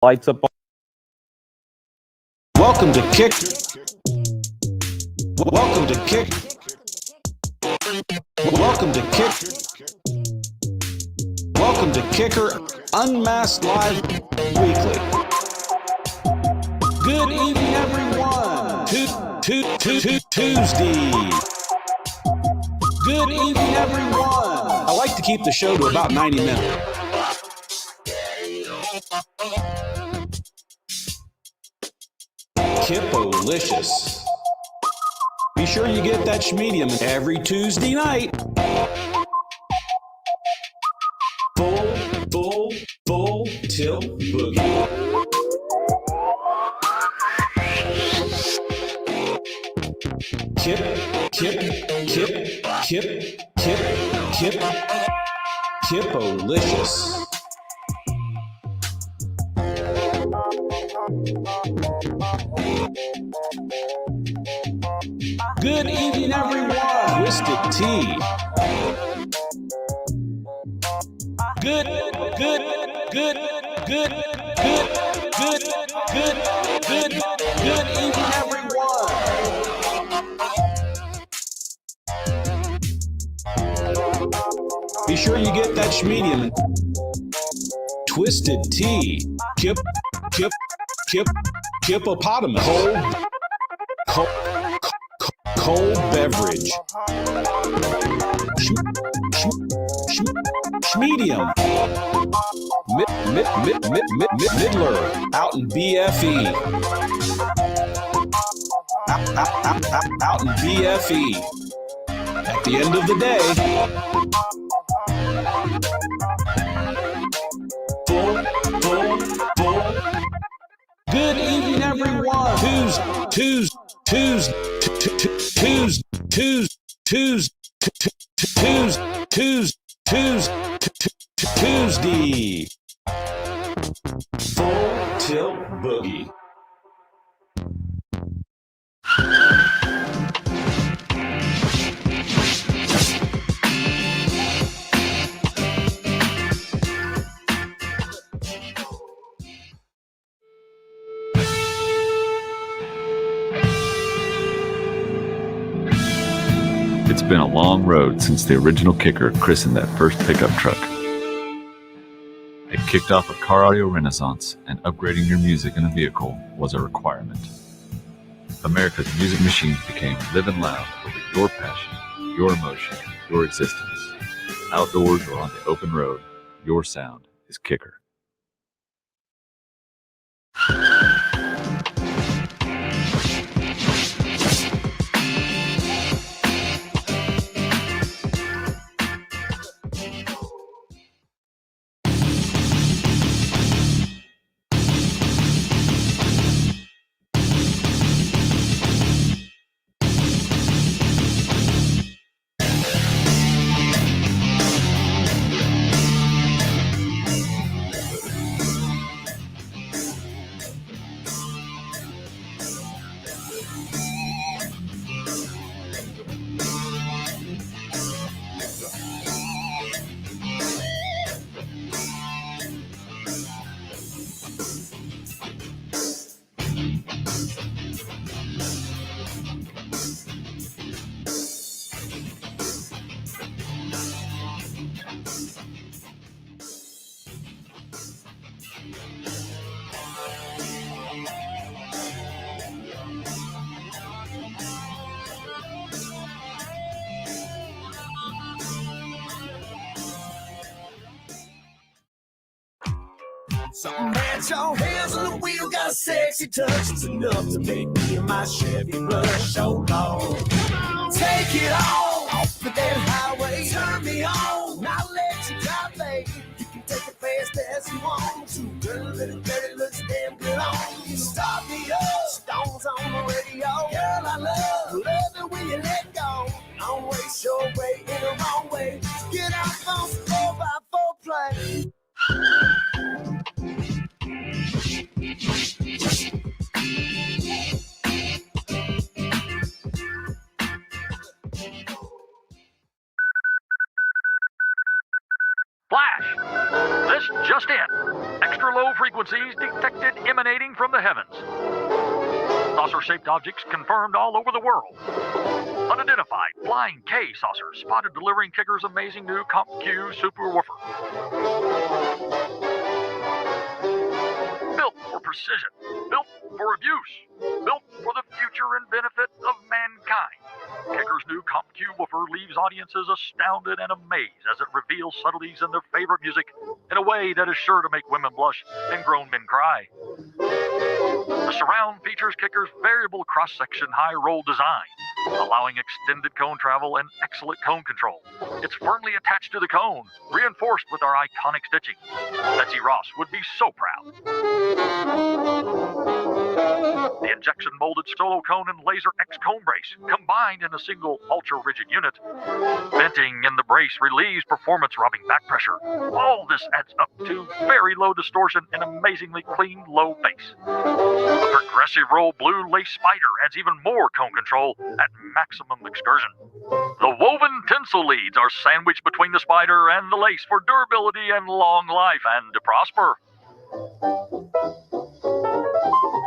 Lights up. Welcome to Kick. Welcome to Kick. Welcome to Kick. Welcome to Kicker Unmasked Live Weekly. Good evening, everyone. Tuesday. Good evening, everyone. I like to keep the show to about 90 minutes. Kippolicious. Be sure you get that schmedium every Tuesday night. Full tilt boogie. Kippolicious. Good evening, everyone. Twisted Tea. Good evening, everyone. Be sure you get that schmedium. Twisted Tea. Hippopotamus. Cold beverage. Schmedium. Midler. Out in BFE. Out in BFE. At the end of the day, full. Good evening, everyone. Tuesday. Full tilt boogie. It's been a long road since the original kicker christened that first pickup truck. It kicked off a car audio renaissance, and upgrading your music in a vehicle was a requirement. America's music machines became living loud over your passion, your emotion, your existence. Outdoors or on the open road, your sound is Kicker. Some man, your hands on the wheel, got a sexy touch. It's enough to make me and my Chevy blush. So long, take it off with that highway. Turn me on, now let you drive, baby. You can take it fast as you want to. Girl, little dirty looks damn good on you. Start me up, Stones on the radio. Girl, I love it when you let go. Don't waste your way in the wrong way. Get off on some 4x4 play. Flash! This just in. Extra low frequencies detected emanating from the heavens. Saucer-shaped objects confirmed all over the world. Unidentified flying K saucers spotted delivering Kicker's amazing new CompQ Superwoofer. Built for precision, built for abuse, built for the future and benefit of mankind. Kicker's new CompQ woofer leaves audiences astounded and amazed as it reveals subtleties in their favorite music in a way that is sure to make women blush and grown men cry. The surround features Kicker's variable cross-section high-roll design, allowing extended cone travel and excellent cone control. It's firmly attached to the cone, reinforced with our iconic stitching. Betsy Ross would be so proud. The injection-molded solo cone and laser X cone brace combined in a single ultra-rigid unit. Venting in the brace relieves performance-robbing back pressure. All this adds up to very low distortion and amazingly clean low bass. The progressive roll blue lace spider adds even more cone control at maximum excursion. The woven tinsel leads are sandwiched between the spider and the lace for durability and long life and to prosper.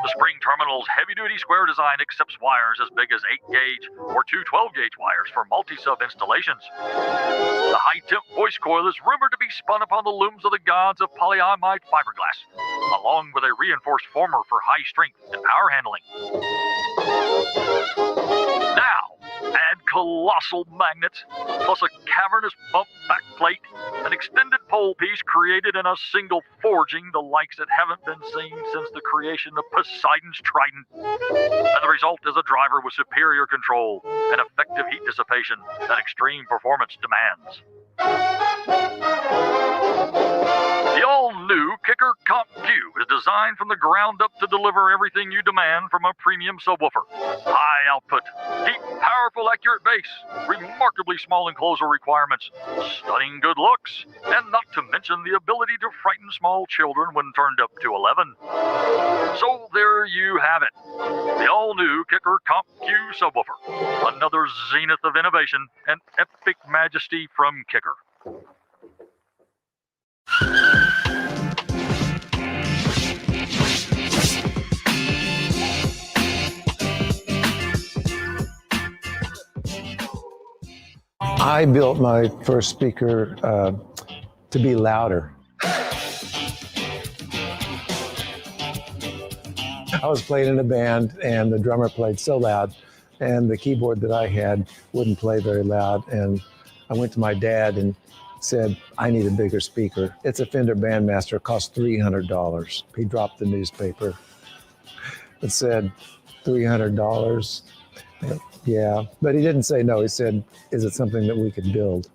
The spring terminal's heavy-duty square design accepts wires as big as 8-gauge or two 12-gauge wires for multi-sub installations. The high-temp voice coil is rumored to be spun upon the looms of the gods of polyamide fiberglass, along with a reinforced former for high strength and power handling. Now, add colossal magnets, plus a cavernous bump back plate, an extended pole piece created in a single forging, the likes that haven't been seen since the creation of Poseidon's trident. And the result is a driver with superior control and effective heat dissipation that extreme performance demands. The all-new KICKER CompQ is designed from the ground up to deliver everything you demand from a premium subwoofer. High output, deep, powerful, accurate bass, remarkably small enclosure requirements, stunning good looks, and not to mention the ability to frighten small children when turned up to 11. So there you have it, the all-new KICKER CompQ subwoofer, another zenith of innovation and epic majesty from KICKER. I built my first speaker to be louder. I was playing in a band and the drummer played so loud and the keyboard that I had wouldn't play very loud, and I went to my dad and said, I need a bigger speaker. It's a Fender Bandmaster, it costs $300. He dropped the newspaper. It said, $300? Yeah, but he didn't say no. He said, is it something that we could build?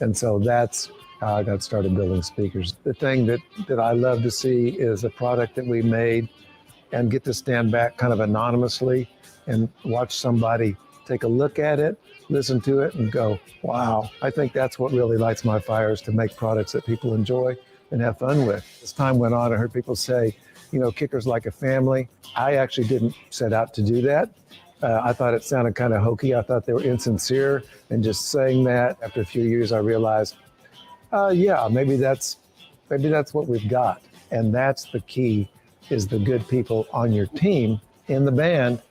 And so that's how I got started building speakers. The thing that I love to see is a product that we made and get to stand back kind of anonymously and watch somebody take a look at it, listen to it, and go, wow. I think that's what really lights my fires, to make products that people enjoy and have fun with. As time went on, I heard people say, you know, Kicker's like a family. I actually didn't set out to do that. I thought it sounded kind of hokey. I thought they were insincere and just saying that. After a few years, I realized, yeah, maybe that's what we've got. And that's the key, is the good people on your team in the band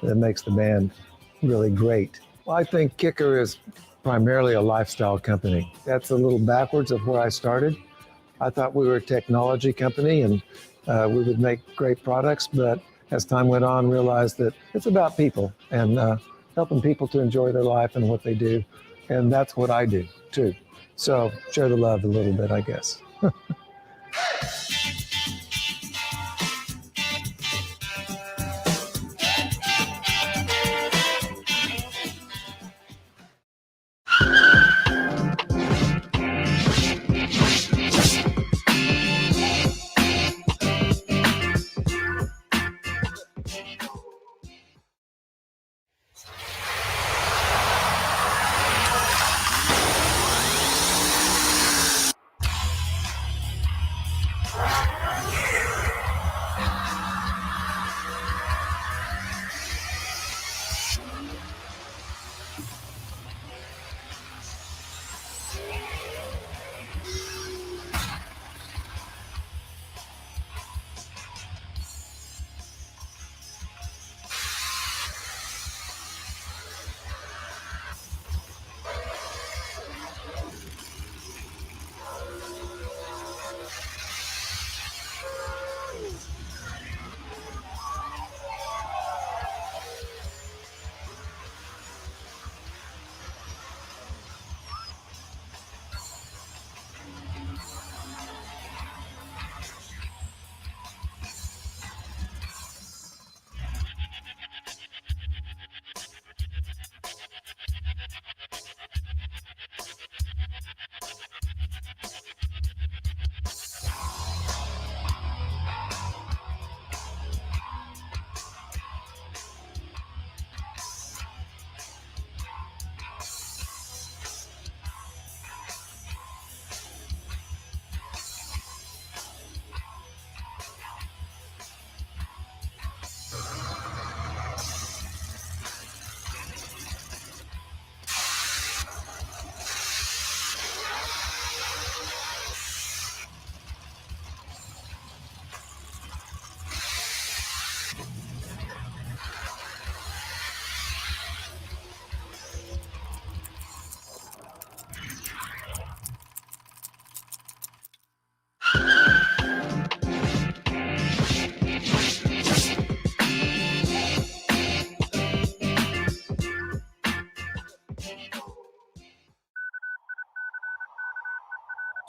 that makes the band really great. Well, I think KICKER is primarily a lifestyle company. That's a little backwards of where I started. I thought we were a technology company and we would make great products, but as time went on, realized that it's about people and helping people to enjoy their life and what they do. And that's what I do too. So share the love a little bit, I guess.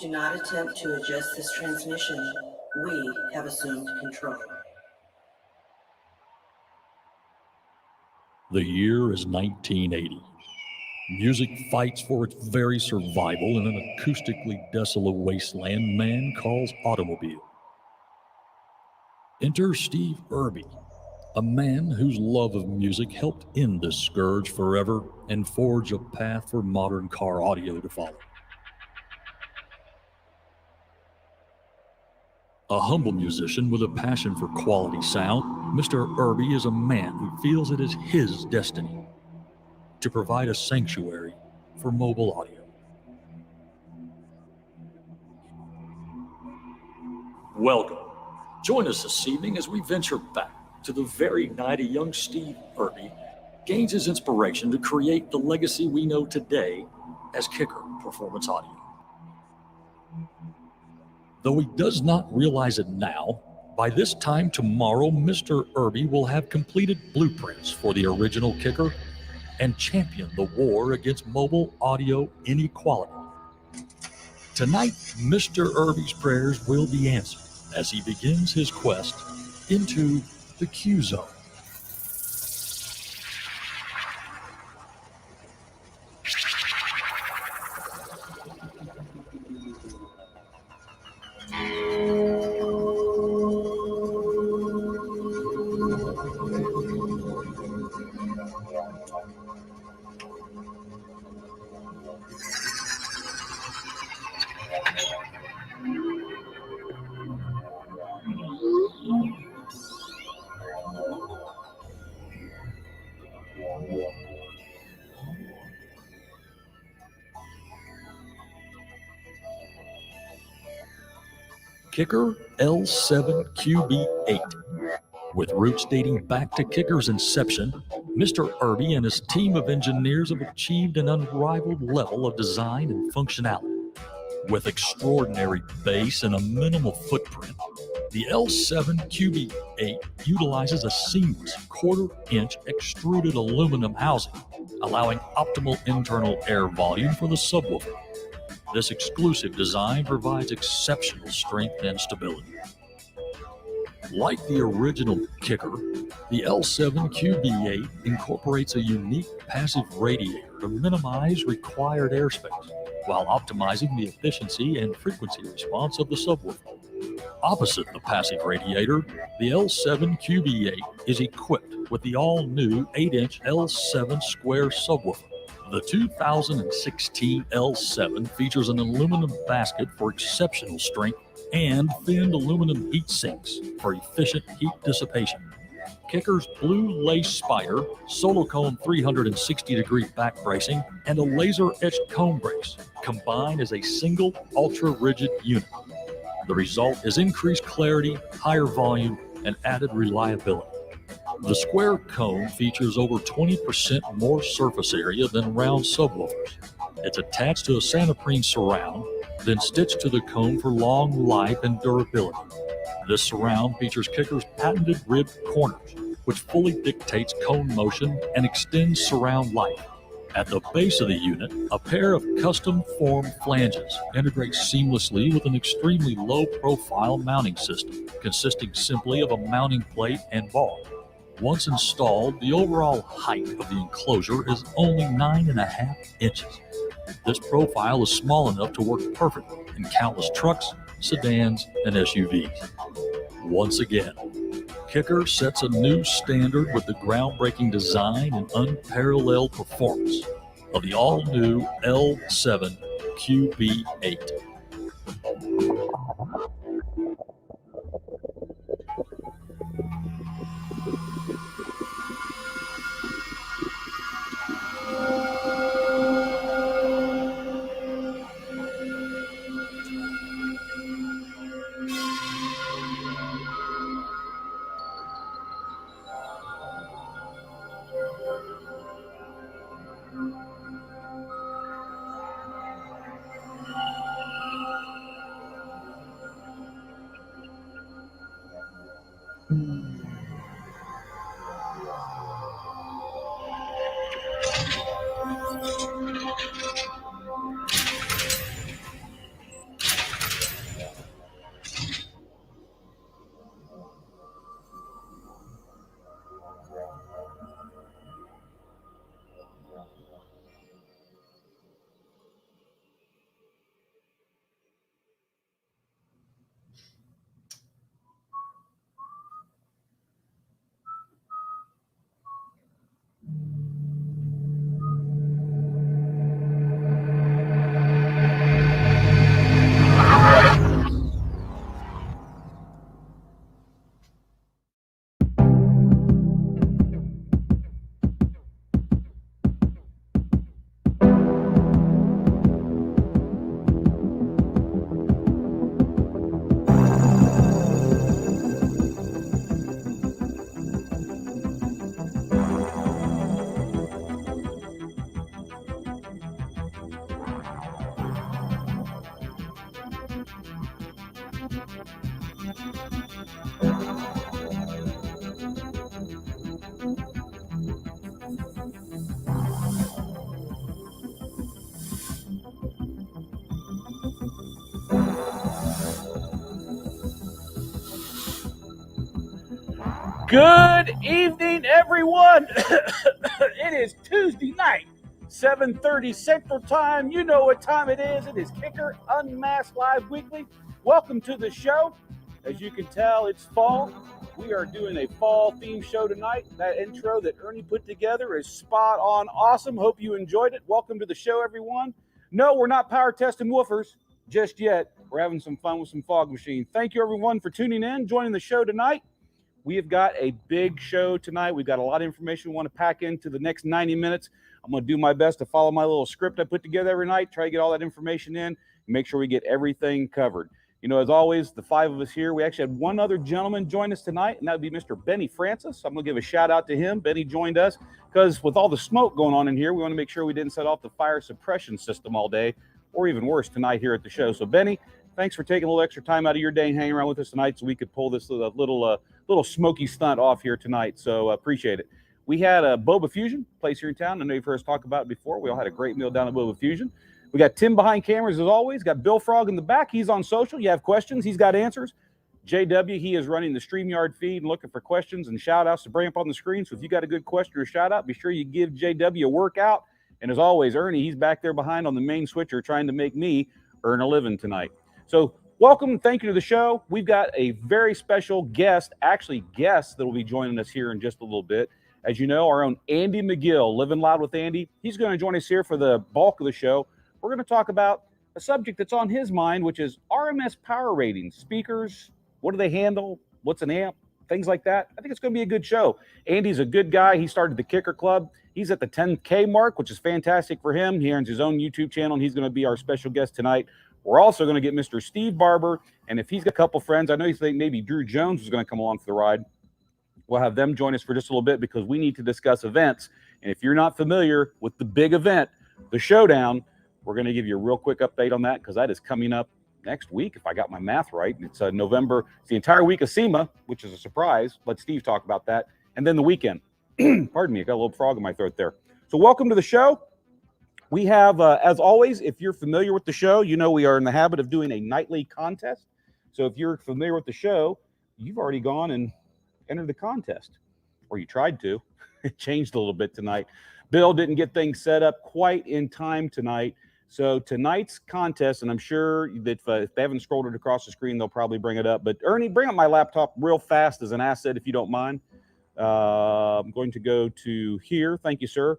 Do not attempt to adjust this transmission. We have assumed control. The year is 1980. Music fights for its very survival in an acoustically desolate wasteland man calls automobile. Enter Steve Irby, a man whose love of music helped end this scourge forever and forge a path for modern car audio to follow. A humble musician with a passion for quality sound, Mr. Irby is a man who feels it is his destiny to provide a sanctuary for mobile audio. Welcome. Join us this evening as we venture back to the very night a young Steve Irby gains his inspiration to create the legacy we know today as Kicker Performance Audio. Though he does not realize it now, by this time tomorrow, Mr. Irby will have completed blueprints for the original Kicker and champion the war against mobile audio inequality. Tonight, Mr. Irby's prayers will be answered as he begins his quest into the Q Zone. Kicker L7QB8. With roots dating back to Kicker's inception, Mr. Irby and his team of engineers have achieved an unrivaled level of design and functionality. With extraordinary bass and a minimal footprint, the L7QB8 utilizes a seamless quarter-inch extruded aluminum housing, allowing optimal internal air volume for the subwoofer. This exclusive design provides exceptional strength and stability. Like the original Kicker, the L7QB8 incorporates a unique passive radiator to minimize required airspace while optimizing the efficiency and frequency response of the subwoofer. Opposite the passive radiator, the L7QB8 is equipped with the all-new 8-inch L7 square subwoofer. The 2016 L7 features an aluminum basket for exceptional strength and thinned aluminum heat sinks for efficient heat dissipation. Kicker's blue lace spire, solo cone 360-degree back bracing, and a laser-etched cone brace combine as a single ultra-rigid unit. The result is increased clarity, higher volume, and added reliability. The square cone features over 20% more surface area than round subwoofers. It's attached to a Santoprene surround, then stitched to the cone for long life and durability. This surround features Kicker's patented ribbed corners, which fully dictates cone motion and extends surround life. At the base of the unit, a pair of custom-formed flanges integrate seamlessly with an extremely low-profile mounting system, consisting simply of a mounting plate and bar. Once installed, the overall height of the enclosure is only 9.5 inches. This profile is small enough to work perfectly in countless trucks, sedans, and SUVs. Once again, Kicker sets a new standard with the groundbreaking design and unparalleled performance of the all-new L7 QB8. Good evening, everyone. It is Tuesday night, 7:30 Central Time. You know what time it is. It is Kicker Unmasked Live Weekly. Welcome to the show. As you can tell, it's fall. We are doing a fall theme show tonight. That intro that Ernie put together is spot on awesome. Hope you enjoyed it. Welcome to the show, everyone. No, we're not power testing woofers just yet. We're having some fun with some fog machine. Thank you, everyone, for tuning in, joining the show tonight. We have got a big show tonight. We've got a lot of information we want to pack into the next 90 minutes. I'm going to do my best to follow my little script I put together every night, try to get all that information in, and make sure we get everything covered. You know, as always, the five of us here, we actually had one other gentleman join us tonight, and that would be Mr. Benny Francis. I'm going to give a shout out to him. Benny joined us because with all the smoke going on in here, we want to make sure we didn't set off the fire suppression system all day, or even worse, tonight here at the show. So, Benny, thanks for taking a little extra time out of your day and hanging around with us tonight so we could pull this little smoky stunt off here tonight. So appreciate it. We had a Boba Fusion place here in town. I know you've heard us talk about it before. We all had a great meal down at Boba Fusion. We got Tim behind cameras as always. Got Bill Frog in the back. He's on social. You have questions, he's got answers. JW, he is running the StreamYard feed and looking for questions and shout outs to bring up on the screen. So if you got a good question or shout out, be sure you give JW a workout. And as always, Ernie, he's back there behind on the main switcher trying to make me earn a living tonight. So welcome and thank you to the show. We've got a very special guest, guest that will be joining us here in just a little bit. As you know, our own Andy Magill, Living Loud with Andy. He's going to join us here for the bulk of the show. We're going to talk about a subject that's on his mind, which is RMS power ratings, speakers, what do they handle, what's an amp, things like that. I think it's going to be a good show. Andy's a good guy. He started the Kicker Club. He's at the 10K mark, which is fantastic for him. He earns his own YouTube channel, and he's going to be our special guest tonight. We're also going to get Mr. Steve Barber, and if he's got a couple friends, I know you think maybe Drew Jones is going to come along for the ride. We'll have them join us for just a little bit because we need to discuss events. And if you're not familiar with the big event, the Showdown, we're going to give you a real quick update on that because that is coming up next week, if I got my math right. It's November. It's the entire week of SEMA, which is a surprise. Let Steve talk about that. And then the weekend. Pardon me, I got a little frog in my throat there. So welcome to the show. We have, as always, if you're familiar with the show, you know we are in the habit of doing a nightly contest. So if you're familiar with the show, you've already gone and entered the contest, or you tried to. It changed a little bit tonight. Bill didn't get things set up quite in time tonight. So tonight's contest, and I'm sure that if they haven't scrolled it across the screen, they'll probably bring it up. But Ernie, bring up my laptop real fast as an asset, if you don't mind. I'm going to go to here. Thank you, sir.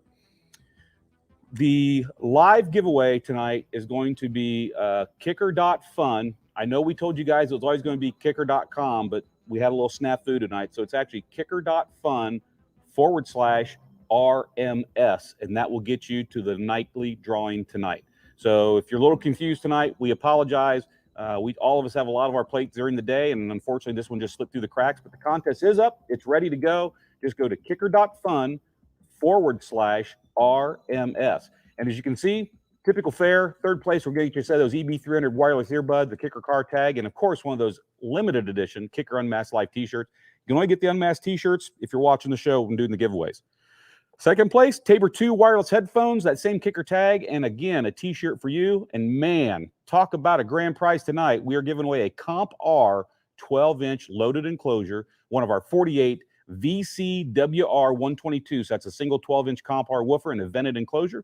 The live giveaway tonight is going to be kicker.fun. I know we told you guys it was always going to be kicker.com, but we had a little snafu tonight. So it's actually kicker.fun/RMS, and that will get you to the nightly drawing tonight. So if you're a little confused tonight, we apologize. All of us have a lot of our plates during the day, and unfortunately this one just slipped through the cracks, but the contest is up. It's ready to go. Just go to kicker.fun/RMS. And as you can see, typical fare, third place, we're going to get you a set of those EB300 wireless earbuds, the Kicker car tag, and of course, one of those limited edition Kicker Unmasked Live t-shirts. You can only get the Unmasked t-shirts if you're watching the show and doing the giveaways. Second place, Tabor 2 wireless headphones, that same Kicker tag, and again, a t-shirt for you. And man, talk about a grand prize tonight. We are giving away a Comp R 12-inch loaded enclosure, one of our 48 VCWR 122. So that's a single 12-inch Comp R woofer and a vented enclosure.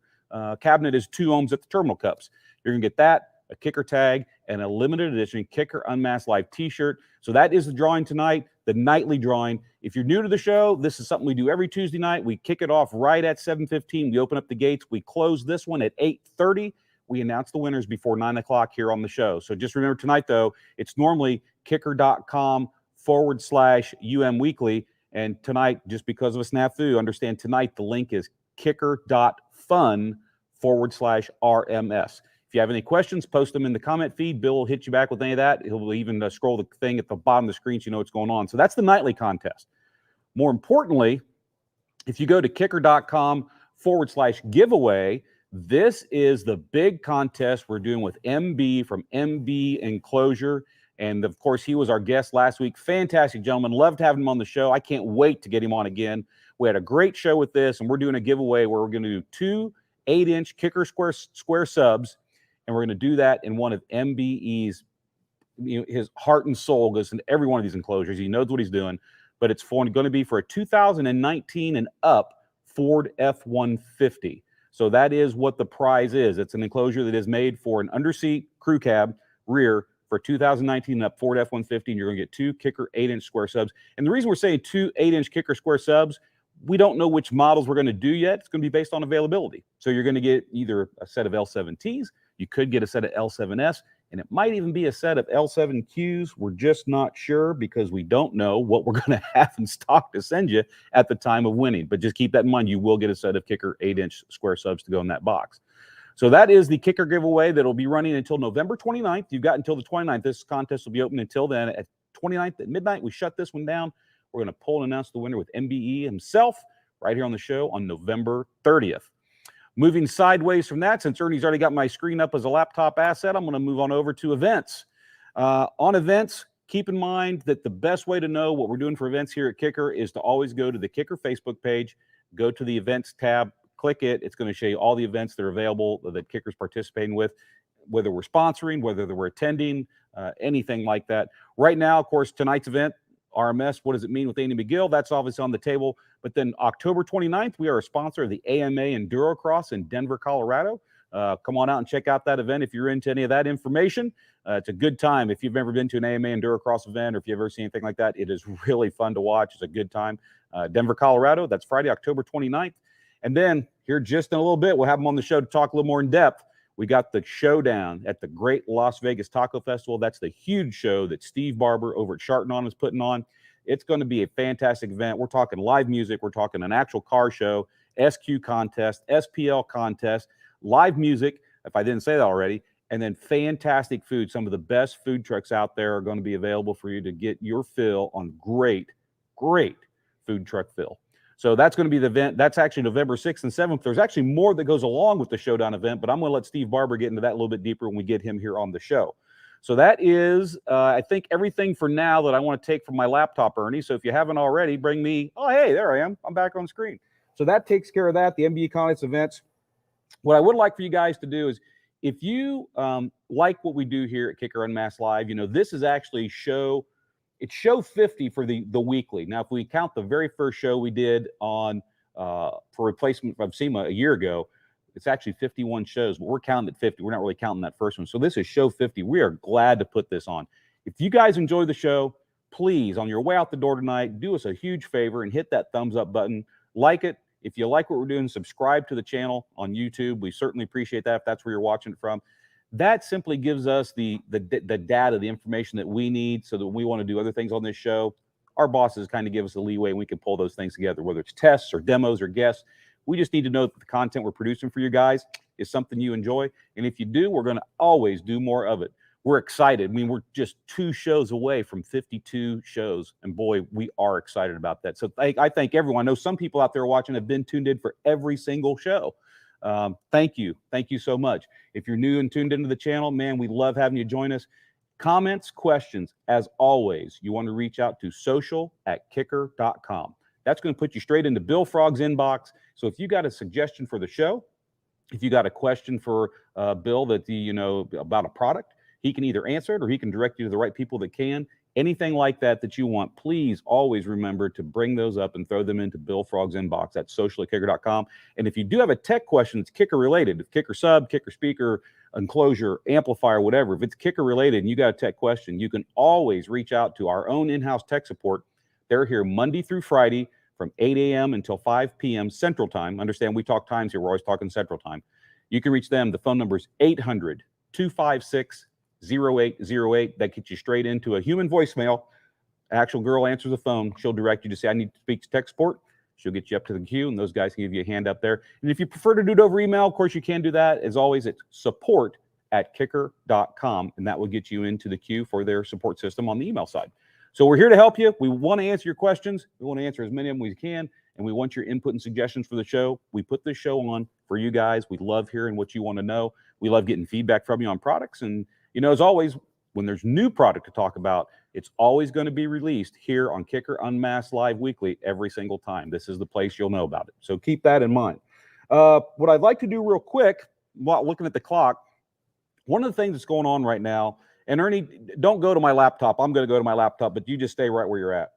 Cabinet is 2 ohms at the terminal cups. You're going to get that, a Kicker tag, and a limited edition Kicker Unmasked Live t-shirt. So that is the drawing tonight, the nightly drawing. If you're new to the show, this is something we do every Tuesday night. We kick it off right at 7:15. We open up the gates. We close this one at 8:30. We announce the winners before 9 o'clock here on the show. So just remember tonight, though, it's normally kicker.com/UM Weekly. And tonight, just because of a snafu, understand tonight the link is kicker.fun/RMS. If you have any questions, post them in the comment feed. Bill will hit you back with any of that. He'll even scroll the thing at the bottom of the screen so you know what's going on. So that's the nightly contest. More importantly, if you go to kicker.com/giveaway, this is the big contest we're doing with MB from MB Enclosure. And of course, he was our guest last week. Fantastic gentleman. Loved having him on the show. I can't wait to get him on again. We had a great show with this, and we're doing a giveaway where we're going to do 2 8-inch Kicker square subs, and we're going to do that in one of MBE's, his heart and soul goes into every one of these enclosures. He knows what he's doing. but it's going to be for a 2019 and up Ford F-150. So that is what the prize is. It's an enclosure that is made for an underseat crew cab rear for 2019 and up Ford F-150, and you're going to get 2 Kicker 8-inch square subs. And the reason we're saying 2 8-inch Kicker square subs, we don't know which models we're going to do yet. It's going to be based on availability. So you're going to get either a set of L7Ts, you could get a set of L7S, and it might even be a set of L7Qs. We're just not sure because we don't know what we're going to have in stock to send you at the time of winning. But just keep that in mind. You will get a set of Kicker 8-inch square subs to go in that box. So that is the Kicker giveaway that will be running until November 29th. You've got until the 29th. This contest will be open until then. At 29th at midnight, we shut this one down. We're going to pull and announce the winner with MBE himself right here on the show on November 30th. Moving sideways from that, since Ernie's already got my screen up as a laptop asset, I'm going to move on over to events. On events, keep in mind that the best way to know what we're doing for events here at Kicker is to always go to the Kicker Facebook page, go to the events tab, click it. It's going to show you all the events that are available that Kicker's participating with, whether we're sponsoring, whether we're attending, anything like that. Right now, of course, tonight's event, RMS, what does it mean with Andy Magill? That's obviously on the table. But then October 29th, we are a sponsor of the AMA Endurocross in Denver, Colorado. Come on out and check out that event if you're into any of that information. It's a good time. If you've ever been to an AMA Endurocross event or if you've ever seen anything like that, it is really fun to watch. It's a good time. Denver, Colorado, that's Friday, October 29th. And then here just in a little bit, we'll have them on the show to talk a little more in depth. We got the showdown at the Great Las Vegas Taco Festival. That's the huge show that Steve Barber over at Charton is putting on. It's going to be a fantastic event. We're talking live music. We're talking an actual car show, SQ contest, SPL contest, live music, if I didn't say that already, and then fantastic food. Some of the best food trucks out there are going to be available for you to get your fill on great, great food truck fill. So that's going to be the event. That's actually November 6th and 7th. There's actually more that goes along with the Showdown event, but I'm going to let Steve Barber get into that a little bit deeper when we get him here on the show. So that is, I think, everything for now that I want to take from my laptop, Ernie. So if you haven't already, bring me, oh, hey, there I am. I'm back on screen. So that takes care of that, the NBA Contest events. What I would like for you guys to do is, if you like what we do here at Kicker Unmasked Live, you know, this is actually it's show 50 for the weekly. Now, if we count the very first show we did on for replacement of SEMA a year ago, it's actually 51 shows, but we're counting at 50. We're not really counting that first one. So this is show 50. We are glad to put this on. If you guys enjoy the show, please, on your way out the door tonight, do us a huge favor and hit that thumbs up button. Like it. If you like what we're doing, subscribe to the channel on YouTube. We certainly appreciate that if that's where you're watching it from. That simply gives us the data, the information that we need so that when we want to do other things on this show, our bosses kind of give us the leeway and we can pull those things together, whether it's tests or demos or guests. We just need to know that the content we're producing for you guys is something you enjoy. And if you do, we're going to always do more of it. We're excited. I mean, we're just 2 shows away from 52 shows. And boy, we are excited about that. So I thank everyone. I know some people out there watching have been tuned in for every single show. Thank you. Thank you so much. If you're new and tuned into the channel, man, we love having you join us. Comments, questions, as always, you want to reach out to social@kicker.com. That's going to put you straight into Bill Frog's inbox. So if you got a suggestion for the show, if you got a question for Bill that about a product, he can either answer it or he can direct you to the right people that can. Anything like that you want, please always remember to bring those up and throw them into Bill Frog's inbox at social@kicker.com. And if you do have a tech question that's Kicker related, if Kicker sub, Kicker speaker, enclosure, amplifier, whatever, if it's Kicker related and you got a tech question, you can always reach out to our own in-house tech support. They're here Monday through Friday from 8 a.m. until 5 p.m. Central Time. Understand we talk times here. We're always talking Central Time. You can reach them. The phone number is 800-256-0808. That gets you straight into a human voicemail. Actual girl answers the phone. She'll direct you to say, I need to speak to tech support. She'll get you up to the queue, and those guys can give you a hand up there. And if you prefer to do it over email, of course, you can do that. As always, it's support@kicker.com, and that will get you into the queue for their support system on the email side. So we're here to help you. We want to answer your questions. We want to answer as many of them as we can, and we want your input and suggestions for the show. We put this show on for you guys. We love hearing what you want to know. We love getting feedback from you on products. And, as always, when there's new product to talk about, it's always going to be released here on Kicker Unmasked Live Weekly every single time. This is the place you'll know about it. So keep that in mind. What I'd like to do real quick, while looking at the clock, one of the things that's going on right now, and Ernie, don't go to my laptop. I'm going to go to my laptop, but you just stay right where you're at.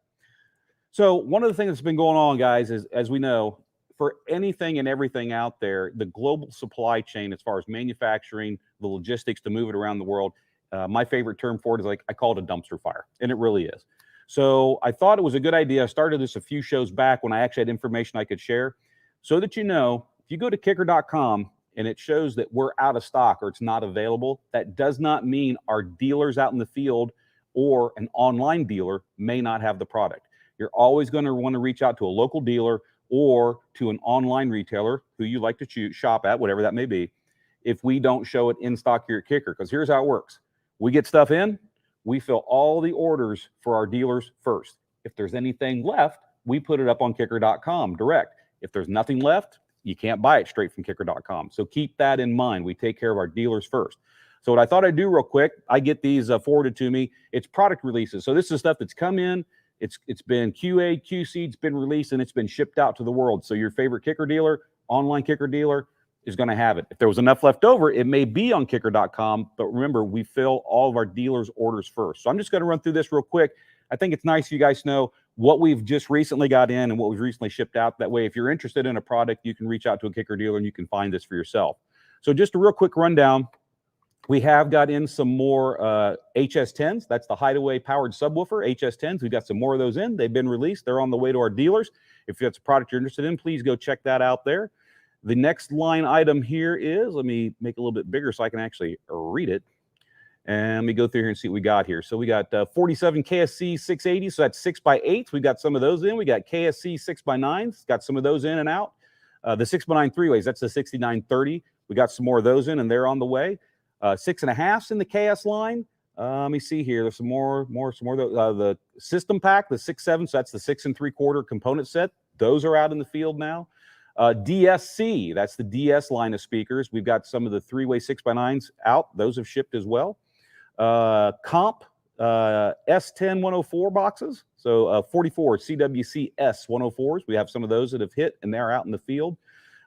So one of the things that's been going on, guys, is, as we know, for anything and everything out there, the global supply chain, as far as manufacturing, the logistics to move it around the world, my favorite term for it is, like, I call it a dumpster fire, and it really is. So I thought it was a good idea. I started this a few shows back when I actually had information I could share, so that, you know, if you go to kicker.com and it shows that we're out of stock or it's not available, that does not mean our dealers out in the field or an online dealer may not have the product. You're always going to want to reach out to a local dealer or to an online retailer who you like to shop at, whatever that may be, if we don't show it in stock here at Kicker. Because here's how it works. We get stuff in, we fill all the orders for our dealers first. If there's anything left, we put it up on kicker.com direct. If there's nothing left, you can't buy it straight from kicker.com. So keep that in mind. We take care of our dealers first. So what I thought I'd do real quick, I get these forwarded to me. It's product releases. So this is stuff that's come in. It's been QA, QC, it's been released, and it's been shipped out to the world. So your favorite Kicker dealer, online Kicker dealer, is going to have it. If there was enough left over, it may be on kicker.com. But remember, we fill all of our dealers' orders first. So I'm just going to run through this real quick. I think it's nice you guys know what we've just recently got in and what we've recently shipped out. That way, if you're interested in a product, you can reach out to a Kicker dealer and you can find this for yourself. So just a real quick rundown. We have got in some more HS10s. That's the Hideaway powered subwoofer, HS10s. We've got some more of those in. They've been released. They're on the way to our dealers. If that's a product you're interested in, please go check that out there. The next line item here is, let me make it a little bit bigger so I can actually read it. And let me go through here and see what we got here. So we got 47 KSC 680, so that's 6x8s. We got some of those in. We got KSC 6x9s, got some of those in and out. The 6x9 three-ways, that's the 6930. We got some more of those in, and they're on the way. 6.5s in the KS line. Let me see here. There's some more. The system pack, the 6.7, so that's the 6 3/4 component set. Those are out in the field now. DSC, that's the DS line of speakers. We've got some of the three-way 6x9s out. Those have shipped as well. Comp S10 104 boxes. So 44 CWC S 104s. We have some of those that have hit, and they're out in the field.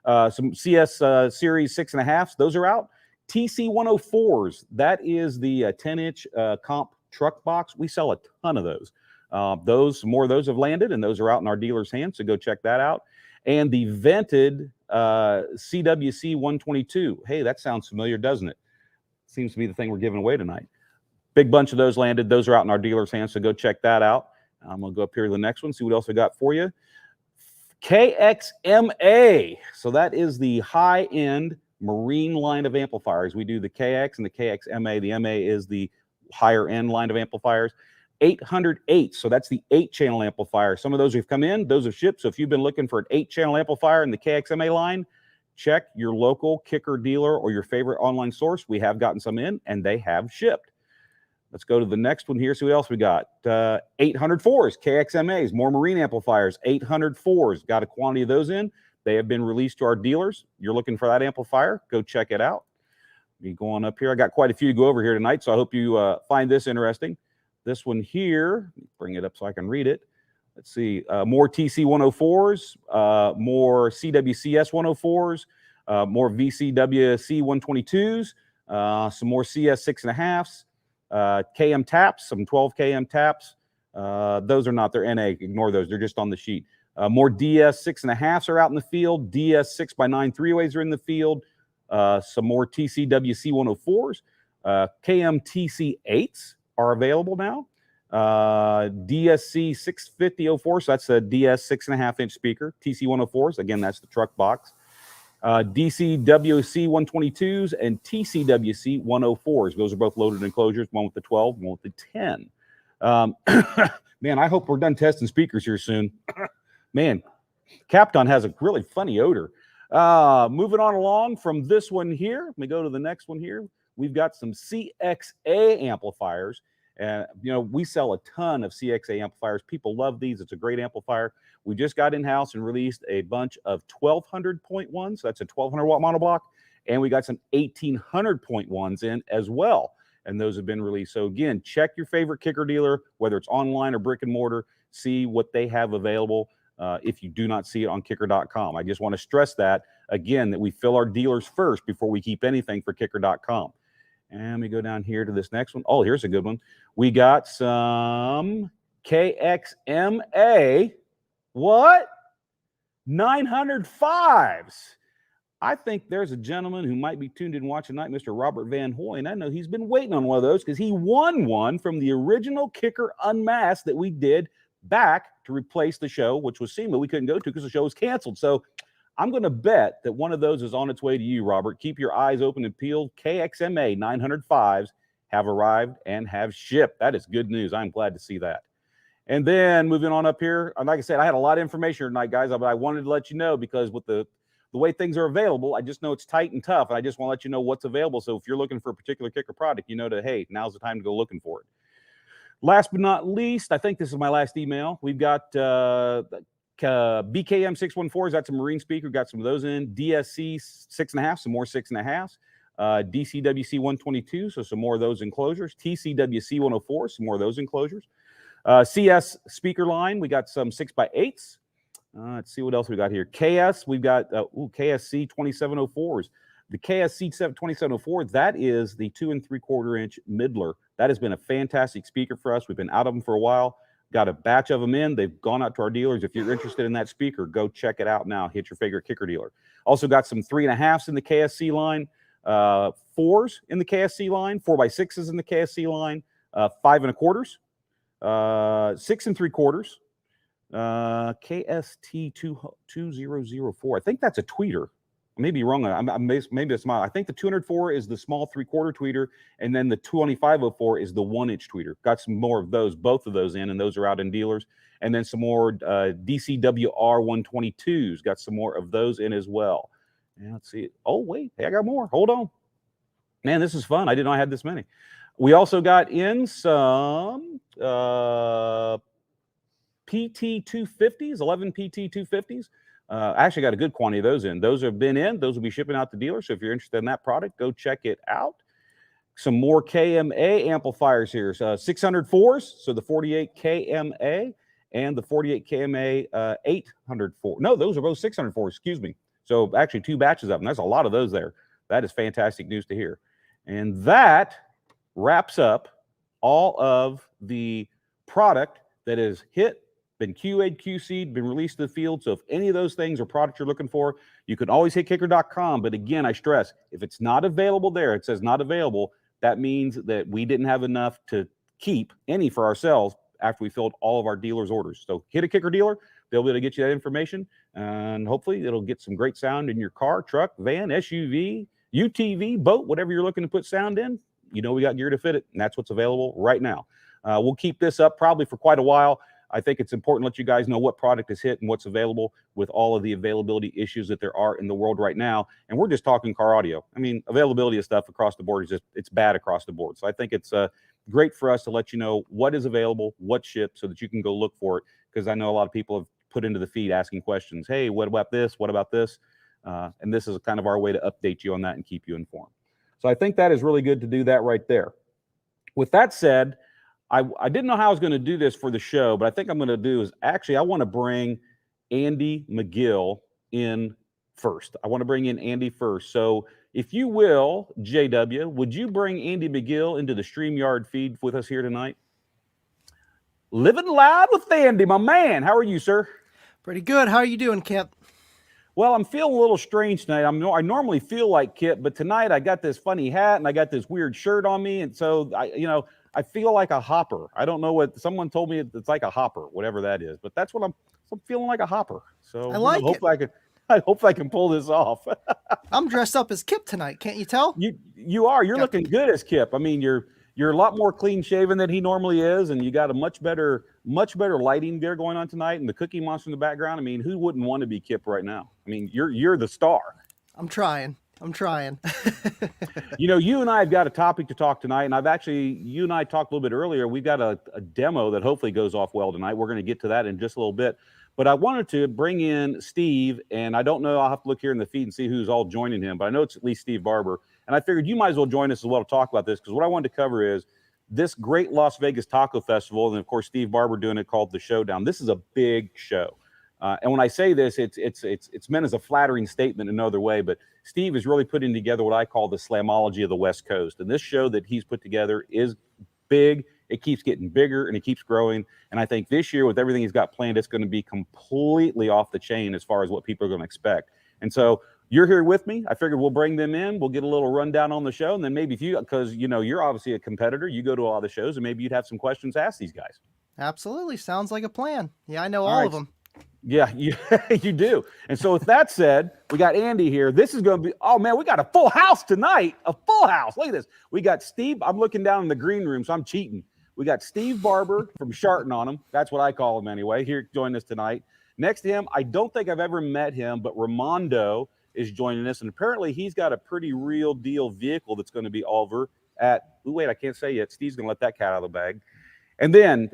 Some CS Series 6.5s. Those are out. TC 104s, that is the 10-inch comp truck box. We sell a ton of those. More of those have landed, and those are out in our dealers' hands, so go check that out. And the vented CWC 122. Hey, that sounds familiar, doesn't it? Seems to be the thing we're giving away tonight. Big bunch of those landed. Those are out in our dealers' hands, so go check that out. I'm going to go up here to the next one, see what else I got for you. KXMA. So that is the high-end marine line of amplifiers. We do the KX and the KXMA. The MA is the higher end line of amplifiers. 808, so that's the 8-channel amplifier. Some of those have come in, those have shipped. So if you've been looking for an 8-channel amplifier in the KXMA line, check your local Kicker dealer or your favorite online source. We have gotten some in, and they have shipped. Let's go to the next one here. See what else we got. 804s, KXMAs, more marine amplifiers. 804s, got a quantity of those in. They have been released to our dealers. You're looking for that amplifier, go check it out. Me go on up here. I got quite a few to go over here tonight, so I hope you find this interesting. This one here, bring it up so I can read it. Let's see, more TC 104s, more CWCS 104s, more VCWC 122s, some more CS 6.5s, KM taps, some 12 KM taps. Those are not, they're NA, ignore those, they're just on the sheet. More DS 6.5s are out in the field. DS 6x9 three-ways are in the field. Some more TCWC 104s. KM TC8s are available now. DSC 65004, so that's a DS 6.5-inch speaker. TC 104s, again, that's the truck box. DCWC 122s and TCWC 104s. Those are both loaded enclosures, one with the 12, one with the 10. Man, I hope we're done testing speakers here soon. Man, Capton has a really funny odor. Moving on along from this one here, let me go to the next one here. We've got some CXA amplifiers. And, you know, we sell a ton of CXA amplifiers. People love these. It's a great amplifier. We just got in-house and released a bunch of 1200.1s. So that's a 1200-watt monoblock. And we got some 1800.1s in as well. And those have been released. So, again, check your favorite Kicker dealer, whether it's online or brick and mortar. See what they have available. If you do not see it on kicker.com. I just want to stress that, again, that we fill our dealers first before we keep anything for kicker.com. And let me go down here to this next one. Oh, here's a good one. We got some KXMA What? 905s. I think there's a gentleman who might be tuned in watching tonight, Mr. Robert Van Hoy, and I know he's been waiting on one of those because he won one from the original Kicker Unmasked that we did back to replace the show, which was SEMA we couldn't go to because the show was canceled. So I'm going to bet that one of those is on its way to you, Robert. Keep your eyes open and peeled. KXMA 905s have arrived and have shipped. That is good news. I'm glad to see that. And then moving on up here, like I said, I had a lot of information tonight, guys, but I wanted to let you know because with the way things are available, I just know it's tight and tough, and I just want to let you know what's available. So if you're looking for a particular kicker product, you know that, hey, now's the time to go looking for it. Last but not least, I think this is my last email. We've got BKM 614s. That's a Marine speaker. Got some of those in. DSC 6.5, some more 6.5s. DCWC 122, so some more of those enclosures. TCWC 104, some more of those enclosures. CS speaker line, we got some 6x8s. Let's see what else we got here. KS, we've got KSC 2704s. The KSC 2704, that is the 2 3/4 inch Midler. That has been a fantastic speaker for us. We've been out of them for a while. Got a batch of them in. They've gone out to our dealers. If you're interested in that speaker, go check it out now. Hit your favorite kicker dealer. Also got some 3.5s in the KSC line, 4s in the KSC line, 4x6s in the KSC line, 5 1/4s, 6 3/4. KST 2004. I think that's a tweeter. I may be wrong. Maybe it's my. I think the 204 is the small 3/4 tweeter, and then the 2504 is the 1 inch tweeter. Got some more of those, both of those in, and those are out in dealers. And then some more DCWR 122s. Got some more of those in as well. And let's see. Oh wait, hey, I got more. Hold on, man. This is fun. I didn't know I had this many. We also got in some PT 250s, 11 PT 250s. I actually got a good quantity of those in. Those have been in. Those will be shipping out to dealers. So if you're interested in that product, go check it out. Some more KMA amplifiers here. 604s, so the 48 KMA and the 48 KMA 804. No, those are both 604, excuse me. So actually 2 batches of them. There's a lot of those there. That is fantastic news to hear. And that wraps up all of the product that is hit, been QA'd, QC'd, been released to the field. So if any of those things are products you're looking for, you can always hit kicker.com. But again, I stress, if it's not available there, it says not available, that means that we didn't have enough to keep any for ourselves after we filled all of our dealers' orders. So hit a Kicker dealer. They'll be able to get you that information, and hopefully it'll get some great sound in your car, truck, van, SUV, UTV, boat, whatever you're looking to put sound in. You know we got gear to fit it, and that's what's available right now. We'll keep this up probably for quite a while. I think it's important to let you guys know what product is hit and what's available with all of the availability issues that there are in the world right now. And we're just talking car audio. I mean, availability of stuff across the board is just, it's bad across the board. So I think it's great for us to let you know what is available, what shipped, so that you can go look for it. Because I know a lot of people have put into the feed asking questions. Hey, what about this? What about this? And this is kind of our way to update you on that and keep you informed. So I think that is really good to do that right there. With that said, I didn't know how I was going to do this for the show, but I think I'm going to do is actually I want to bring Andy Magill in first. I want to bring in Andy first. So if you will, JW, would you bring Andy Magill into the StreamYard feed with us here tonight? Living Loud with Andy, my man. How are you, sir? Pretty good. How are you doing, Kip? Well, I'm feeling a little strange tonight. I normally feel like Kip, but tonight I got this funny hat and I got this weird shirt on me, and so I feel like a hopper. I don't know what someone told me. It's like a hopper, whatever that is. But that's what I'm feeling, like a hopper. So I like it. I hope I can pull this off. I'm dressed up as Kip tonight. Can't you tell? You are. You're looking good as Kip. I mean, you're a lot more clean shaven than he normally is, and you got a much better lighting there going on tonight, and the Cookie Monster in the background. I mean, who wouldn't want to be Kip right now? I mean, you're the star. I'm trying. You and I have got a topic to talk tonight, and you and I talked a little bit earlier. We've got a demo that hopefully goes off well tonight. We're going to get to that in just a little bit. But I wanted to bring in Steve, and I don't know. I'll have to look here in the feed and see who's all joining him, but I know it's at least Steve Barber. And I figured you might as well join us as well to talk about this, because what I wanted to cover is this great Las Vegas Taco Festival, and of course Steve Barber doing it, called The Showdown. This is a big show. And when I say this, it's meant as a flattering statement in no other way, but Steve is really putting together what I call the slamology of the West Coast. And this show that he's put together is big. it keeps getting bigger and it keeps growing. And I think this year, with everything he's got planned, it's going to be completely off the chain as far as what people are going to expect. And so you're here with me. I figured we'll bring them in. We'll get a little rundown on the show. And then maybe if you, because, you know, you're obviously a competitor, you go to a lot of the shows, and maybe you'd have some questions to ask these guys. Absolutely. Sounds like a plan. Yeah, I know all of them. Yeah, you do. And so with that said, we got Andy here. This is going to be, oh man, we got a full house tonight. A full house. Look at this. We got Steve. I'm looking down in the green room, so I'm cheating. We got Steve Barber from Sharton on him. That's what I call him anyway. Here, joining us tonight. Next to him, I don't think I've ever met him, but Ramondo is joining us. And apparently he's got a pretty real deal vehicle that's going to be over at, wait, I can't say yet. Steve's going to let that cat out of the bag. And then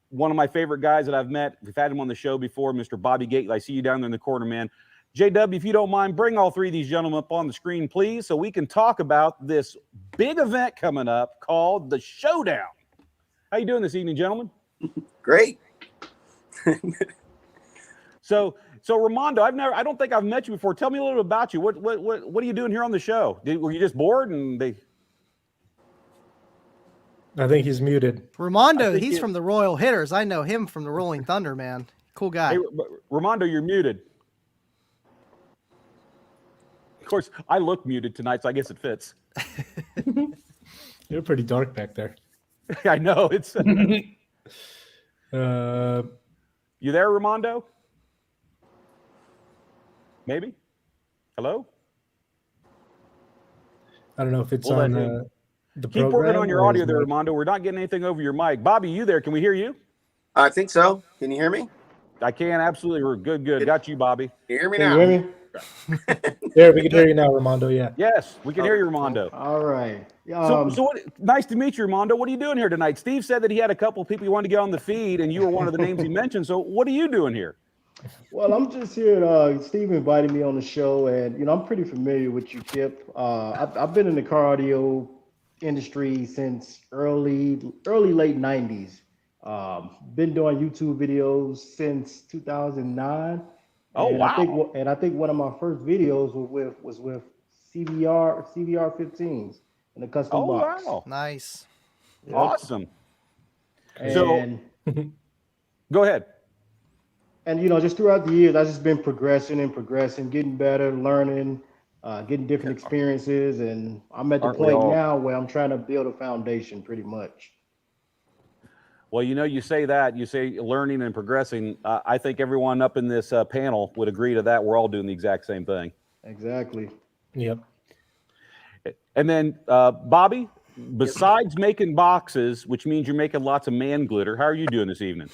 one of my favorite guys that I've met, we've had him on the show before, Mr. Bobby Gately. I see you down there in the corner, man. JW, if you don't mind, bring all three of these gentlemen up on the screen, please, so we can talk about this big event coming up called the Showdown. How you doing this evening, gentlemen? Great. So Ramondo, I don't think I've met you before. Tell me a little bit about you. What are you doing here on the show? Were you just bored and they? I think he's muted. Ramondo, he's from the Royal Hitters. I know him from the Rolling Thunder, man. Cool guy. Hey, Ramondo, you're muted. Of course, I look muted tonight, so I guess it fits. You're pretty dark back there. I know. It's. You there, Ramondo? Maybe? Hello? I don't know if it's on the Keep program. working on your audio there, Ramondo. We're not getting anything over your mic. Bobby, you there? Can we hear you? I think so. Can you hear me? I can, absolutely. We're good. Got you, Bobby. Can you hear me Can now? you hear me? There, we can hear you now, Ramondo. Yeah. Yes, we can hear you, Ramondo. All right. So nice to meet you, Ramondo. What are you doing here tonight? Steve said that he had a couple of people he wanted to get on the feed, and you were one of the names he mentioned. So what are you doing here? Well, I'm just here. Steve invited me on the show, and I'm pretty familiar with you, Kip. I've been in the car audio industry since early late 90s. Been doing YouTube videos since 2009. Oh, and wow. I think one of my first videos was with CVR 15s in the custom box. Wow. Nice. Yep. Awesome. And, so go ahead. And just throughout the years, I've just been progressing, getting better, learning, getting different experiences, and I'm at the point now where I'm trying to build a foundation pretty much. Well, you say that, you say learning and progressing. I think everyone up in this panel would agree to that. We're all doing the exact same thing. Exactly. Yep. And then, Bobby, besides making boxes, which means you're making lots of man glitter, how are you doing this evening?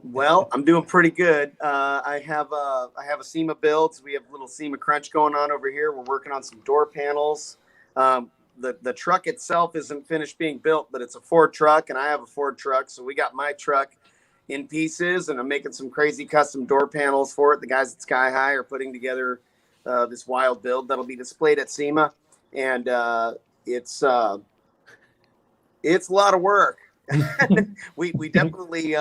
Well, I'm doing pretty good. I have a SEMA builds. We have a little SEMA crunch going on over here. We're working on some door panels. The truck itself isn't finished being built, but it's a Ford truck, and I have a Ford truck. So we got my truck in pieces, and I'm making some crazy custom door panels for it. The guys at Sky High are putting together this wild build that'll be displayed at SEMA, and it's a lot of work. we definitely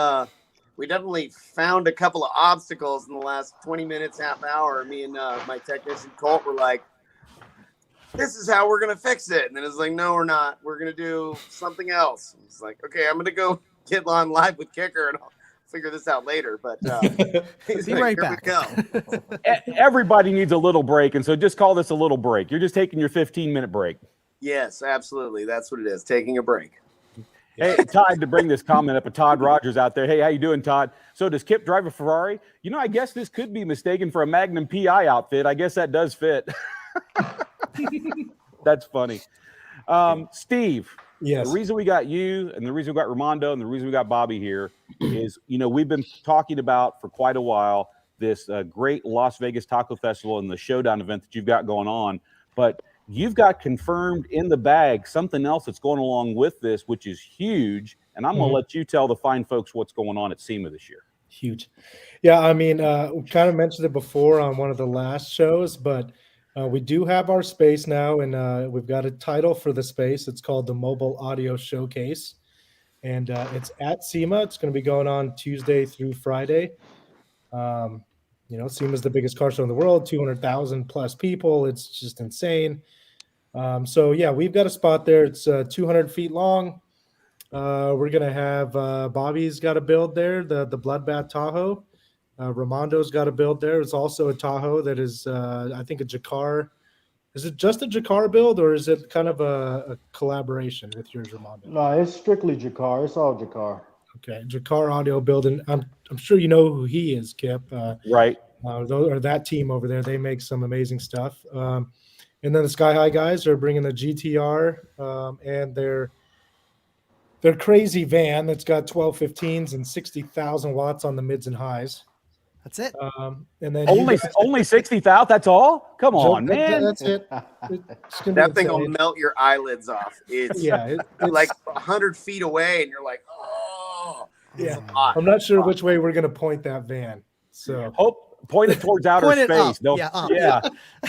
found a couple of obstacles in the last 20 minutes, half hour. Me and my technician Colt were like, this is how we're going to fix it. And then it's like, no, we're not. We're going to do something else. It's like, okay, I'm going to go get on live with Kicker and I'll figure this out later. But be right back. Everybody needs a little break. And so just call this a little break. You're just taking your 15-minute break. Yes, absolutely. That's what it is. Taking a break. Hey, Todd, to bring this comment up, Todd Rogers out there. Hey, how you doing, Todd? So does Kip drive a Ferrari? I guess this could be mistaken for a Magnum PI outfit. I guess that does fit. That's funny. Steve, yes. The reason we got you and the reason we got Ramondo and the reason we got Bobby here is, we've been talking about for quite a while this great Las Vegas Taco Festival and the Showdown event that you've got going on. But you've got confirmed in the bag something else that's going along with this, which is huge. And I'm going to let you tell the fine folks what's going on at SEMA this year. Huge. Yeah, I mean, we kind of mentioned it before on one of the last shows, but we do have our space now, and we've got a title for the space. It's called the Mobile Audio Showcase, and it's at SEMA. It's going to be going on Tuesday through Friday. SEMA's the biggest car show in the world, 200,000 plus people. It's just insane. So, yeah, we've got a spot there. It's 200 feet long. We're gonna have Bobby's got a build there, the Bloodbath Tahoe. Ramondo's got a build there. It's also a Tahoe that is, I think, a Jakar. Is it just a Jakar build, or is it kind of a collaboration with yours, Ramondo? No, it's strictly Jakar. It's all Jakar. Okay, Jakar audio build, and I'm sure you know who he is, Kip. Right. Or that team over there, they make some amazing stuff. And then the Sky High guys are bringing the GTR and their crazy van that's got 1215s and 60,000 watts on the mids and highs. That's it. And then Only 60,000. That's all. Come on, man. That's it. That thing will melt your eyelids off. It's it's like 100 feet away, and you're like, oh, yeah. hot. I'm not sure which way we're going to point that van. So Point it towards outer Point it space. up. Yeah, up. Yeah.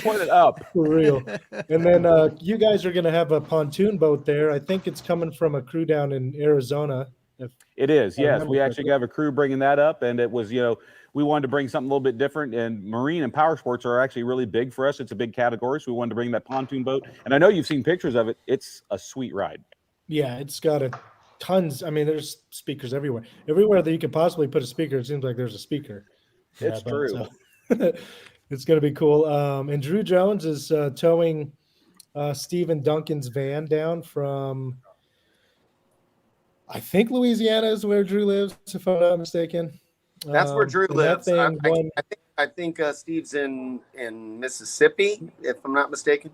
Point it up. for real. And then you guys are going to have a pontoon boat there. I think it's coming from a crew down in Arizona. It is. I Yes, remember we actually have a crew bringing that up, and it was we wanted to bring something a little bit different. And marine and power sports are actually really big for us. It's a big category, so we wanted to bring that pontoon boat. And I know you've seen pictures of it. It's a sweet ride. Yeah, it's got tons. I mean, there's speakers everywhere. Everywhere that you could possibly put a speaker, it seems like there's a speaker. It's true. It's going to be cool. And Drew Jones is towing Stephen Duncan's van down from, I think Louisiana is where Drew lives, if I'm not mistaken. That's where Drew lives. Thing I think Steve's in Mississippi, if I'm not mistaken.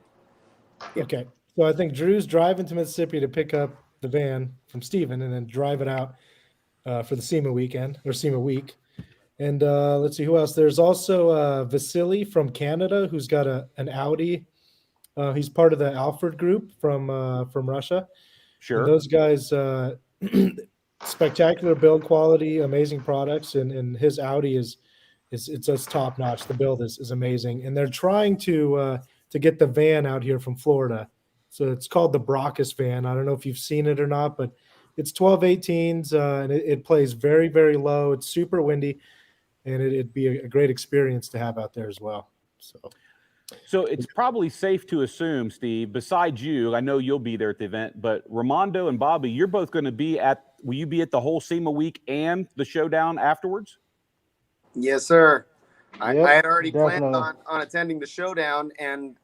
Okay, so I think Drew's driving to Mississippi to pick up the van from Stephen and then drive it out for the SEMA weekend or SEMA week. And let's see who else. There's also Vasily from Canada, who's got an Audi. He's part of the Alfred group from Russia. Sure. And those guys, spectacular build quality, amazing products, and his Audi is just top notch. The build is amazing, and they're trying to get the van out here from Florida. So it's called the Brockus van. I don't know if you've seen it or not, but it's 1218s, and it plays very, very low. It's super windy. And it'd be a great experience to have out there as well. So it's probably safe to assume, Steve, besides you, I know you'll be there at the event, but Ramondo and Bobby, you're both going to be will you be at the whole SEMA week and the showdown afterwards? Yes, sir. I had already definitely. planned on attending the showdown, and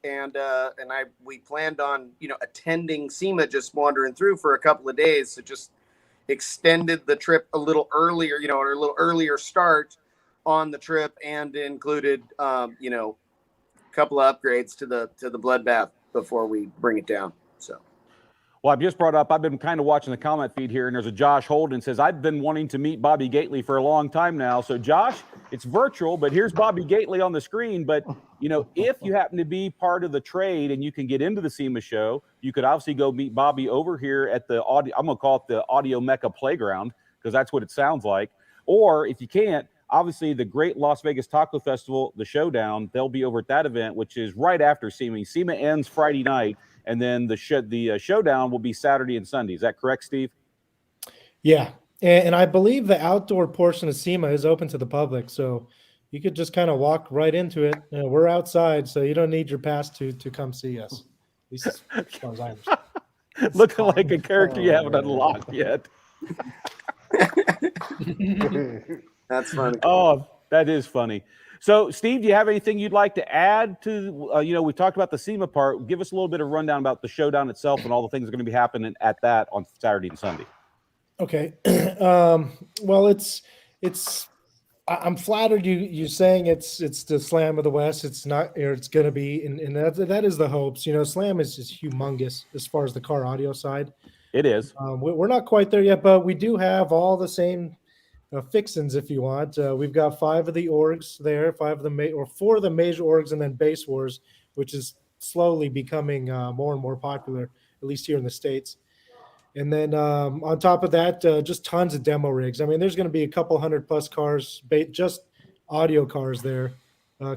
we planned on attending SEMA, just wandering through for a couple of days, so just extended the trip a little earlier, or a little earlier start on the trip, and included a couple of upgrades to the Bloodbath before we bring it down. So Well, I've just brought up, I've been kind of watching the comment feed here, and there's a Josh Holden says, I've been wanting to meet Bobby Gately for a long time now. So Josh, it's virtual, but here's Bobby Gately on the screen. But, if you happen to be part of the trade and you can get into the SEMA show, you could obviously go meet Bobby over here at the audio, I'm going to call it the Audio Mecca Playground, because that's what it sounds like. Or if you can't, obviously the Great Las Vegas Taco Festival, the Showdown, they'll be over at that event, which is right after SEMA. SEMA ends Friday night. And then the showdown will be Saturday and Sunday. Is that correct, Steve? Yeah. And I believe the outdoor portion of SEMA is open to the public. So you could just kind of walk right into it. We're outside, so you don't need your pass to come see us. At least as far as I understand. Looking like a character you haven't unlocked yet. That's funny. Oh, that is funny. So, Steve, do you have anything you'd like to add to, we talked about the SEMA part. Give us a little bit of rundown about the showdown itself and all the things that are going to be happening at that on Saturday and Sunday. Okay. Well, I'm flattered you saying it's the Slam of the West. It's not, or it's going to be, and that is the hopes. Slam is humongous as far as the car audio side. It is. We're not quite there yet, but we do have all the same fixins, if you want. We've got 5 of the orgs there, 4 of the major orgs, and then Base Wars, which is slowly becoming more and more popular, at least here in the States. And then on top of that, just tons of demo rigs. I mean, there's going to be a couple 100+ cars, just audio cars there,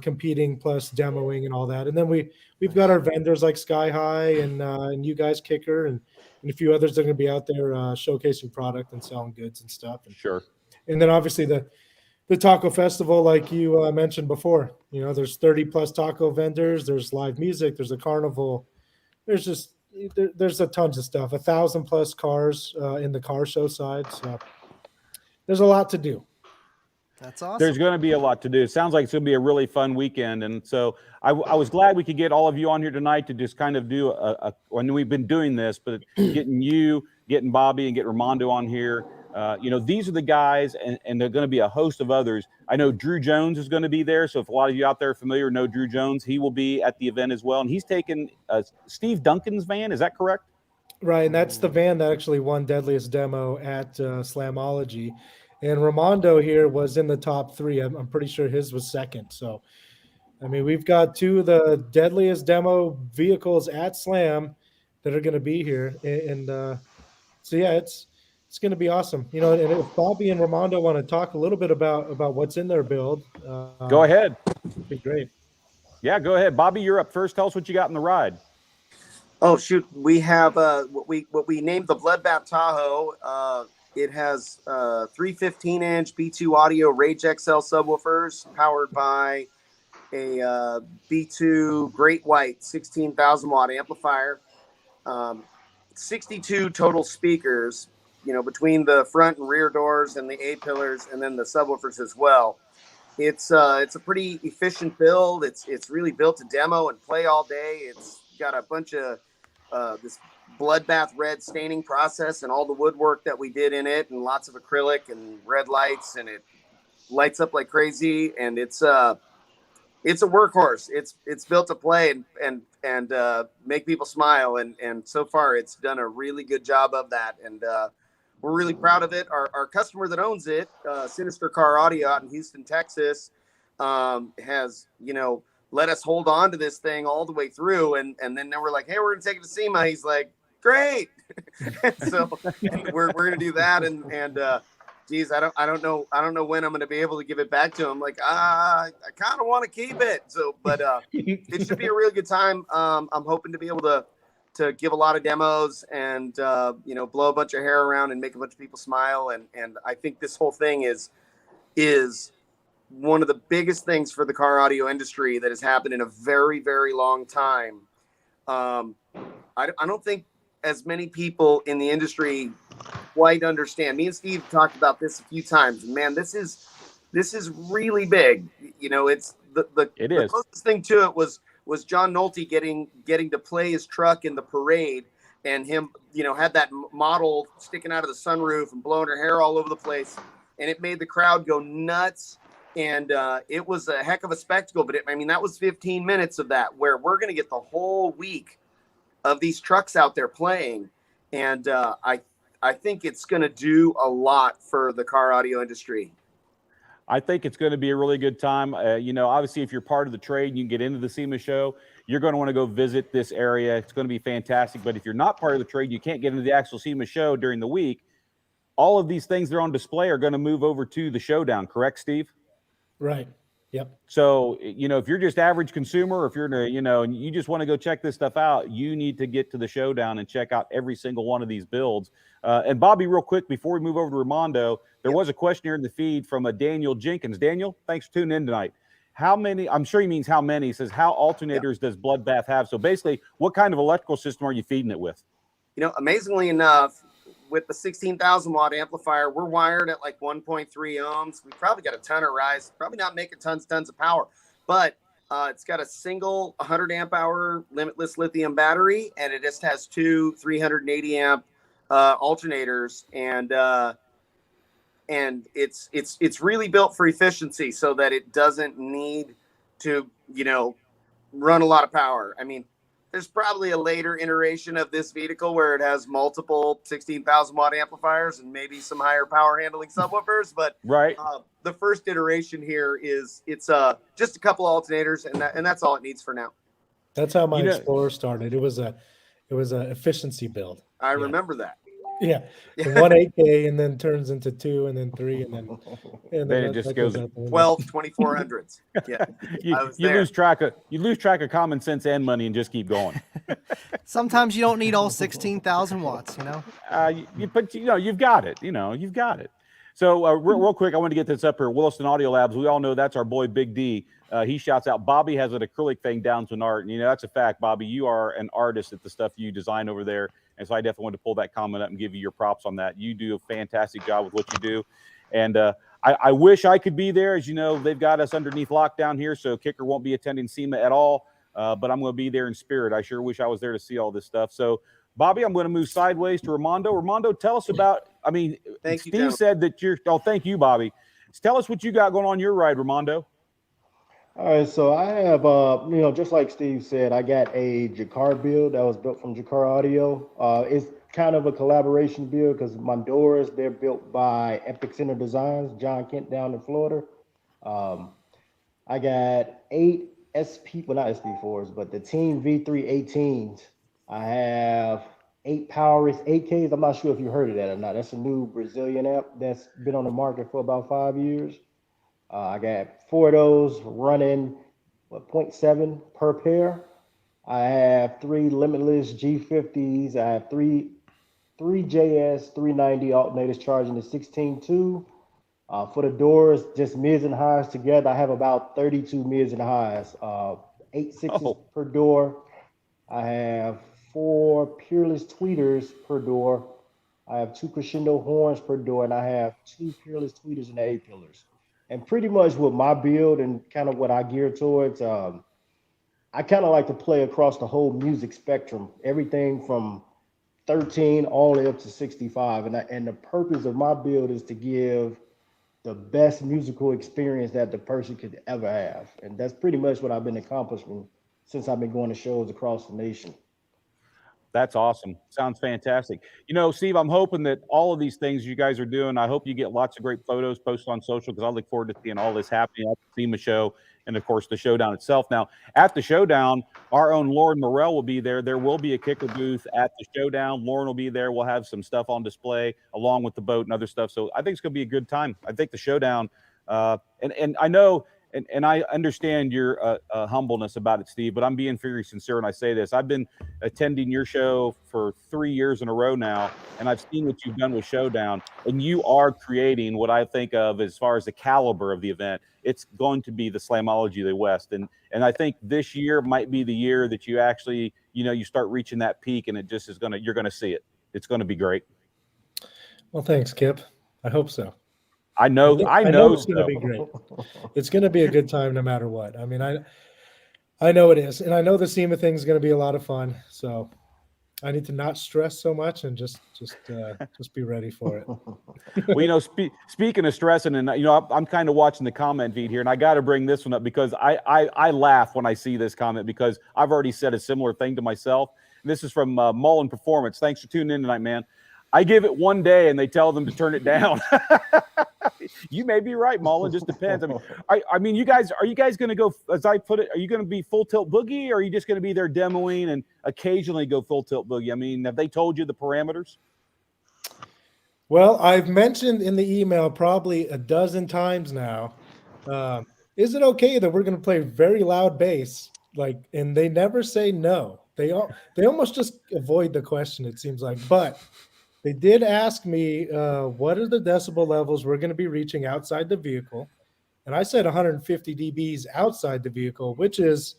competing plus demoing and all that. And then we've got our vendors like Sky High and you guys, Kicker, and a few others that are going to be out there showcasing product and selling goods and stuff. Sure. And then obviously the taco festival, like you mentioned before, there's 30+ taco vendors, there's live music, there's a carnival, there's just there's a tons of stuff. 1,000+ cars in the car show side. So there's a lot to do. That's awesome. There's going to be a lot to do. It sounds like it's going to be a really fun weekend. And so I was glad we could get all of you on here tonight to just kind of do when we've been doing this, but getting Bobby and getting Ramondo on here. These are the guys, and they're going to be a host of others. I know Drew Jones is going to be there. So if a lot of you out there are familiar know Drew Jones, he will be at the event as well. And he's taken Steve Duncan's van. Is that correct? Right. And that's the van that actually won Deadliest Demo at Slamology. And Ramondo here was in the top 3. I'm pretty sure his was second. So, I mean, we've got 2 of the Deadliest Demo vehicles at Slam that are going to be here. And so, yeah, it's going to be awesome. And if Bobby and Ramondo want to talk a little bit about what's in their build. Go ahead. It'd be great. Yeah, go ahead. Bobby, you're up first. Tell us what you got in the ride. Oh, shoot. We have what we named the Bloodbath Tahoe. It has 3 15-inch B2 audio Rage XL subwoofers powered by a B2 Great White 16,000 watt amplifier, 62 total speakers, between the front and rear doors and the A-pillars, and then the subwoofers as well. It's a pretty efficient build. It's really built to demo and play all day. It's got a bunch of this Bloodbath red staining process and all the woodwork that we did in it, and lots of acrylic and red lights, and it lights up like crazy. And it's a workhorse. It's built to play and make people smile. And so far it's done a really good job of that. And we're really proud of it. Our customer that owns it, Sinister Car Audio out in Houston, Texas, has, let us hold on to this thing all the way through. And then we're like, hey, we're going to take it to SEMA. He's like, great. So we're going to do that. And geez, I don't know when I'm going to be able to give it back to him. Like, I kind of want to keep it. So, but it should be a really good time. I'm hoping to be able to give a lot of demos and, blow a bunch of hair around and make a bunch of people smile. And I think this whole thing is one of the biggest things for the car audio industry that has happened in a very, very long time. I don't think as many people in the industry quite understand. Me and Steve talked about this a few times. Man, this is really big. It's the closest thing to it was John Nolte getting to play his truck in the parade, and him, had that model sticking out of the sunroof and blowing her hair all over the place, and it made the crowd go nuts. And it was a heck of a spectacle. But that was 15 minutes of that, where we're going to get the whole week of these trucks out there playing. And I think it's going to do a lot for the car audio industry. I think it's going to be a really good time. Obviously, if you're part of the trade and you can get into the SEMA show, you're going to want to go visit this area. It's going to be fantastic. But if you're not part of the trade, you can't get into the actual SEMA show during the week. All of these things that are on display are going to move over to the showdown. Correct, Steve? Right. Yep. So, if you're just average consumer, or if you're and you just want to go check this stuff out, you need to get to the showdown and check out every single one of these builds. And Bobby, real quick, before we move over to Ramondo, there was a question here in the feed from a Daniel Jenkins. Daniel, thanks for tuning in tonight. How many, I'm sure he means how many, he says, how alternators does Bloodbath have? So basically, what kind of electrical system are you feeding it with? Amazingly enough, with the 16,000 watt amplifier, we're wired at like 1.3 ohms. We probably got a ton of rise, probably not making tons of power, but it's got a single 100 amp hour limitless lithium battery, and it just has 2 380 amp alternators, and it's really built for efficiency so that it doesn't need to, run a lot of power. There's probably a later iteration of this vehicle where it has multiple 16,000 watt amplifiers and maybe some higher power handling subwoofers. But right, the first iteration here it's just a couple alternators, and that's all it needs for now. That's how my Explorer started. It was a efficiency build. I remember that. Yeah, 1.8K and then turns into 2 and then 3 and then it just goes 12 2400s. Yeah, you lose track of common sense and money and just keep going. Sometimes you don't need all 16,000 watts, but you've got it. You've got it. So real quick, I want to get this up here. Williston Audio Labs, we all know that's our boy Big D. He shouts out, Bobby has an acrylic thing down to an art. And, that's a fact, Bobby. You are an artist at the stuff you design over there. And so I definitely wanted to pull that comment up and give you your props on that. You do a fantastic job with what you do. And I wish I could be there. As you know, they've got us underneath lockdown here, so Kicker won't be attending SEMA at all. But I'm going to be there in spirit. I sure wish I was there to see all this stuff. So, Bobby, I'm going to move sideways to Ramondo. Ramondo, tell us about, Steve said that thank you, Bobby. Tell us what you got going on your ride, Ramondo. All right, so I have, just like Steve said, I got a Jacquard build that was built from Jacquard Audio. It's kind of a collaboration build because my doors, they're built by Epic Center Designs, John Kent down in Florida. I got 8 not SP4s, but the Team V3 18s. I have 8 PowerX 8Ks. I'm not sure if you heard of that or not. That's a new Brazilian amp that's been on the market for about 5 years. I got 4 of those running 0.7 per pair. I have 3 Limitless G50s. I have 3 JS 390 alternators charging the 16.2. For the doors, just mids and highs together, I have about 32 mids and highs, 8 sixes per door. I have 4 Peerless tweeters per door. I have 2 crescendo horns per door, and I have 2 Peerless tweeters and A-pillars. And pretty much with my build and kind of what I gear towards, I kind of like to play across the whole music spectrum, everything from 13 all the way up to 65. And the purpose of my build is to give the best musical experience that the person could ever have. And that's pretty much what I've been accomplishing since I've been going to shows across the nation. That's awesome. Sounds fantastic. Steve, I'm hoping that all of these things you guys are doing, I hope you get lots of great photos posted on social, because I look forward to seeing all this happening at the SEMA show and, of course, the showdown itself. Now, at the showdown, our own Lauren Morrell will be there. There will be a Kicker booth at the showdown. Lauren will be there. We'll have some stuff on display along with the boat and other stuff. So I think it's going to be a good time. I think the showdown, and I know – and I understand your humbleness about it, Steve, but I'm being very sincere when I say this. I've been attending your show for 3 years in a row now, and I've seen what you've done with Showdown, and you are creating what I think of as far as the caliber of the event. It's going to be the Slamology of the West, and I think this year might be the year that you actually, you start reaching that peak, and it just is you're going to see it. It's going to be great. Well, thanks, Kip. I hope so. I know it's going to be great. It's going to be a good time no matter what. I mean, I know it is, and I know the SEMA thing is going to be a lot of fun. So I need to not stress so much and just be ready for it. Well, speaking of stressing, and I'm kind of watching the comment feed here, and I got to bring this one up because I laugh when I see this comment, because I've already said a similar thing to myself. And this is from Mullen Performance. Thanks for tuning in tonight, man. I give it one day and they tell them to turn it down. You may be right, Mullen. Just depends. I mean, are you guys going to go, as I put it, are you going to be full tilt boogie, or are you just going to be there demoing and occasionally go full tilt boogie? I mean, have they told you the parameters? Well, I've mentioned in the email probably a dozen times now. Is it okay that we're going to play very loud bass? And they never say no. They almost just avoid the question, it seems like. But they did ask me, what are the decibel levels we're going to be reaching outside the vehicle? And I said 150 dBs outside the vehicle, which is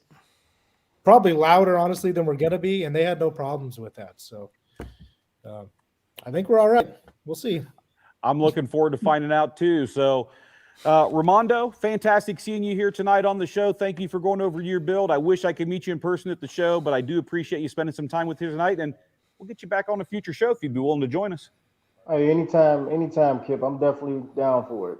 probably louder, honestly, than we're going to be. And they had no problems with that. So I think we're all right. We'll see. I'm looking forward to finding out, too. So, Ramondo, fantastic seeing you here tonight on the show. Thank you for going over your build. I wish I could meet you in person at the show, but I do appreciate you spending some time with us tonight. And we'll get you back on a future show if you'd be willing to join us. Hey, anytime, Kip. I'm definitely down for it.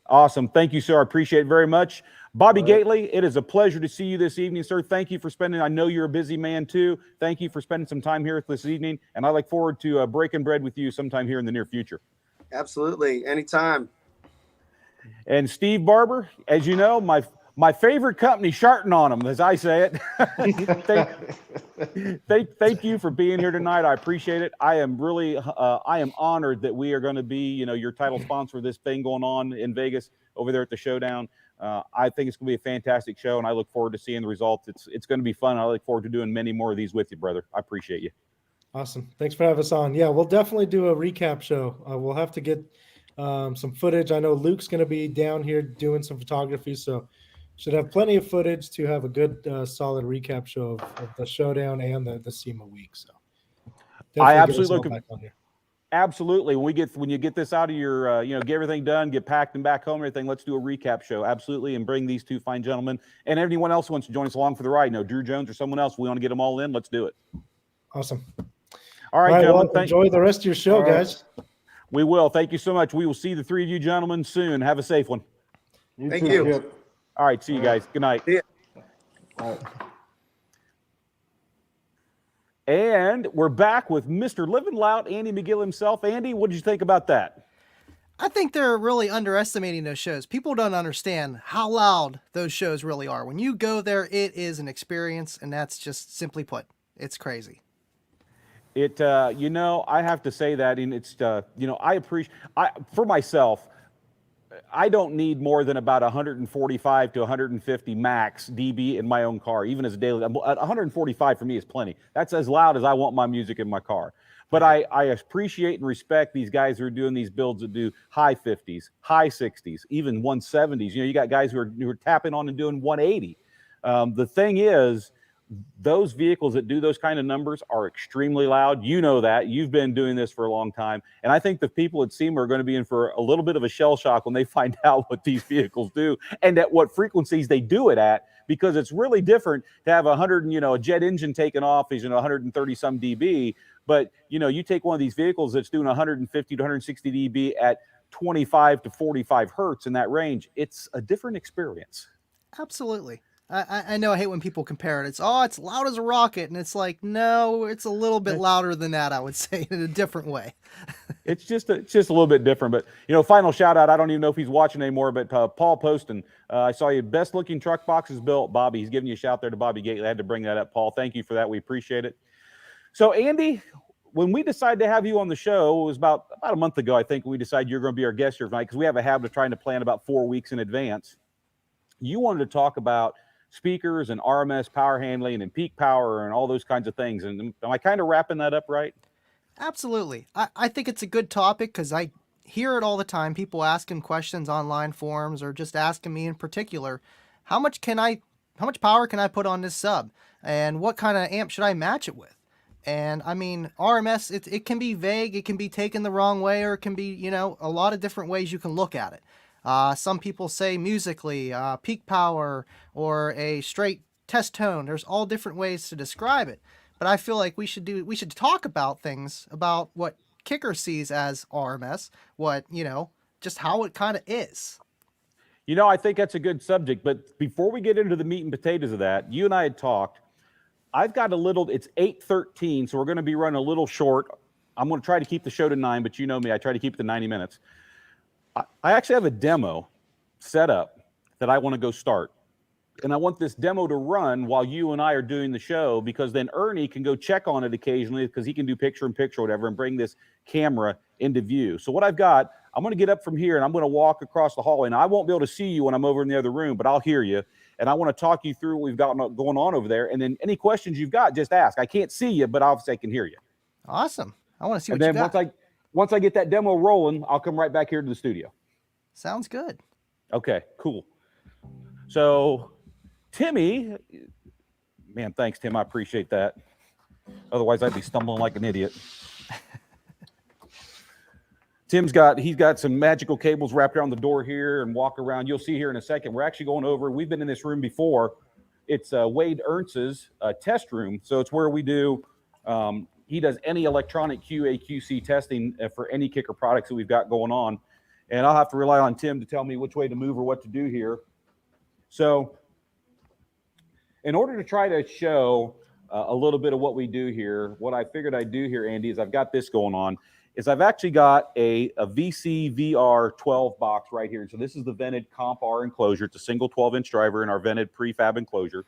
Awesome. Thank you, sir. I appreciate it very much. Bobby Gately, it is a pleasure to see you this evening, sir. Thank you for spending, I know you're a busy man too. Thank you for spending some time here this evening. And I look forward to breaking bread with you sometime here in the near future. Absolutely. Anytime. And Steve Barber, as you know, my favorite company, sharting on them, as I say it. Thank you for being here tonight. I appreciate it. I am really, I am honored that we are going to be, your title sponsor of this thing going on in Vegas over there at the Showdown. I think it's going to be a fantastic show, and I look forward to seeing the results. It's going to be fun. I look forward to doing many more of these with you, brother. I appreciate you. Awesome. Thanks for having us on. Yeah, we'll definitely do a recap show. We'll have to get some footage. I know Luke's going to be down here doing some photography, so should have plenty of footage to have a good, solid recap show of the showdown and the SEMA week. So I definitely absolutely get us all look. back on here. Absolutely. When you get this out of your, get everything done, get packed and back home, everything. Let's do a recap show. Absolutely, and bring these two fine gentlemen and anyone else who wants to join us along for the ride. Drew Jones or someone else. We want to get them all in. Let's do it. Awesome. All right, gentlemen. Well, enjoy the rest of your show, guys. We will. Thank you so much. We will see the three of you gentlemen soon. Have a safe one. Thank you. Kip. All right. See you guys. Good night. See ya. All right. And we're back with Mr. Living Loud, Andy Magill himself. Andy, what did you think about that? I think they're really underestimating those shows. People don't understand how loud those shows really are. When you go there, it is an experience, and that's just simply put, it's crazy. It, I have to say that, and it's, I appreciate, for myself, I don't need more than about 145 to 150 max dB in my own car, even as a daily. 145 for me is plenty. That's as loud as I want my music in my car. But I appreciate and respect these guys who are doing these builds that do high 50s, high 60s, even 170s. You got guys who are tapping on and doing 180. The thing is, those vehicles that do those kind of numbers are extremely loud. You know that. You've been doing this for a long time. And I think the people at SEMA are going to be in for a little bit of a shell shock when they find out what these vehicles do and at what frequencies they do it at, because it's really different to have a jet engine taking off is 130 some dB. But, you take one of these vehicles that's doing 150 to 160 dB at 25 to 45 hertz in that range. It's a different experience. Absolutely. I know I hate when people compare it. It's loud as a rocket. And it's like, no, it's a little bit louder than that, I would say, in a different way. It's just a little bit different. But, final shout out. I don't even know if he's watching anymore, but Paul Poston, I saw you. Best looking truck boxes built. Bobby, he's giving you a shout there to Bobby Gately. I had to bring that up, Paul. Thank you for that. We appreciate it. So, Andy, when we decided to have you on the show, it was about a month ago, I think, we decided you're going to be our guest here tonight because we have a habit of trying to plan about 4 weeks in advance. You wanted to talk about speakers and RMS power handling and peak power and all those kinds of things. And am I kind of wrapping that up right? Absolutely. I think it's a good topic because I hear it all the time. People asking questions online forums or just asking me in particular, how much power can I put on this sub? And what kind of amp should I match it with? And I mean, RMS, it can be vague. It can be taken the wrong way, or it can be, a lot of different ways you can look at it. Some people say musically, peak power, or a straight test tone. There's all different ways to describe it. But I feel like we should talk about things about what KICKER sees as RMS, just how it kind of is. I think that's a good subject. But before we get into the meat and potatoes of that, you and I had talked. I've got it's 8:13, so we're going to be running a little short. I'm going to try to keep the show to 9, but you know me, I try to keep it to 90 minutes. I actually have a demo set up that I want to go start. And I want this demo to run while you and I are doing the show, because then Ernie can go check on it occasionally because he can do picture-in-picture or whatever and bring this camera into view. So what I've got, I'm going to get up from here and I'm going to walk across the hallway. And I won't be able to see you when I'm over in the other room, but I'll hear you. And I want to talk you through what we've got going on over there. And then any questions you've got, just ask. I can't see you, but obviously I can hear you. Awesome. I want to see what you got. And then once I get that demo rolling, I'll come right back here to the studio. Sounds good. Okay, cool. So, Timmy, man, thanks, Tim. I appreciate that. Otherwise, I'd be stumbling like an idiot. He's got some magical cables wrapped around the door here and walk around. You'll see here in a second. We're actually going over. We've been in this room before. It's Wade Ernst's test room. So it's where we do. He does any electronic QA/QC testing for any KICKER products that we've got going on. And I'll have to rely on Tim to tell me which way to move or what to do here. So in order to try to show a little bit of what we do here, what I figured I'd do here, Andy, is I've got this going on. I've actually got a VC VR12 box right here. So this is the vented Comp R enclosure. It's a single 12-inch driver in our vented prefab enclosure.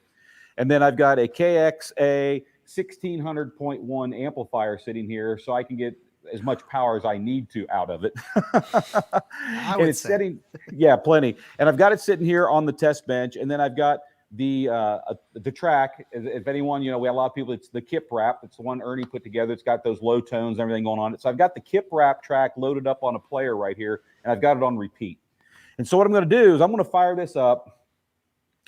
And then I've got a KXA 1600.1 amplifier sitting here so I can get as much power as I need to out of it. I would say. Yeah, plenty. And I've got it sitting here on the test bench. And then I've got the track. If anyone, we have a lot of people, it's the Kip Wrap. It's the one Ernie put together. It's got those low tones and everything going on it. So I've got the Kip Wrap track loaded up on a player right here, and I've got it on repeat. And so what I'm going to do is I'm going to fire this up,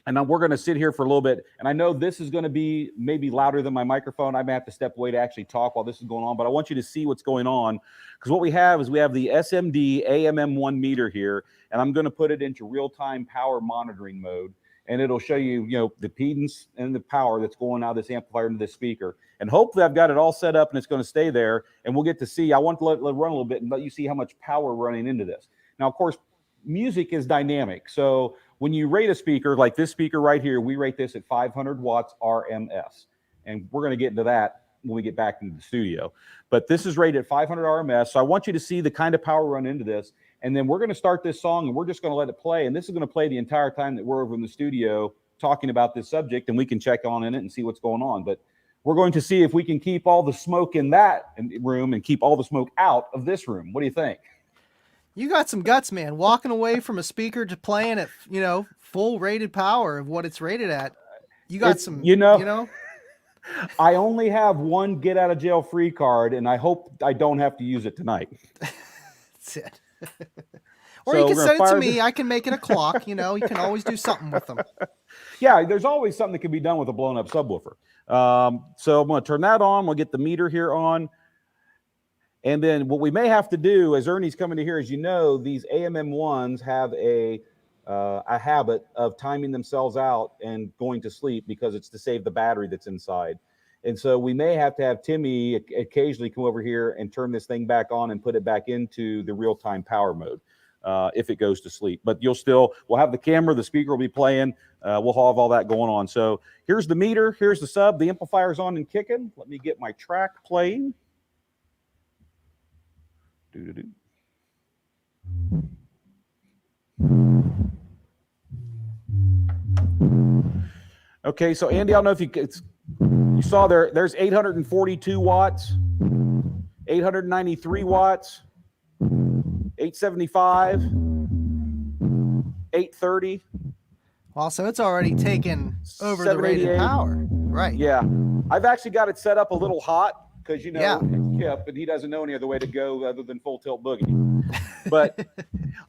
and we're going to sit here for a little bit. And I know this is going to be maybe louder than my microphone. I may have to step away to actually talk while this is going on, but I want you to see what's going on, because what we have is we have the SMD AMM1 meter here, and I'm going to put it into real-time power monitoring mode. And it'll show you, the impedance and the power that's going out of this amplifier into this speaker. And hopefully I've got it all set up and it's going to stay there. And we'll get to see. I want to let it run a little bit and let you see how much power running into this. Now, of course, music is dynamic. So when you rate a speaker, like this speaker right here, we rate this at 500 watts RMS. And we're going to get into that when we get back into the studio. But this is rated at 500 RMS. So I want you to see the kind of power run into this. And then we're going to start this song, and we're just going to let it play. And this is going to play the entire time that we're over in the studio talking about this subject, and we can check on in it and see what's going on. But we're going to see if we can keep all the smoke in that room and keep all the smoke out of this room. What do you think? You got some guts, man. Walking away from a speaker to playing at, full rated power of what it's rated at. You got I only have one get out of jail free card, and I hope I don't have to use it tonight. That's it. Or you can send it to me. I can make it a clock. You can always do something with them. Yeah, there's always something that can be done with a blown up subwoofer. So I'm going to turn that on. We'll get the meter here on. And then what we may have to do, as Ernie's coming to here, as you know, these AMM1s have a habit of timing themselves out and going to sleep because it's to save the battery that's inside. And so we may have to have Timmy occasionally come over here and turn this thing back on and put it back into the real-time power mode if it goes to sleep. But we'll have the camera, the speaker will be playing. We'll have all that going on. So here's the meter, here's the sub, the amplifier's on and kicking. Let me get my track playing. Okay, so Andy, I don't know if you saw there's 842 watts, 893 watts, 875, 830. Well, so it's already taken over the rated power. Right. Yeah. I've actually got it set up a little hot because, it's Kip, and he doesn't know any other way to go other than full tilt boogie. But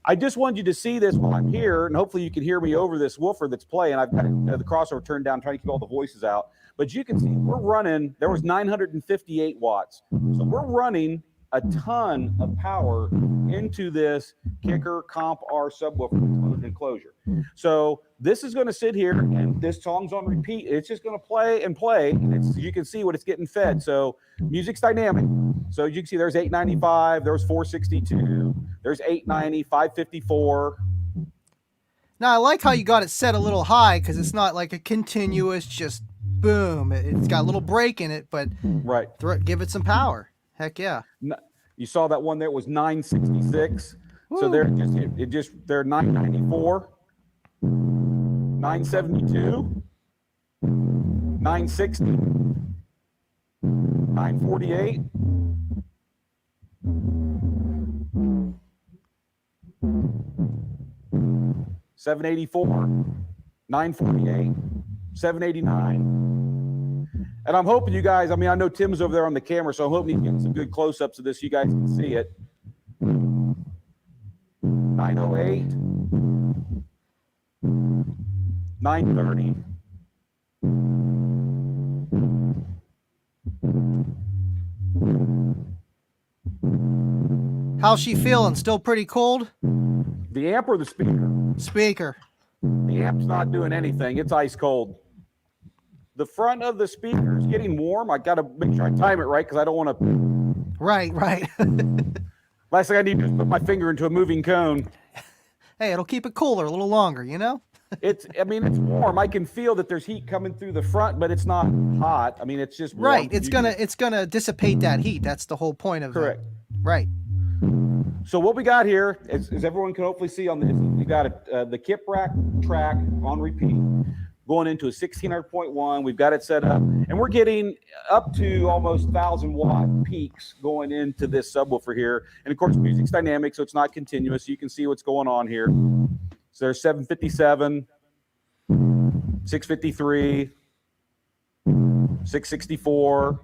I just wanted you to see this while I'm here, and hopefully you can hear me over this woofer that's playing. I've got the crossover turned down, trying to keep all the voices out. But you can see we're running, there was 958 watts. So we're running a ton of power into this KICKER Comp R subwoofer enclosure. So this is going to sit here, and this song's on repeat. It's just going to play and play. You can see what it's getting fed. So music's dynamic. So you can see there's 895, there's 462, there's 890, 554. Now I like how you got it set a little high because it's not like a continuous just boom. It's got a little break in it, but right, give it some power. Heck yeah. You saw that one there was 966. Woo. So they're 994, 972, 960, 948. $784, $948, $789. And I'm hoping you guys, I know Tim's over there on the camera, so I'm hoping he can get some good close-ups of this so you guys can see it. 908, 930. How's she feeling? Still pretty cold? The amp or the speaker? Speaker. The amp's not doing anything. It's ice cold. The front of the speaker is getting warm. I got to make sure I time it right because I don't want to. Right. Last thing I need to is put my finger into a moving cone. Hey, it'll keep it cooler a little longer, It's warm. I can feel that there's heat coming through the front, but it's not hot. It's just warm. Right. It's gonna dissipate that heat. That's the whole point of correct. Right. So what we got here, as everyone can hopefully see on this, we got the Kip Rack track on repeat, going into a 1600.1. We've got it set up, and we're getting up to almost 1,000 watt peaks going into this subwoofer here. And of course, music's dynamic, so it's not continuous. You can see what's going on here. So there's 757, 653, 664,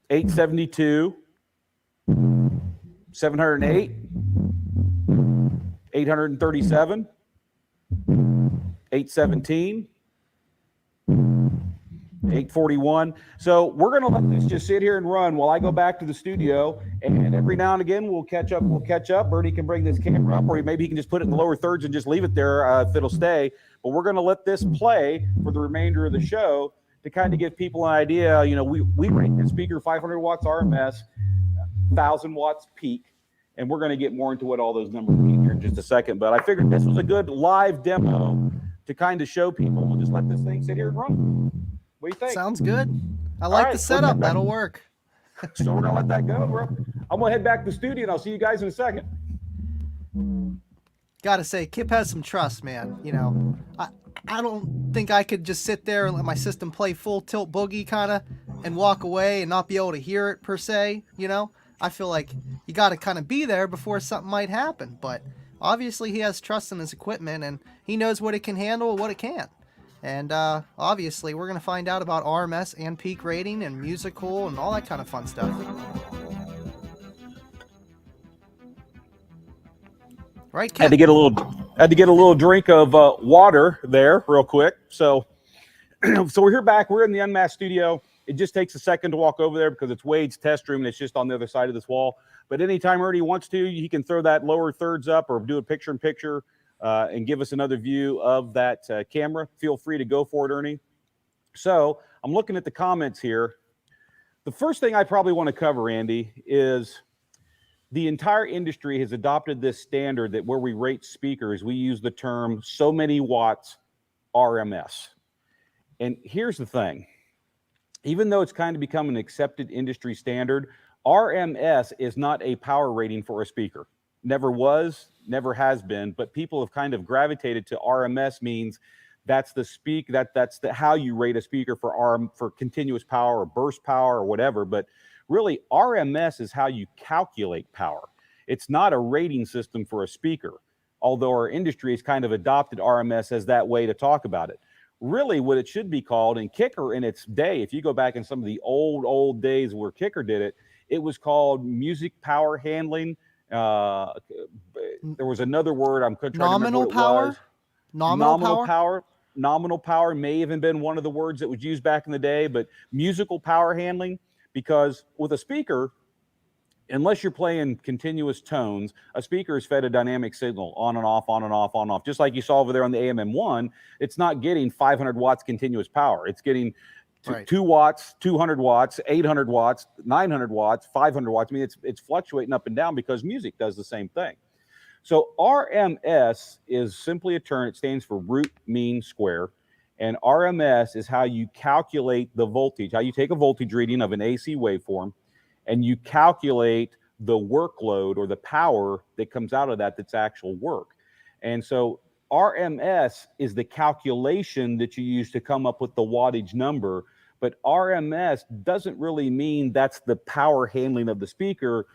872, 708, 837, 817, 841. So we're going to let this just sit here and run while I go back to the studio, and every now and again we'll catch up. Bernie can bring this camera up, or maybe he can just put it in the lower thirds and just leave it there if it'll stay. But we're going to let this play for the remainder of the show to kind of give people an idea. You know, we rate the speaker 500 watts RMS, 1,000 watts peak, and we're going to get more into what all those numbers mean here in just a second. But I figured this was a good live demo to kind of show people. We'll just let this thing sit here and run. What do you think? Sounds good. I like the setup. That'll work. So we're gonna let that go, bro. I'm gonna head back to the studio, and I'll see you guys in a second. Gotta say, Kip has some trust, man. You know, I don't think I could just sit there and let my system play full tilt boogie kind of and walk away and not be able to hear it per se. You know, I feel like you got to kind of be there before something might happen. But obviously, he has trust in his equipment and he knows what it can handle and what it can't. And obviously, we're going to find out about RMS and peak rating and musical and all that kind of fun stuff. Right, Kip? Had to get a little drink of water there real quick. So we're here back. We're in the UnMasked studio. It just takes a second to walk over there because it's Wade's test room and it's just on the other side of this wall. But anytime Ernie wants to, he can throw that lower thirds up or do a picture-in-picture and give us another view of that camera. Feel free to go for it, Ernie. So I'm looking at the comments here. The first thing I probably want to cover, Andy, is the entire industry has adopted this standard that where we rate speakers, we use the term so many watts RMS. And here's the thing. Even though it's kind of become an accepted industry standard, RMS is not a power rating for a speaker. Never was, never has been, but people have kind of gravitated to RMS means that's the that's how you rate a speaker for continuous power or burst power or whatever. But really, RMS is how you calculate power. It's not a rating system for a speaker, although our industry has kind of adopted RMS as that way to talk about it. Really, what it should be called, and Kicker in its day, if you go back in some of the old days where Kicker did it, it was called music power handling. There was another word I'm trying to remember what it was. Nominal power may even been one of the words that was used back in the day, but musical power handling, because with a speaker, unless you're playing continuous tones, a speaker is fed a dynamic signal on and off, on and off, on and off. Just like you saw over there on the AMM1, it's not getting 500 watts continuous power. It's getting 2 watts, 200 watts, 800 watts, 900 watts, 500 watts. I mean, it's fluctuating up and down because music does the same thing. So RMS is simply a term. It stands for root mean square. And RMS is how you calculate the voltage, how you take a voltage reading of an AC waveform, and you calculate the workload or the power that comes out of that that's actual work. And so RMS is the calculation that you use to come up with the wattage number, but RMS doesn't really mean that's the power handling of the speaker.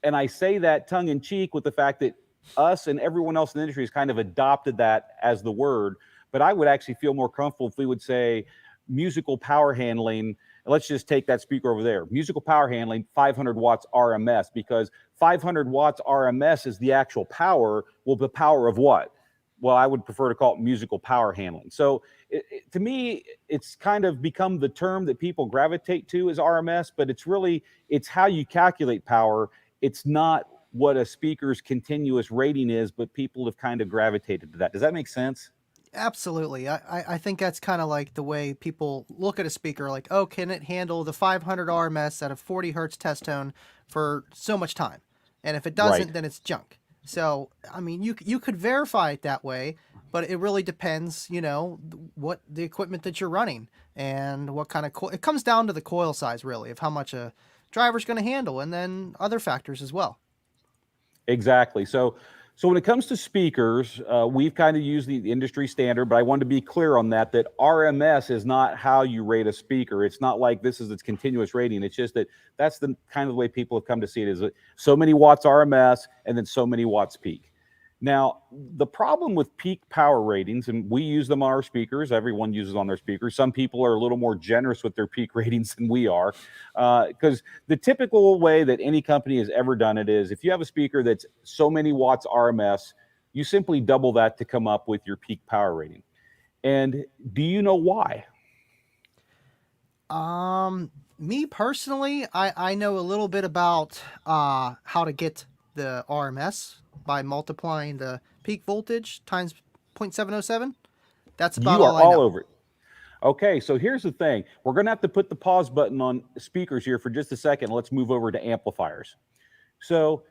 And I say that tongue in cheek with the fact that us and everyone else in the industry has kind of adopted that as the word, but I would actually feel more comfortable if we would say musical power handling. Let's just take that speaker over there. Musical power handling, 500 watts RMS, because 500 watts RMS is the actual power. Well, the power of what? Well, I would prefer to call it musical power handling. So to me, it's kind of become the term that people gravitate to as RMS, but it's how you calculate power. It's not what a speaker's continuous rating is, but people have kind of gravitated to that. Does that make sense? Absolutely. I think that's kind of like the way people look at a speaker, like, oh, can it handle the 500 RMS at a 40 hertz test tone for so much time? And if it doesn't, then it's junk. So, I mean, you could verify it that way, but it really depends, you know, what the equipment that you're running and what kind of coil. It comes down to the coil size, really, of how much a driver's going to handle, and then other factors as well. Exactly. So when it comes to speakers, we've kind of used the industry standard, but I wanted to be clear on that RMS is not how you rate a speaker. It's not like this is its continuous rating. It's just that's the kind of the way people have come to see it, is so many watts RMS and then so many watts peak. Now, the problem with peak power ratings, and we use them on our speakers, everyone uses on their speakers. Some people are a little more generous with their peak ratings than we are, because the typical way that any company has ever done it is if you have a speaker that's so many watts RMS, you simply double that to come up with your peak power rating. And do you know why? Me personally, I know a little bit about how to get the RMS by multiplying the peak voltage times 0.707. That's about You are all I know. all over it. Okay, so here's the thing. We're going to have to put the pause button on speakers here for just a second. Let's move over to amplifiers. So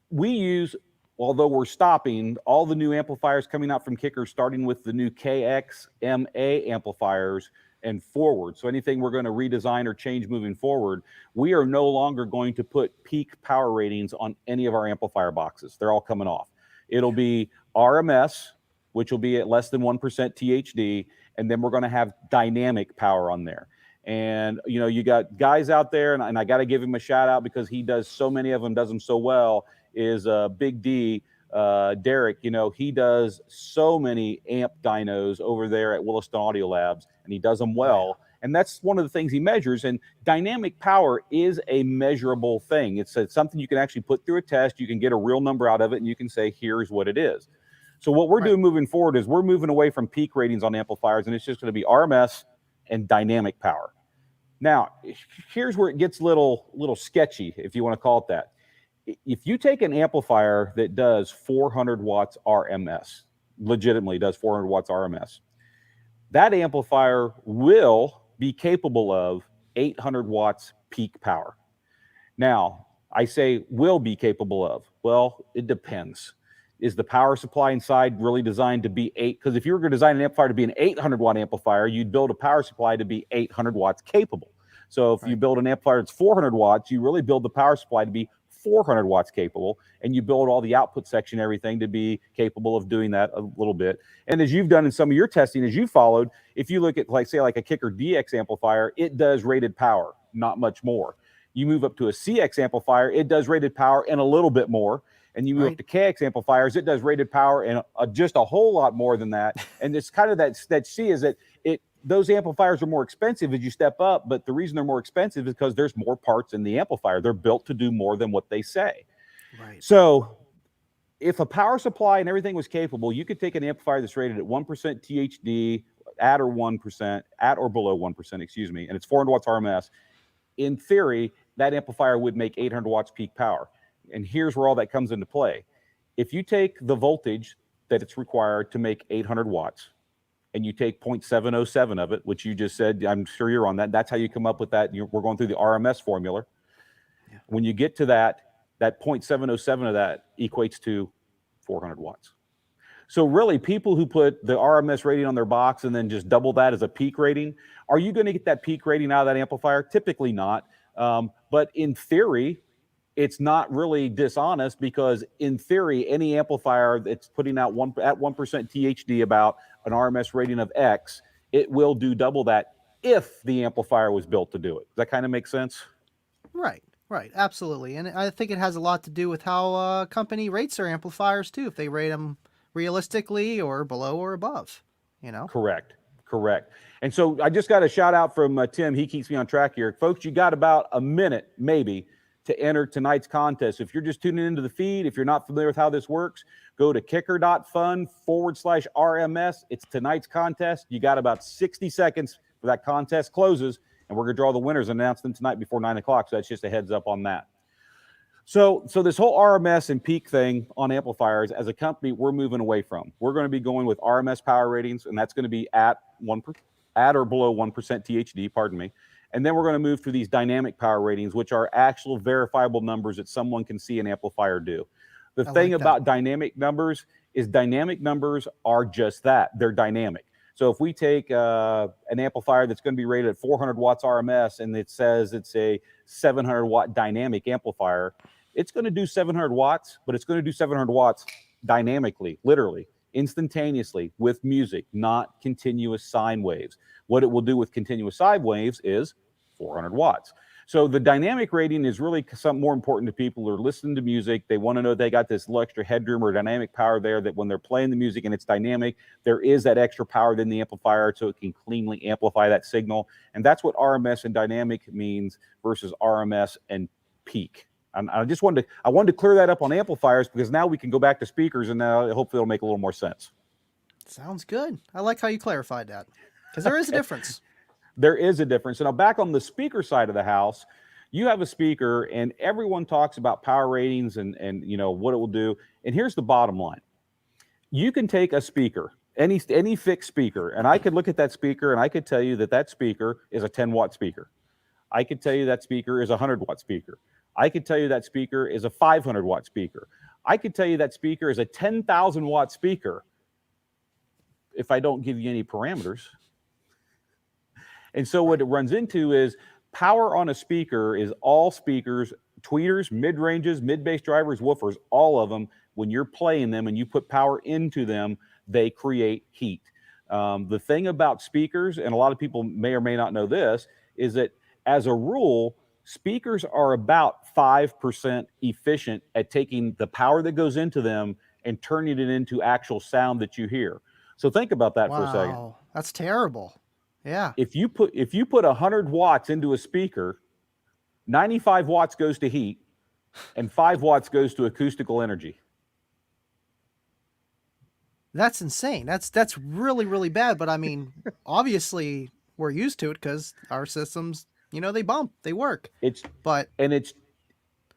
we use, although we're stopping, all the new amplifiers coming out from Kicker, starting with the new KXMA amplifiers and forward. So anything we're going to redesign or change moving forward, we are no longer going to put peak power ratings on any of our amplifier boxes. They're all coming off. It'll be RMS, which will be at less than 1% THD, and then we're going to have dynamic power on there. And, you know, you got guys out there, and I got to give him a shout out because he does so many of them, does them so well, is Big D, Derek. You know, he does so many amp dynos over there at Williston Audio Labs, and he does them well. And that's one of the things he measures. And dynamic power is a measurable thing. It's something you can actually put through a test. You can get a real number out of it, and you can say, here's what it is. So what we're doing moving forward is we're moving away from peak ratings on amplifiers, and it's just going to be RMS and dynamic power. Now, here's where it gets a little sketchy, if you want to call it that. If you take an amplifier that does 400 watts RMS, legitimately does 400 watts RMS, that amplifier will be capable of 800 watts peak power. Now, I say will be capable of. Well, it depends. Is the power supply inside really designed to be 8? Because if you were going to design an amplifier to be an 800 watt amplifier, you'd build a power supply to be 800 watts capable. So if you build an amplifier that's 400 watts, you really build the power supply to be 400 watts capable, and you build all the output section, everything to be capable of doing that a little bit. And as you've done in some of your testing, as you followed, if you look at, like, say, like a Kicker DX amplifier, it does rated power, not much more. You move up to a CX amplifier, it does rated power and a little bit more. And you move up to KX amplifiers, it does rated power and just a whole lot more than that. And it's kind of that C is that those amplifiers are more expensive as you step up, but the reason they're more expensive is because there's more parts in the amplifier. They're built to do more than what they say. Right. So if a power supply and everything was capable, you could take an amplifier that's rated at 1% THD, at or 1%, at or below 1%, excuse me, and it's 400 watts RMS. In theory, that amplifier would make 800 watts peak power. And here's where all that comes into play. If you take the voltage that it's required to make 800 watts, and you take 0.707 of it, which you just said, I'm sure you're on that. That's how you come up with that. We're going through the RMS formula. Yeah. When you get to that 0.707 of that equates to 400 watts. So really, people who put the RMS rating on their box and then just double that as a peak rating, are you going to get that peak rating out of that amplifier? Typically not. But in theory, it's not really dishonest, because in theory, any amplifier that's putting out at 1% THD about an RMS rating of X, it will do double that if the amplifier was built to do it. Does that kind of make sense? Right, absolutely. And I think it has a lot to do with how a company rates their amplifiers too, if they rate them realistically or below or above, you know? Correct. And so I just got a shout out from Tim. He keeps me on track here. Folks, you got about a minute, maybe, to enter tonight's contest. If you're just tuning into the feed, if you're not familiar with how this works, go to kicker.fun/RMS. It's tonight's contest. You got about 60 seconds for that contest closes, and we're going to draw the winners and announce them tonight before 9 o'clock. So that's just a heads up on that. So this whole RMS and peak thing on amplifiers, as a company, we're moving away from. We're going to be going with RMS power ratings, and that's going to be at or below 1% THD, pardon me. And then we're going to move to these dynamic power ratings, which are actual verifiable numbers that someone can see an amplifier do. The thing about dynamic numbers is dynamic numbers are just that. They're dynamic. So if we take an amplifier that's going to be rated at 400 watts RMS and it says it's a 700 watt dynamic amplifier, it's going to do 700 watts, but it's going to do 700 watts dynamically, literally, instantaneously with music, not continuous sine waves. What it will do with continuous sine waves is 400 watts. So the dynamic rating is really something more important to people who are listening to music. They want to know they got this little extra headroom or dynamic power there, that when they're playing the music and it's dynamic, there is that extra power in the amplifier so it can cleanly amplify that signal. And that's what RMS and dynamic means versus RMS and peak. And I wanted to clear that up on amplifiers, because now we can go back to speakers, and now hopefully it'll make a little more sense. Sounds good. I like how you clarified that, because there is a difference. There is a difference. And now back on the speaker side of the house, you have a speaker, and everyone talks about power ratings and you know what it will do. And here's the bottom line. You can take a speaker, any fixed speaker, and I could look at that speaker and I could tell you that that speaker is a 10-watt speaker. I could tell you that speaker is a 100-watt speaker. I could tell you that speaker is a 500-watt speaker. I could tell you that speaker is a 10,000-watt speaker if I don't give you any parameters. And so what it runs into is power on a speaker is all speakers, tweeters, mid-ranges, mid-bass drivers, woofers, all of them. When you're playing them and you put power into them, they create heat. The thing about speakers, and a lot of people may or may not know this, is that as a rule, speakers are about 5% efficient at taking the power that goes into them and turning it into actual sound that you hear. So think about that for a second. Wow, that's terrible. Yeah. If you put 100 watts into a speaker, 95 watts goes to heat, and 5 watts goes to acoustical energy. That's insane. That's really, really bad. But I mean, obviously we're used to it because our systems, you know, they bump, they work.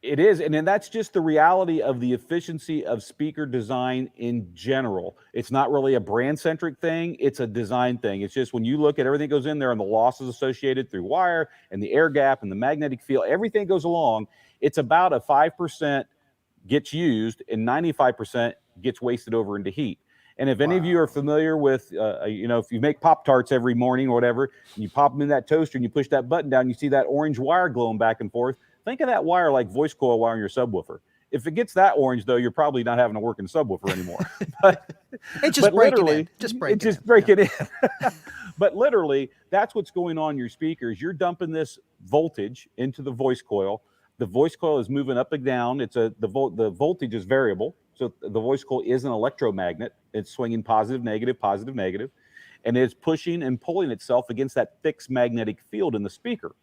It is, and then that's just the reality of the efficiency of speaker design in general. It's not really a brand-centric thing, it's a design thing. It's just when you look at everything that goes in there and the losses associated through wire and the air gap and the magnetic field, everything goes along, it's about a 5% gets used and 95% gets wasted over into heat. And if any of you are familiar with, you know, if you make Pop-Tarts every morning or whatever, and you pop them in that toaster and you push that button down, you see that orange wire glowing back and forth. Think of that wire like voice coil wire in your subwoofer. If it gets that orange, though, you're probably not having a working subwoofer anymore. It's just breaking in. Just breaking in. But literally, that's what's going on in your speakers. You're dumping this voltage into the voice coil. The voice coil is moving up and down. The voltage is variable. So the voice coil is an electromagnet. It's swinging positive, negative, and it's pushing and pulling itself against that fixed magnetic field in the speaker.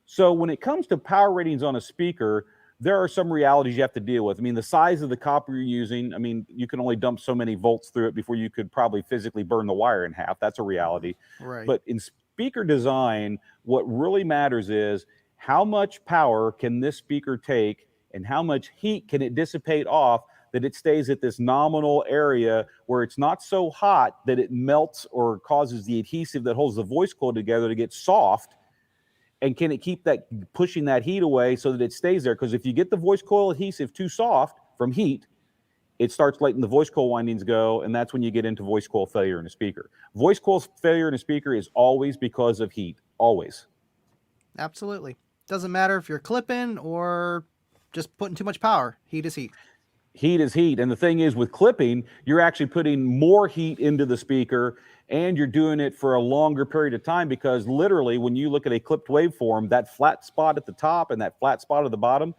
So when it comes to power ratings on a speaker, there are some realities you have to deal with. I mean, the size of the copper you're using, I mean, you can only dump so many volts through it before you could probably physically burn the wire in half. That's a reality. Right. But in speaker design, what really matters is how much power can this speaker take and how much heat can it dissipate off that it stays at this nominal area where it's not so hot that it melts or causes the adhesive that holds the voice coil together to get soft. And can it keep that pushing that heat away so that it stays there? Because if you get the voice coil adhesive too soft from heat, it starts letting the voice coil windings go, and that's when you get into voice coil failure in a speaker. Voice coil failure in a speaker is always because of heat, always. Absolutely. Doesn't matter if you're clipping or just putting too much power. Heat is heat. Heat is heat. And the thing is, with clipping, you're actually putting more heat into the speaker, and you're doing it for a longer period of time, because literally when you look at a clipped waveform, that flat spot at the top and that flat spot at the bottom,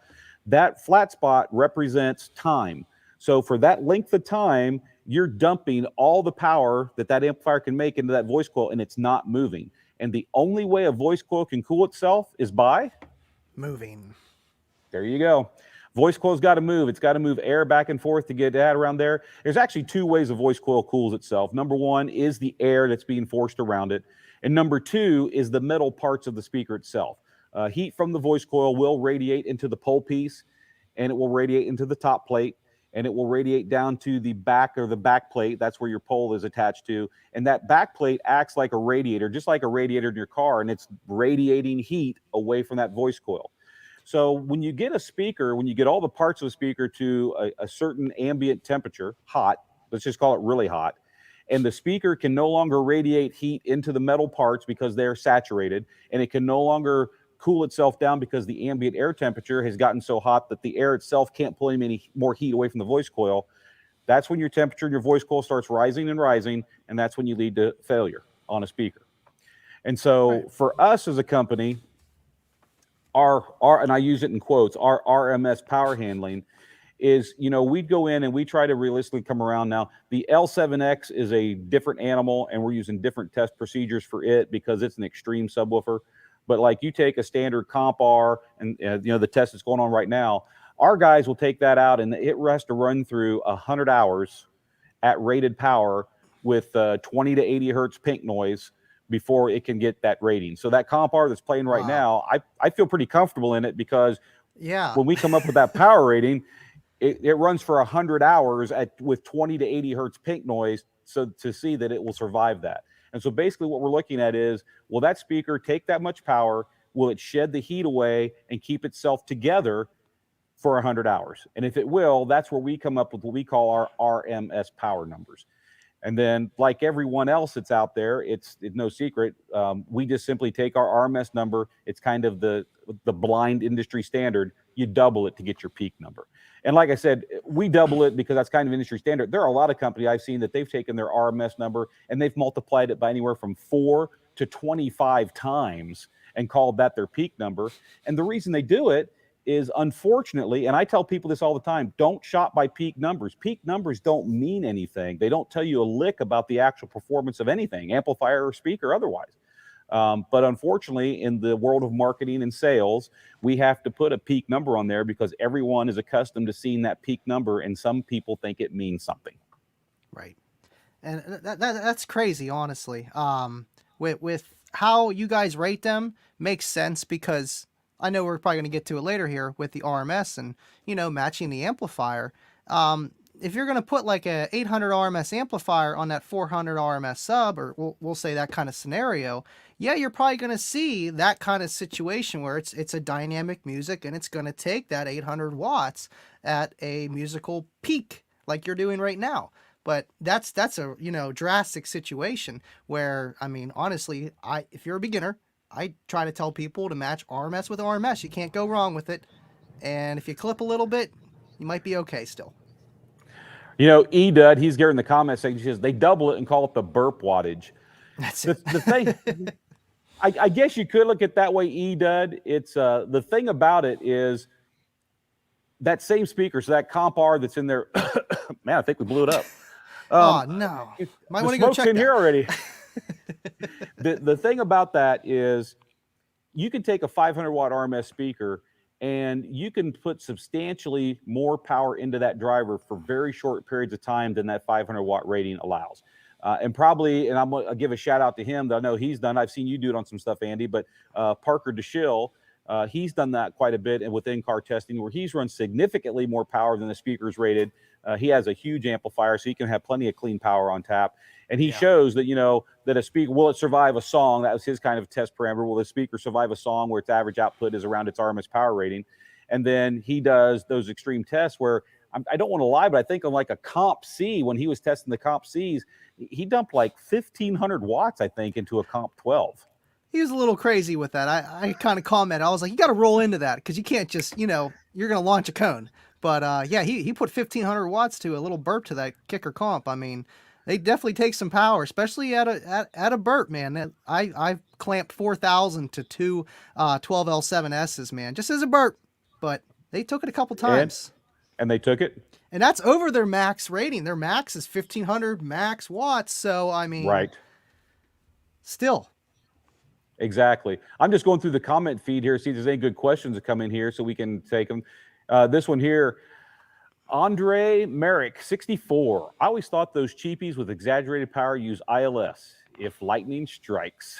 that flat spot represents time. So for that length of time, you're dumping all the power that that amplifier can make into that voice coil, and it's not moving. And the only way a voice coil can cool itself is by moving. There you go. Voice coil's got to move. It's got to move air back and forth to get that around there. There's actually two ways a voice coil cools itself. Number one is the air that's being forced around it. And number two is the metal parts of the speaker itself. Heat from the voice coil will radiate into the pole piece, and it will radiate into the top plate, and it will radiate down to the back or the back plate. That's where your pole is attached to. And that back plate acts like a radiator, just like a radiator in your car, and it's radiating heat away from that voice coil. So when you get a speaker, when you get all the parts of a speaker to a certain ambient temperature, hot, let's just call it really hot, and the speaker can no longer radiate heat into the metal parts because they're saturated, and it can no longer cool itself down because the ambient air temperature has gotten so hot that the air itself can't pull any more heat away from the voice coil, that's when your temperature in your voice coil starts rising and rising, and that's when you lead to failure on a speaker. And so for us as a company, our and I use it in quotes, our RMS power handling is, we'd go in and we try to realistically come around. Now, the L7X is a different animal, and we're using different test procedures for it because it's an extreme subwoofer. But like you take a standard comp R and, the test that's going on right now, our guys will take that out and it has to run through 100 hours at rated power with 20 to 80 hertz pink noise before it can get that rating. So that comp R that's playing right now, I feel pretty comfortable in it because when we come up with that power rating, it runs for 100 hours with 20 to 80 hertz pink noise, so to see that it will survive that. And so basically what we're looking at is, will that speaker take that much power? Will it shed the heat away and keep itself together for 100 hours? And if it will, that's where we come up with what we call our RMS power numbers. And then, like everyone else that's out there, it's no secret. We just simply take our RMS number. It's kind of the blind industry standard. You double it to get your peak number. And like I said, we double it because that's kind of industry standard. There are a lot of companies I've seen that they've taken their RMS number and they've multiplied it by anywhere from 4 to 25 times and called that their peak number. And the reason they do it is, unfortunately, and I tell people this all the time, don't shop by peak numbers. Peak numbers don't mean anything. They don't tell you a lick about the actual performance of anything, amplifier or speaker otherwise. But unfortunately, in the world of marketing and sales, we have to put a peak number on there because everyone is accustomed to seeing that peak number, and some people think it means something. Right. And that's crazy, honestly. With how you guys rate them makes sense because I know we're probably going to get to it later here with the RMS and, matching the amplifier. If you're going to put like a 800 RMS amplifier on that 400 RMS sub, or we'll say that kind of scenario, yeah, you're probably going to see that kind of situation where it's a dynamic music and it's going to take that 800 watts at a musical peak like you're doing right now. But that's a, drastic situation where, I mean, honestly, if you're a beginner, I try to tell people to match RMS with RMS. You can't go wrong with it. And if you clip a little bit, you might be okay still. E-Dud, he's here in the comment section. He says they double it and call it the burp wattage. That's the thing. I guess you could look at it that way, E-Dud. It's the thing about it is that same speaker, so that comp R that's in there. Man, I think we blew it up. Oh no! Might want to go check in that. Here already. The thing about that is, you can take a 500 watt RMS speaker and you can put substantially more power into that driver for very short periods of time than that 500 watt rating allows. And I'm going to give a shout out to him that I know he's done. I've seen you do it on some stuff, Andy, but Parker DeShill, he's done that quite a bit and with in-car testing where he's run significantly more power than the speaker's rated. He has a huge amplifier, so he can have plenty of clean power on tap. And he shows that, that a speaker, will it survive a song? That was his kind of test parameter. Will the speaker survive a song where its average output is around its RMS power rating? And then he does those extreme tests where, I don't want to lie, but I think on like a Comp C, when he was testing the Comp Cs, he dumped like 1,500 watts, I think, into a Comp 12. He was a little crazy with that. I kind of commented. I was like, you got to roll into that because you can't just, you're going to launch a cone. But yeah, he put 1,500 watts to a little burp to that kicker comp. I mean, they definitely take some power, especially at a burp, man. I've clamped 4,000 to two 12L7S's, man, just as a burp. But they took it a couple times. And they took it? And that's over their max rating. Their max is 1,500 max watts. So, I mean, right. Still. Exactly. I'm just going through the comment feed here, see if there's any good questions that come in here so we can take them. This one here, Andre Merrick, 64. I always thought those cheapies with exaggerated power use ILS if lightning strikes.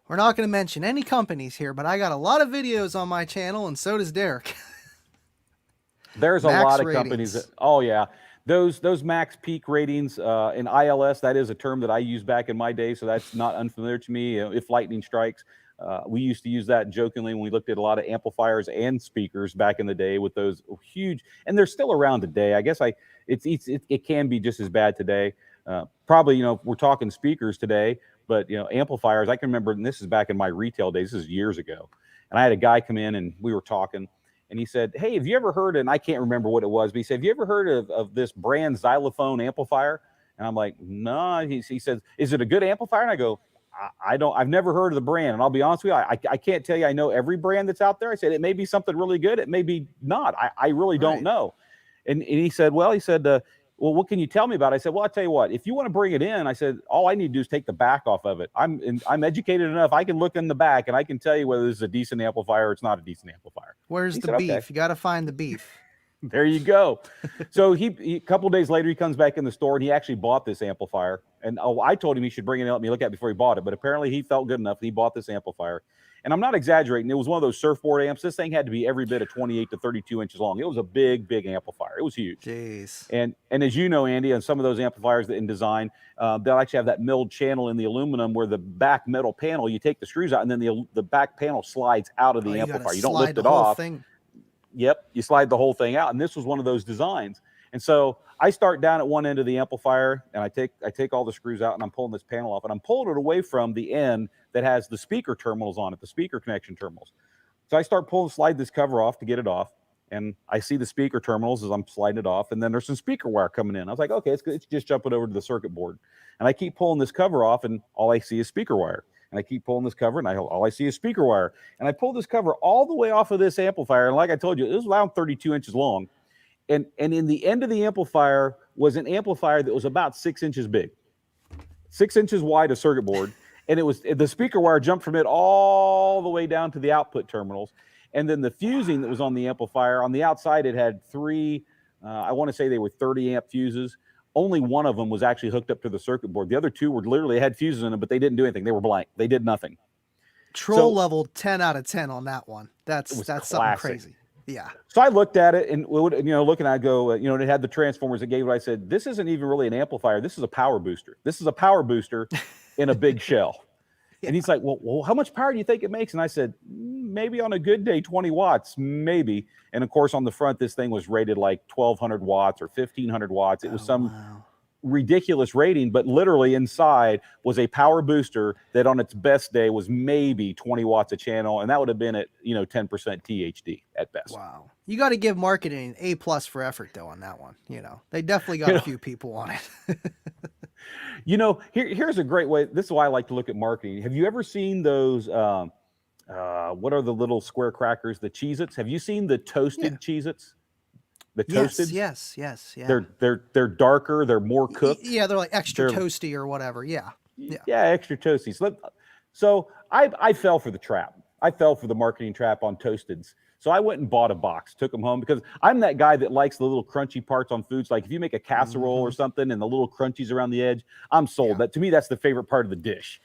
We're not going to mention any companies here, but I got a lot of videos on my channel, and so does Derek. There's a lot of companies that, oh yeah, those max peak ratings in ILS, that is a term that I used back in my day, so that's not unfamiliar to me. If lightning strikes, we used to use that jokingly when we looked at a lot of amplifiers and speakers back in the day with those huge, and they're still around today. I guess it can be just as bad today. Probably, we're talking speakers today, but amplifiers, I can remember, and this is back in my retail days, this is years ago, and I had a guy come in and we were talking. And he said, hey, have you ever heard, and I can't remember what it was, but he said, have you ever heard of this brand xylophone amplifier? And I'm like, no. He says, is it a good amplifier? And I go, I've never heard of the brand, and I'll be honest with you, I can't tell you I know every brand that's out there. I said it may be something really good, it may be not. I really don't know. And he said, well, well, what can you tell me about it? I said, well, I'll tell you what, if you want to bring it in, I said, all I need to do is take the back off of it. I'm educated enough. I can look in the back and I can tell you whether this is a decent amplifier or it's not a decent amplifier. Where's the beef? Okay. You got to find the beef. There you go. So he a couple of days later, he comes back in the store and he actually bought this amplifier. And I told him he should bring it and let me look at it before he bought it. But apparently he felt good enough and he bought this amplifier. And I'm not exaggerating. It was one of those surfboard amps. This thing had to be every bit of 28 to 32 inches long. It was a big, big amplifier. It was huge. Jeez. And as you know, Andy, on some of those amplifiers that in design, they'll actually have that milled channel in the aluminum where the back metal panel, you take the screws out and then the back panel slides out of the amplifier. You don't lift it off. Yep, you slide the whole thing out, and this was one of those designs. And so I start down at one end of the amplifier, and I take all the screws out, and I'm pulling this panel off, and I'm pulling it away from the end that has the speaker terminals on it, the speaker connection terminals. So I start slide this cover off to get it off, and I see the speaker terminals as I'm sliding it off, and then there's some speaker wire coming in. I was like, okay, it's just jumping over to the circuit board. And I keep pulling this cover off, and all I see is speaker wire. And I keep pulling this cover, and all I see is speaker wire. And I pull this cover all the way off of this amplifier. And like I told you, it was around 32 inches long. And in the end of the amplifier was an amplifier that was about 6 inches big, 6 inches wide, a circuit board. And the speaker wire jumped from it all the way down to the output terminals. And then the fusing that was on the amplifier, on the outside, it had three, I want to say they were 30 amp fuses. Only one of them was actually hooked up to the circuit board. The other two were literally had fuses in them, but they didn't do anything. They were blank. They did nothing. Troll level 10 out of 10 on that one. That's something crazy. Yeah. So I looked at it and looking, I go, it had the transformers that gave it. I said, this isn't even really an amplifier. This is a power booster. This is a power booster in a big shell. Yeah. And he's like, well, how much power do you think it makes? And I said, maybe on a good day, 20 watts, maybe. And of course, on the front, this thing was rated like 1,200 watts or 1,500 watts. It was some ridiculous rating, but literally inside was a power booster that on its best day was maybe 20 watts a channel. And that would have been at, 10% THD at best. Wow. You got to give marketing an A+ for effort though on that one. They definitely got a few people on it. Here's a great way. This is why I like to look at marketing. Have you ever seen those, what are the little square crackers, the Cheez-Its? Have you seen the toasted Cheez-Its? The toasted? Yes. Yeah. They're darker. They're more cooked. Yeah, they're like extra toasty or whatever. Yeah. Extra toasty. So I fell for the trap. I fell for the marketing trap on Toasteds. So I went and bought a box, took them home because I'm that guy that likes the little crunchy parts on foods. Like if you make a casserole or something and the little crunchies around the edge, I'm sold. Yeah. That to me, that's the favorite part of the dish.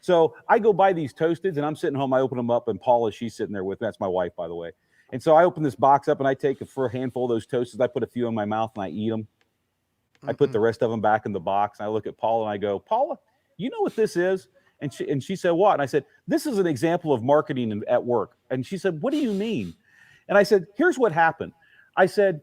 So I go buy these Toasteds and I'm sitting home. I open them up and Paula, she's sitting there with me. That's my wife, by the way. And so I open this box up and I take for a handful of those Toasteds. I put a few in my mouth and I eat them. I put the rest of them back in the box. And I look at Paula and I go, Paula, you know what this is? And she said, what? And I said, this is an example of marketing at work. And she said, what do you mean? And I said, here's what happened. I said,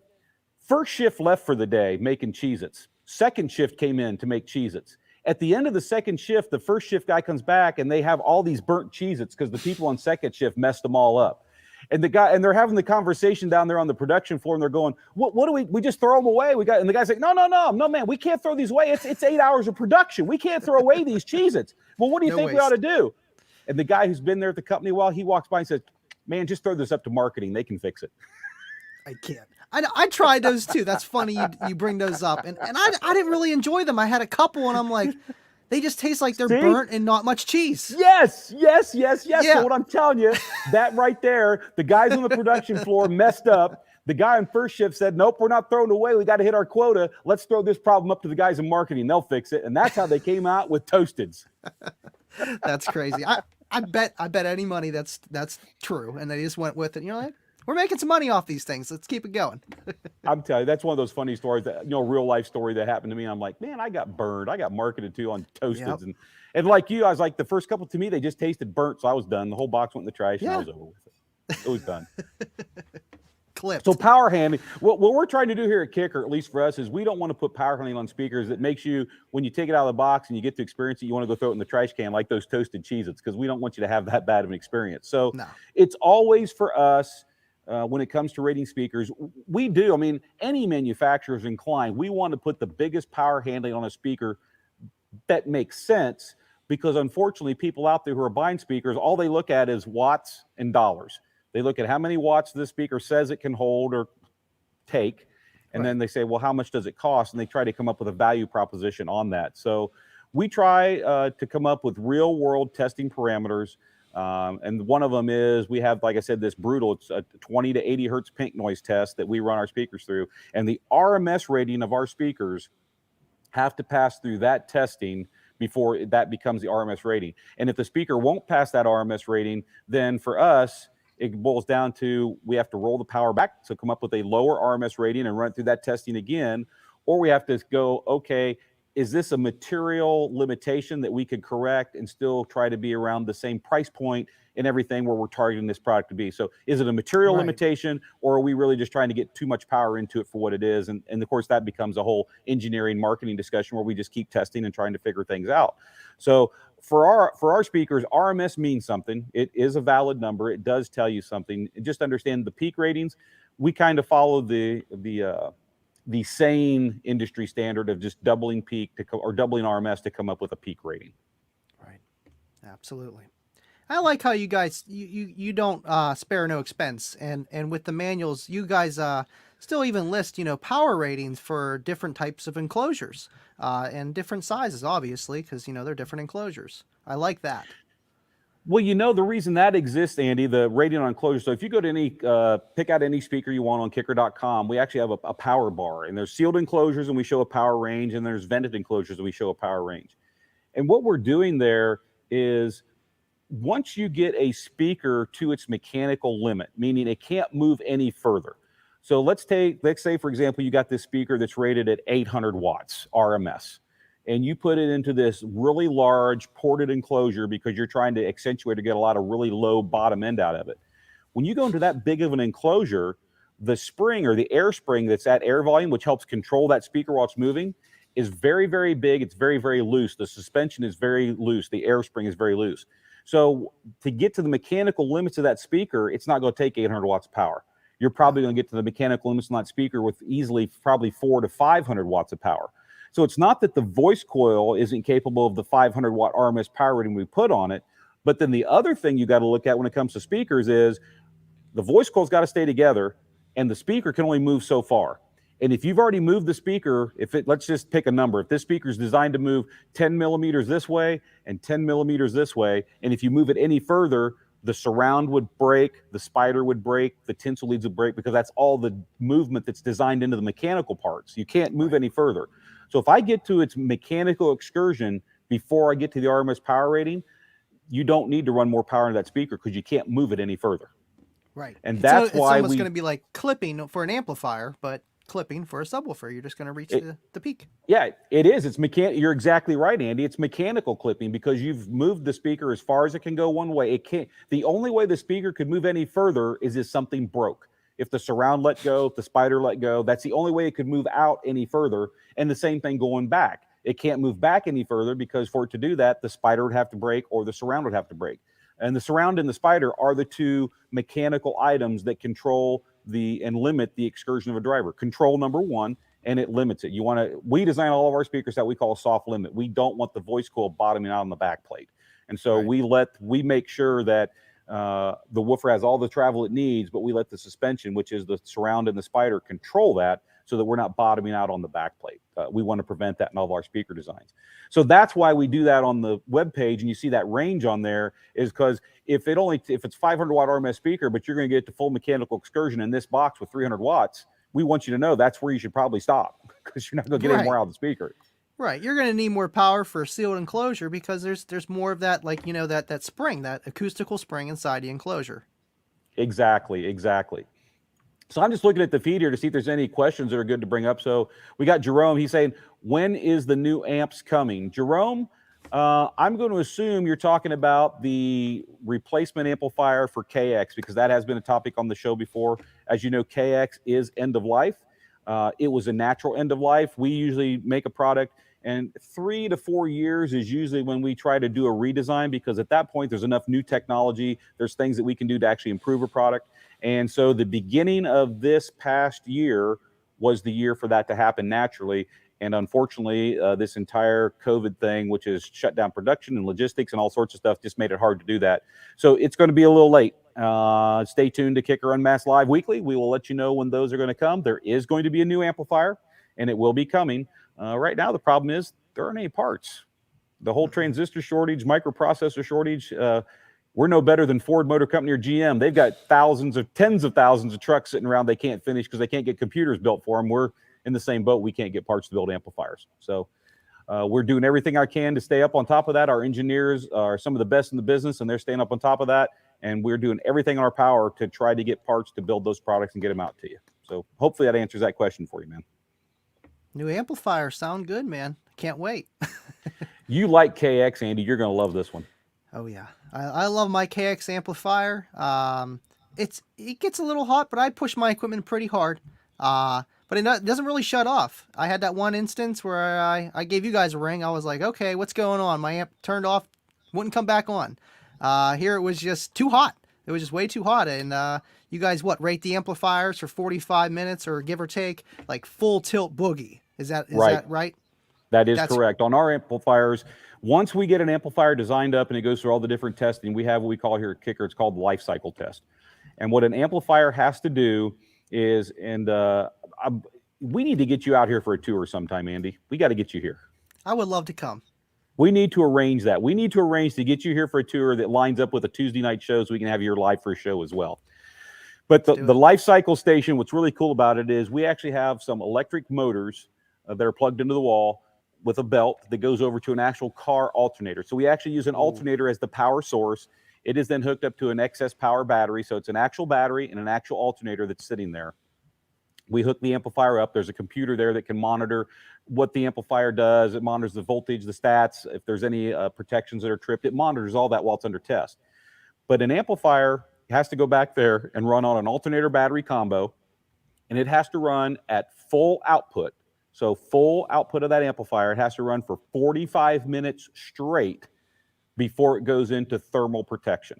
first shift left for the day making Cheez-Its. Second shift came in to make Cheez-Its. At the end of the second shift, the first shift guy comes back and they have all these burnt Cheez-Its because the people on second shift messed them all up. And they're having the conversation down there on the production floor and they're going, what do we just throw them away? And the guy's like, no, man, we can't throw these away. It's 8 hours of production. We can't throw away these Cheez-Its. Well, what do you think we ought to do? And the guy who's been there at the company a while, he walks by and says, man, just throw this up to marketing. They can fix it. I can't. I tried those too. That's funny you bring those up. And I didn't really enjoy them. I had a couple and I'm like, they just taste like they're burnt and not much cheese. Yes. Yeah. So what I'm telling you, that right there, the guys on the production floor messed up. The guy on first shift said, nope, we're not throwing away. We got to hit our quota. Let's throw this problem up to the guys in marketing. They'll fix it. And that's how they came out with Toasteds. That's crazy. I bet any money that's true. And they just went with it. And you're like, we're making some money off these things. Let's keep it going. I'm telling you, that's one of those funny stories that, real life story that happened to me. I'm like, man, I got burned. I got marketed to on Toasteds. Yep. And like you, I was like, the first couple to me, they just tasted burnt. So I was done. The whole box went in the trash and I was over with it. It was done. Clipped. So power handling, what we're trying to do here at Kicker, at least for us, is we don't want to put power handling on speakers that makes you, when you take it out of the box and you get to experience it, you want to go throw it in the trash can like those toasted Cheez-Its, because we don't want you to have that bad of an experience. So It's always for us, when it comes to rating speakers, we do. I mean, any manufacturer is inclined. We want to put the biggest power handling on a speaker that makes sense, because unfortunately people out there who are buying speakers, all they look at is watts and dollars. They look at how many watts this speaker says it can hold or take, and then they say, well, how much does it cost? And they try to come up with a value proposition on that. So we try to come up with real world testing parameters. And one of them is we have, like I said, this brutal, it's a 20 to 80 hertz pink noise test that we run our speakers through. And the RMS rating of our speakers have to pass through that testing before that becomes the RMS rating. And if the speaker won't pass that RMS rating, then for us, it boils down to we have to roll the power back to come up with a lower RMS rating and run it through that testing again. Or we have to go, okay, is this a material limitation that we could correct and still try to be around the same price point and everything where we're targeting this product to be? So is it a material limitation, or are we really just trying to get too much power into it for what it is? And of course, that becomes a whole engineering marketing discussion where we just keep testing and trying to figure things out. So for our speakers, RMS means something. It is a valid number. It does tell you something. Just understand the peak ratings. We kind of follow the same industry standard of just doubling peak or doubling RMS to come up with a peak rating. Right. Absolutely. I like how you guys you don't spare no expense, and with the manuals you guys still even list power ratings for different types of enclosures and different sizes, obviously, because they're different enclosures. I like that. Well, the reason that exists, Andy, the rating on enclosure. So if you go to any, pick out any speaker you want on kicker.com, we actually have a power bar, and there's sealed enclosures and we show a power range, and there's vented enclosures and we show a power range. And what we're doing there is once you get a speaker to its mechanical limit, meaning it can't move any further. So let's say, for example, you got this speaker that's rated at 800 watts RMS. And you put it into this really large ported enclosure because you're trying to accentuate or get a lot of really low bottom end out of it. When you go into that big of an enclosure, the spring or the air spring that's at air volume, which helps control that speaker while it's moving, is very, very big. It's very, very loose. The suspension is very loose. The air spring is very loose. So to get to the mechanical limits of that speaker, it's not going to take 800 watts of power. You're probably going to get to the mechanical limits on that speaker with easily probably 400 to 500 watts of power. So it's not that the voice coil isn't capable of the 500 watt RMS power rating we put on it, but then the other thing you got to look at when it comes to speakers is the voice coil's got to stay together, and the speaker can only move so far. And if you've already moved the speaker, let's just pick a number. If this speaker is designed to move 10 millimeters this way and 10 millimeters this way, and if you move it any further, the surround would break, the spider would break, the tinsel leads would break, because that's all the movement that's designed into the mechanical parts. You can't move any further. So if I get to its mechanical excursion before I get to the RMS power rating, you don't need to run more power into that speaker because you can't move it any further. Right. And that's why it's almost going to be like clipping for an amplifier, but clipping for a subwoofer. You're just going to reach the peak. Yeah, it is. It's You're exactly right, Andy. It's mechanical clipping because you've moved the speaker as far as it can go one way. It can't. The only way the speaker could move any further is if something broke. If the surround let go, if the spider let go, that's the only way it could move out any further. And the same thing going back. It can't move back any further because for it to do that, the spider would have to break or the surround would have to break. And the surround and the spider are the two mechanical items that control and limit the excursion of a driver. Control number one, and it limits it. We design all of our speakers that we call a soft limit. We don't want the voice coil bottoming out on the back plate. And so we make sure that the woofer has all the travel it needs, but we let the suspension, which is the surround and the spider, control that so that we're not bottoming out on the back plate. We want to prevent that in all of our speaker designs. So that's why we do that on the web page, and you see that range on there is because if it's 500 watt RMS speaker, but you're going to get to full mechanical excursion in this box with 300 watts, we want you to know that's where you should probably stop because you're not going to get any more out of the speaker. Right. You're going to need more power for a sealed enclosure because there's more of that, like, that spring, that acoustical spring inside the enclosure. Exactly. So I'm just looking at the feed here to see if there's any questions that are good to bring up. So we got Jerome. He's saying, when is the new amps coming? Jerome, I'm going to assume you're talking about the replacement amplifier for KX because that has been a topic on the show before. As you know, KX is end of life. It was a natural end of life. We usually make a product, and 3 to 4 years is usually when we try to do a redesign because at that point there's enough new technology. There's things that we can do to actually improve a product. And so the beginning of this past year was the year for that to happen naturally. And unfortunately, this entire COVID thing, which has shut down production and logistics and all sorts of stuff, just made it hard to do that. So it's going to be a little late. Stay tuned to Kicker Unmasked Live Weekly. We will let you know when those are going to come. There is going to be a new amplifier, and it will be coming. Right now, the problem is there aren't any parts. The whole transistor shortage, microprocessor shortage, we're no better than Ford Motor Company or GM. They've got tens of thousands of trucks sitting around they can't finish because they can't get computers built for them. We're in the same boat. We can't get parts to build amplifiers. So we're doing everything I can to stay up on top of that. Our engineers are some of the best in the business, and they're staying up on top of that. And we're doing everything in our power to try to get parts to build those products and get them out to you. So hopefully that answers that question for you, man. New amplifiers sound good, man. Can't wait. You like KX, Andy. You're going to love this one. Oh, yeah. I love my KX amplifier. It gets a little hot, but I push my equipment pretty hard. But it doesn't really shut off. I had that one instance where I gave you guys a ring. I was like, okay, what's going on? My amp turned off, wouldn't come back on. Here it was just too hot. It was just way too hot. And you guys, rate the amplifiers for 45 minutes or give or take, like full tilt boogie. Is that right? That's correct. On our amplifiers, once we get an amplifier designed up and it goes through all the different testing, we have what we call here at Kicker, it's called the life cycle test. And what an amplifier has to do is, we need to get you out here for a tour sometime, Andy. We got to get you here. I would love to come. We need to arrange that. We need to arrange to get you here for a tour that lines up with a Tuesday night show so we can have you live for a show as well. But the life cycle station, what's really cool about it is we actually have some electric motors that are plugged into the wall with a belt that goes over to an actual car alternator. So we actually use an alternator as the power source. It is then hooked up to an excess power battery. So it's an actual battery and an actual alternator that's sitting there. We hook the amplifier up. There's a computer there that can monitor what the amplifier does. It monitors the voltage, the stats. If there's any protections that are tripped, it monitors all that while it's under test. But an amplifier has to go back there and run on an alternator battery combo, and it has to run at full output. So full output of that amplifier, it has to run for 45 minutes straight before it goes into thermal protection.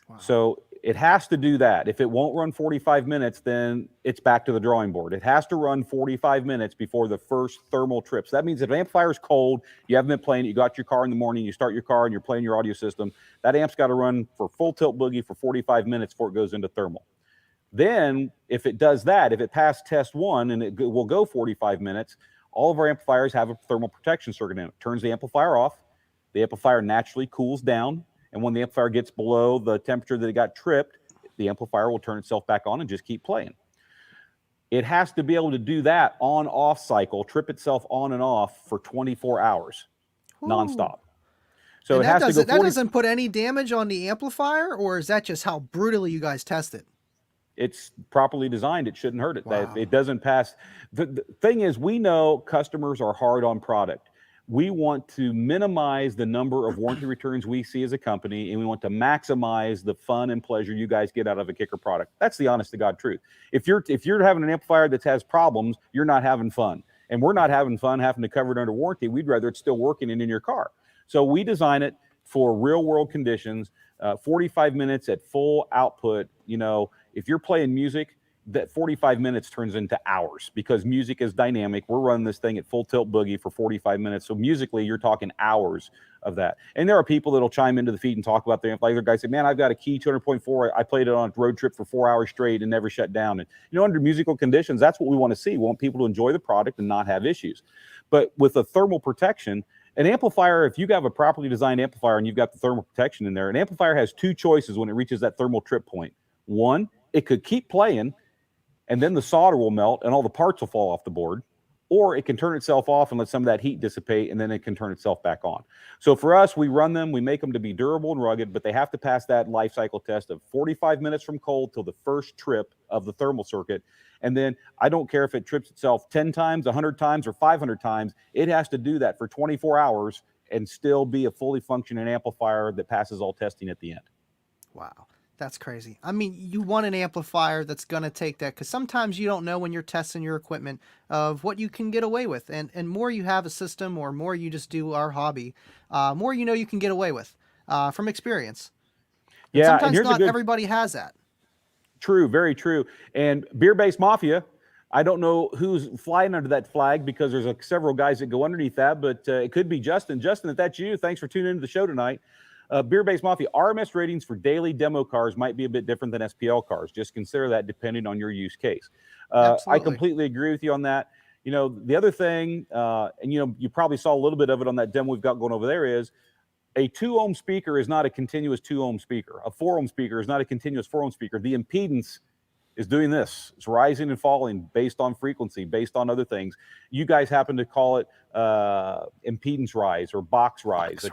Wow. So it has to do that. If it won't run 45 minutes, then it's back to the drawing board. It has to run 45 minutes before the first thermal trip. So that means if an amplifier is cold, you haven't been playing it, you got your car in the morning, you start your car and you're playing your audio system, that amp's got to run for full tilt boogie for 45 minutes before it goes into thermal. Then if it does that, if it passed test one and it will go 45 minutes, all of our amplifiers have a thermal protection circuit in it. It turns the amplifier off. The amplifier naturally cools down. And when the amplifier gets below the temperature that it got tripped, the amplifier will turn itself back on and just keep playing. It has to be able to do that on-off cycle, trip itself on and off for 24 hours, nonstop. So and it has to go. That doesn't put any damage on the amplifier, or is that just how brutally you guys test it? It's properly designed. It shouldn't hurt it. Wow. It doesn't pass. The thing is, we know customers are hard on product. We want to minimize the number of warranty returns we see as a company, and we want to maximize the fun and pleasure you guys get out of a Kicker product. That's the honest to God truth. If you're having an amplifier that has problems, you're not having fun. And we're not having fun having to cover it under warranty. We'd rather it's still working and in your car. So we design it for real world conditions, 45 minutes at full output. You know, if you're playing music, that 45 minutes turns into hours because music is dynamic. We're running this thing at full tilt boogie for 45 minutes. So musically, you're talking hours of that. And there are people that'll chime into the feed and talk about their amp. Like the guy said, man, I've got a Key 200.4. I played it on a road trip for 4 hours straight and never shut down. And, you know, under musical conditions, that's what we want to see. We want people to enjoy the product and not have issues. But with a thermal protection, an amplifier, if you have a properly designed amplifier and you've got the thermal protection in there, an amplifier has two choices when it reaches that thermal trip point. One, it could keep playing, and then the solder will melt and all the parts will fall off the board, or it can turn itself off and let some of that heat dissipate, and then it can turn itself back on. So for us, we run them, we make them to be durable and rugged, but they have to pass that life cycle test of 45 minutes from cold till the first trip of the thermal circuit. And then I don't care if it trips itself 10 times, 100 times, or 500 times, it has to do that for 24 hours and still be a fully functioning amplifier that passes all testing at the end. Wow. That's crazy. I mean, you want an amplifier that's going to take that, because sometimes you don't know when you're testing your equipment of what you can get away with. And more you have a system, or more you just do our hobby, more you know you can get away with from experience. Yeah, and sometimes not everybody has that. True, very true. And Beer Based Mafia, I don't know who's flying under that flag because there's several guys that go underneath that, but it could be Justin. Justin, if that's you, thanks for tuning into the show tonight. Beer Base Mafia, RMS ratings for daily demo cars might be a bit different than SPL cars. Just consider that depending on your use case. I completely agree with you on that. You know, the other thing, and, you know, you probably saw a little bit of it on that demo we've got going over there, is a 2-ohm speaker is not a continuous 2-ohm speaker. A 4-ohm speaker is not a continuous 4-ohm speaker. The impedance is doing this. It's rising and falling based on frequency, based on other things. You guys happen to call it impedance rise or box rise.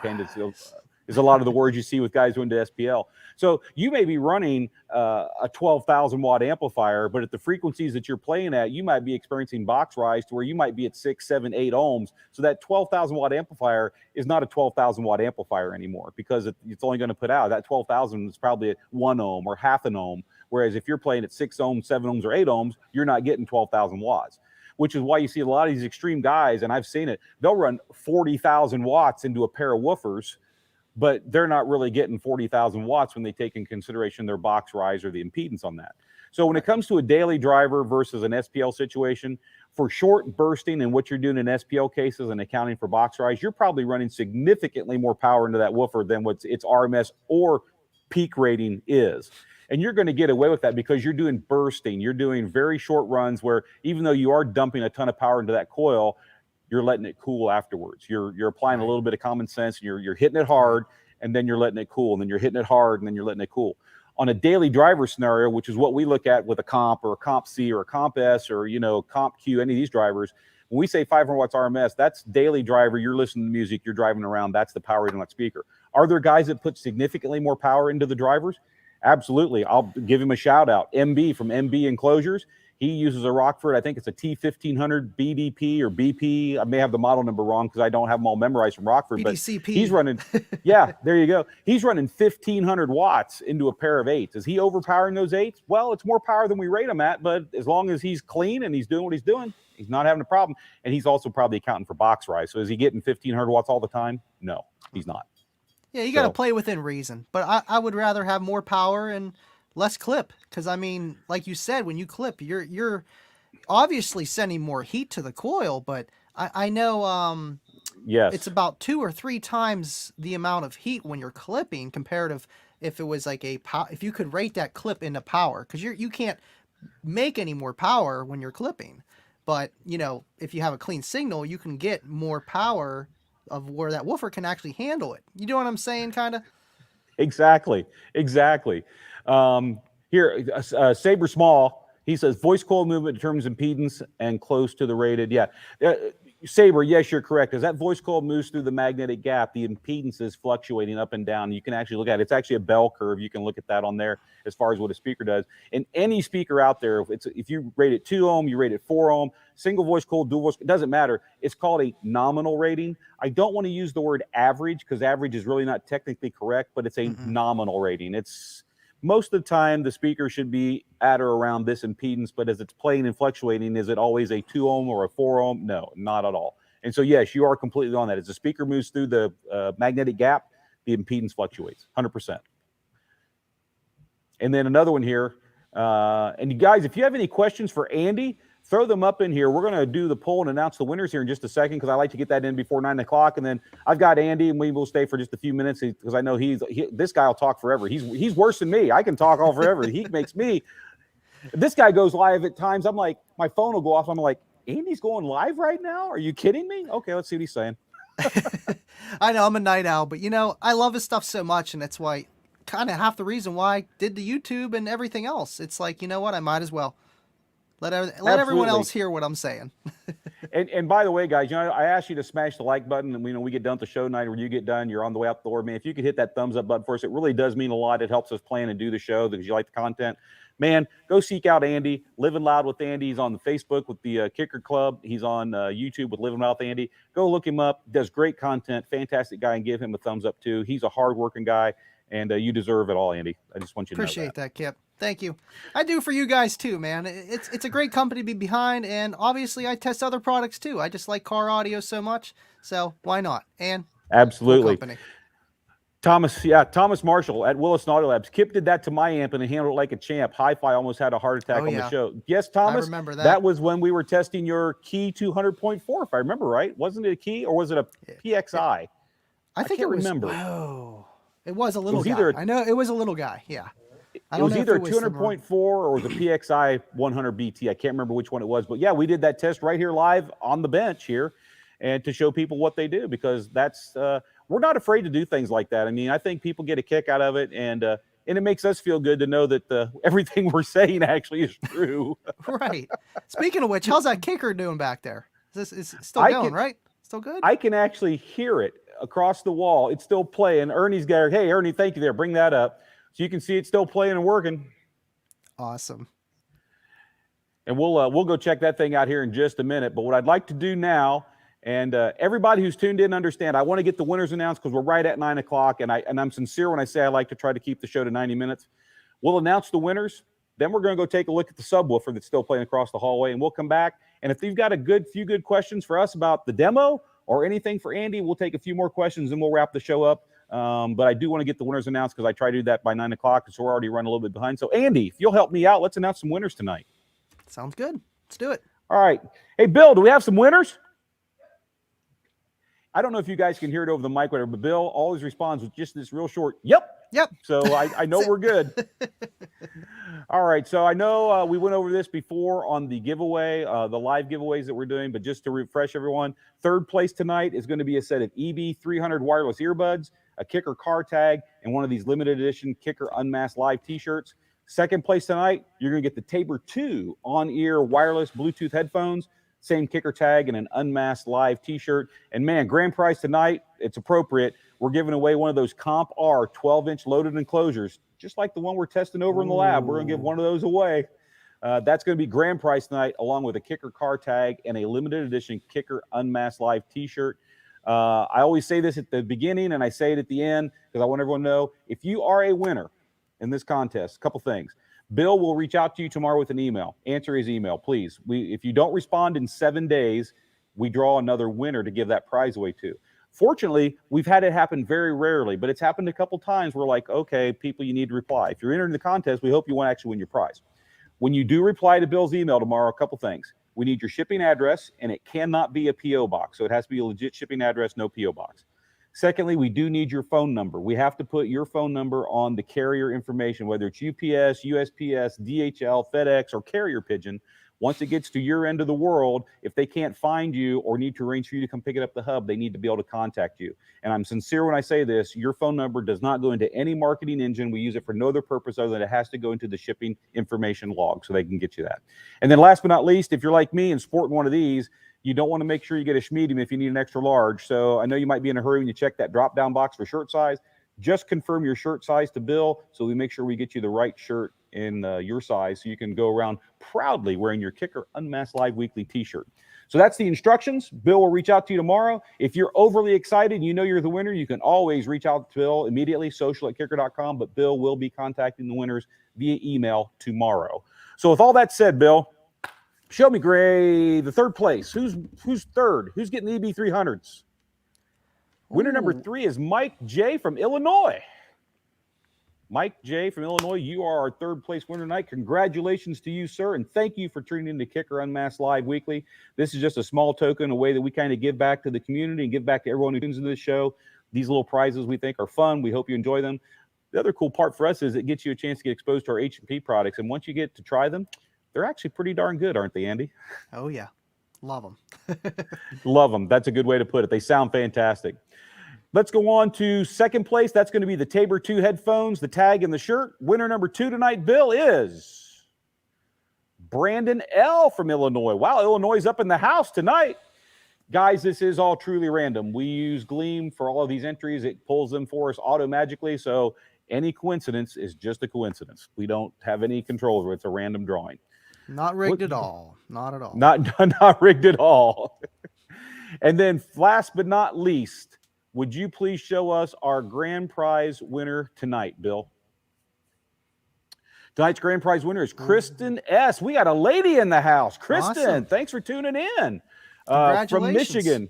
Is a lot of the words you see with guys who into SPL. So you may be running a 12,000 watt amplifier, but at the frequencies that you're playing at, you might be experiencing box rise to where you might be at 6, 7, 8 ohms. So that 12,000 watt amplifier is not a 12,000 watt amplifier anymore because it's only going to put out that 12,000 is probably at 1 ohm or half an ohm. Whereas if you're playing at 6 ohms, 7 ohms, or 8 ohms, you're not getting 12,000 watts, which is why you see a lot of these extreme guys, and I've seen it, they'll run 40,000 watts into a pair of woofers, but they're not really getting 40,000 watts when they take in consideration their box rise or the impedance on that. So when it comes to a daily driver versus an SPL situation, for short bursting and what you're doing in SPL cases and accounting for box rise, you're probably running significantly more power into that woofer than what its RMS or peak rating is. And you're going to get away with that because you're doing bursting. You're doing very short runs where even though you are dumping a ton of power into that coil, you're letting it cool afterwards. You're applying a little bit of common sense. You're hitting it hard, and then you're letting it cool, and then you're hitting it hard, and then you're letting it cool. On a daily driver scenario, which is what we look at with a comp or a comp C or a comp S or, you know, comp Q, any of these drivers, when we say 500 watts RMS, that's daily driver. You're listening to music, you're driving around. That's the power rating on that speaker. Are there guys that put significantly more power into the drivers? Absolutely. I'll give him a shout out. MB from MB Enclosures. He uses a Rockford, I think it's a T1500 BDP or BP. I may have the model number wrong because I don't have them all memorized from Rockford. BDCP. But he's running, yeah, there you go. He's running 1,500 watts into a pair of 8s. Is he overpowering those 8s? Well, it's more power than we rate him at, but as long as he's clean and he's doing what he's doing, he's not having a problem. And he's also probably accounting for box rise. So is he getting 1,500 watts all the time? No, he's not. Yeah, you got to play within reason. But I would rather have more power and less clip, because I mean, like you said, when you clip, you're obviously sending more heat to the coil, but I know yes, it's about 2 or 3 times the amount of heat when you're clipping comparative if it was like if you could rate that clip into power, because you can't make any more power when you're clipping, but you know, if you have a clean signal, you can get more power of where that woofer can actually handle it. You know what I'm saying, kind of? Exactly. Here, Saber Small, he says voice coil movement determines impedance and close to the rated. Yeah. Saber, yes, you're correct. As that voice coil moves through the magnetic gap, the impedance is fluctuating up and down. You can actually look at it. It's actually a bell curve. You can look at that on there as far as what a speaker does. And any speaker out there, if you rate it 2 ohm, you rate it 4 ohm, single voice coil, dual voice, it doesn't matter. It's called a nominal rating. I don't want to use the word average because average is really not technically correct, but it's a nominal rating. It's most of the time the speaker should be at or around this impedance, but as it's playing and fluctuating, is it always a 2 ohm or a 4 ohm? No, not at all. And so, yes, you are completely on that. As the speaker moves through the magnetic gap, the impedance fluctuates 100%. And then another one here. And you guys, if you have any questions for Andy, throw them up in here. We're going to do the poll and announce the winners here in just a second because I like to get that in before 9 o'clock. And then I've got Andy, and we will stay for just a few minutes because I know this guy will talk forever. He's worse than me. I can talk all forever. He makes me. This guy goes live at times. I'm like, my phone will go off. I'm like, Andy's going live right now? Are you kidding me? Okay, let's see what he's saying. I know I'm a night owl, but you know, I love his stuff so much, and that's why kind of half the reason why I did the YouTube and everything else. It's like, you know what, I might as well. Let everyone else hear what I'm saying. and by the way, guys, you know, I asked you to smash the like button, and we get done at the show night, or you get done, you're on the way out the door, man. If you could hit that thumbs up button for us, it really does mean a lot. It helps us plan and do the show because you like the content. Man, go seek out Andy. Living Loud with Andy. He's on the Facebook with the Kicker Club. He's on YouTube with Living Loud with Andy. Go look him up. Does great content. Fantastic guy, and give him a thumbs up too. He's a hardworking guy, and you deserve it all, Andy. I just want you to appreciate that, Kip. Thank you. I do for you guys too, man. It's a great company to be behind, and obviously I test other products too. I just like car audio so much, so why not? And absolutely. Thomas Marshall at Willis Audio Labs. Kip did that to my amp and he handled it like a champ. Hi-Fi almost had a heart attack on the show. Yes, Thomas. I remember that. That was when we were testing your Key 200.4, if I remember right. Wasn't it a Key or was it a PXI? I think it was. Remember. Oh, it was a little guy. I know it was a little guy. Yeah. It was either a 200.4 or it was a PXI 100 BT. I can't remember which one it was, but yeah, we did that test right here live on the bench here, and to show people what they do, because that's we're not afraid to do things like that. I mean, I think people get a kick out of it, and it makes us feel good to know that everything we're saying actually is true. Right. Speaking of which, how's that kicker doing back there? Is still going, right? Still good? I can actually hear it across the wall. It's still playing. Ernie's got, hey, Ernie, thank you there. Bring that up. So you can see it's still playing and working. Awesome. And we'll go check that thing out here in just a minute. But what I'd like to do now, and everybody who's tuned in, understand, I want to get the winners announced because we're right at 9 o'clock, and I'm sincere when I say I like to try to keep the show to 90 minutes. We'll announce the winners. Then we're going to go take a look at the subwoofer that's still playing across the hallway, and we'll come back. And if you've got a few good questions for us about the demo or anything for Andy, we'll take a few more questions and we'll wrap the show up. But I do want to get the winners announced because I try to do that by 9 o'clock, so we're already running a little bit behind. So, Andy, if you'll help me out, let's announce some winners tonight. Sounds good. Let's do it. All right. Hey, Bill, do we have some winners? I don't know if you guys can hear it over the mic, whatever, but Bill always responds with just this real short, yep. So I know we're good. All right. So I know we went over this before on the giveaway, the live giveaways that we're doing, but just to refresh everyone, third place tonight is going to be a set of EB300 wireless earbuds, a Kicker car tag, and one of these limited edition Kicker Unmasked Live t-shirts. Second place tonight, you're going to get the Tabor 2 on-ear wireless Bluetooth headphones, same Kicker tag, and an Unmasked Live t-shirt. And man, grand prize tonight, it's appropriate. We're giving away one of those Comp R 12-inch loaded enclosures, just like the one we're testing over in the lab. We're going to give one of those away. That's going to be grand prize tonight, along with a Kicker car tag and a limited edition Kicker Unmasked Live t-shirt. I always say this at the beginning, and I say it at the end, because I want everyone to know, if you are a winner in this contest, a couple things. Bill will reach out to you tomorrow with an email. Answer his email, please. If you don't respond in 7 days, we draw another winner to give that prize away to. Fortunately, we've had it happen very rarely, but it's happened a couple times. We're like, okay, people, you need to reply. If you're entering the contest, we hope you want to actually win your prize. When you do reply to Bill's email tomorrow, a couple things. We need your shipping address, and it cannot be a P.O. box. So it has to be a legit shipping address, no P.O. box. Secondly, we do need your phone number. We have to put your phone number on the carrier information, whether it's UPS, USPS, DHL, FedEx, or Carrier Pigeon. Once it gets to your end of the world, if they can't find you or need to arrange for you to come pick it up at the hub, they need to be able to contact you. And I'm sincere when I say this, your phone number does not go into any marketing engine. We use it for no other purpose other than it has to go into the shipping information log so they can get you that. And then last but not least, if you're like me and sporting one of these, you don't want to make sure you get a medium if you need an extra large. So I know you might be in a hurry when you check that drop-down box for shirt size. Just confirm your shirt size to Bill so we make sure we get you the right shirt in your size so you can go around proudly wearing your Kicker Unmasked Live Weekly t-shirt. So that's the instructions. Bill will reach out to you tomorrow. If you're overly excited and you know you're the winner, you can always reach out to Bill immediately, social@kicker.com, but Bill will be contacting the winners via email tomorrow. So with all that said, Bill, show me, Gray, the third place. Who's third? Who's getting the EB300s? Winner number 3 is Mike J. from Illinois. Mike J. from Illinois, you are our third place winner tonight. Congratulations to you, sir, and thank you for tuning in to Kicker Unmasked Live Weekly. This is just a small token, a way that we kind of give back to the community and give back to everyone who tunes into this show. These little prizes we think are fun. We hope you enjoy them. The other cool part for us is it gets you a chance to get exposed to our H&P products, and once you get to try them, they're actually pretty darn good, aren't they, Andy? Oh, yeah. Love them. Love them. That's a good way to put it. They sound fantastic. Let's go on to second place. That's going to be the Tabor 2 headphones, the tag, and the shirt. Winner number 2 tonight, Bill, is Brandon L. from Illinois. Wow, Illinois is up in the house tonight. Guys, this is all truly random. We use Gleam for all of these entries. It pulls them for us auto-magically, so any coincidence is just a coincidence. We don't have any control over it. It's a random drawing. Not rigged at all. Not at all. Not rigged at all. And then last but not least, would you please show us our grand prize winner tonight, Bill? Tonight's grand prize winner is Kristen S. We got a lady in the house. Kristen, awesome. Thanks for tuning in. From Congratulations. Michigan.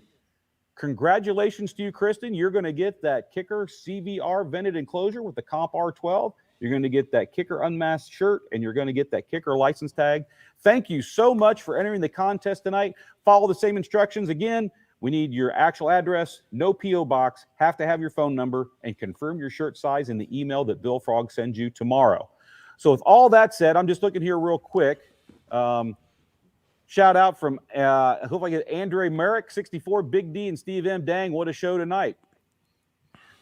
Congratulations to you, Kristen. You're going to get that Kicker CVR vented enclosure with the Comp R12. You're going to get that Kicker Unmasked shirt, and you're going to get that Kicker license tag. Thank you so much for entering the contest tonight. Follow the same instructions. Again, we need your actual address, no P.O. box, have to have your phone number, and confirm your shirt size in the email that Bill Frog sends you tomorrow. So with all that said, I'm just looking here real quick. Shout out from, I hope I get Andre Merrick, 64, Big D, and Steve M. Dang, what a show tonight.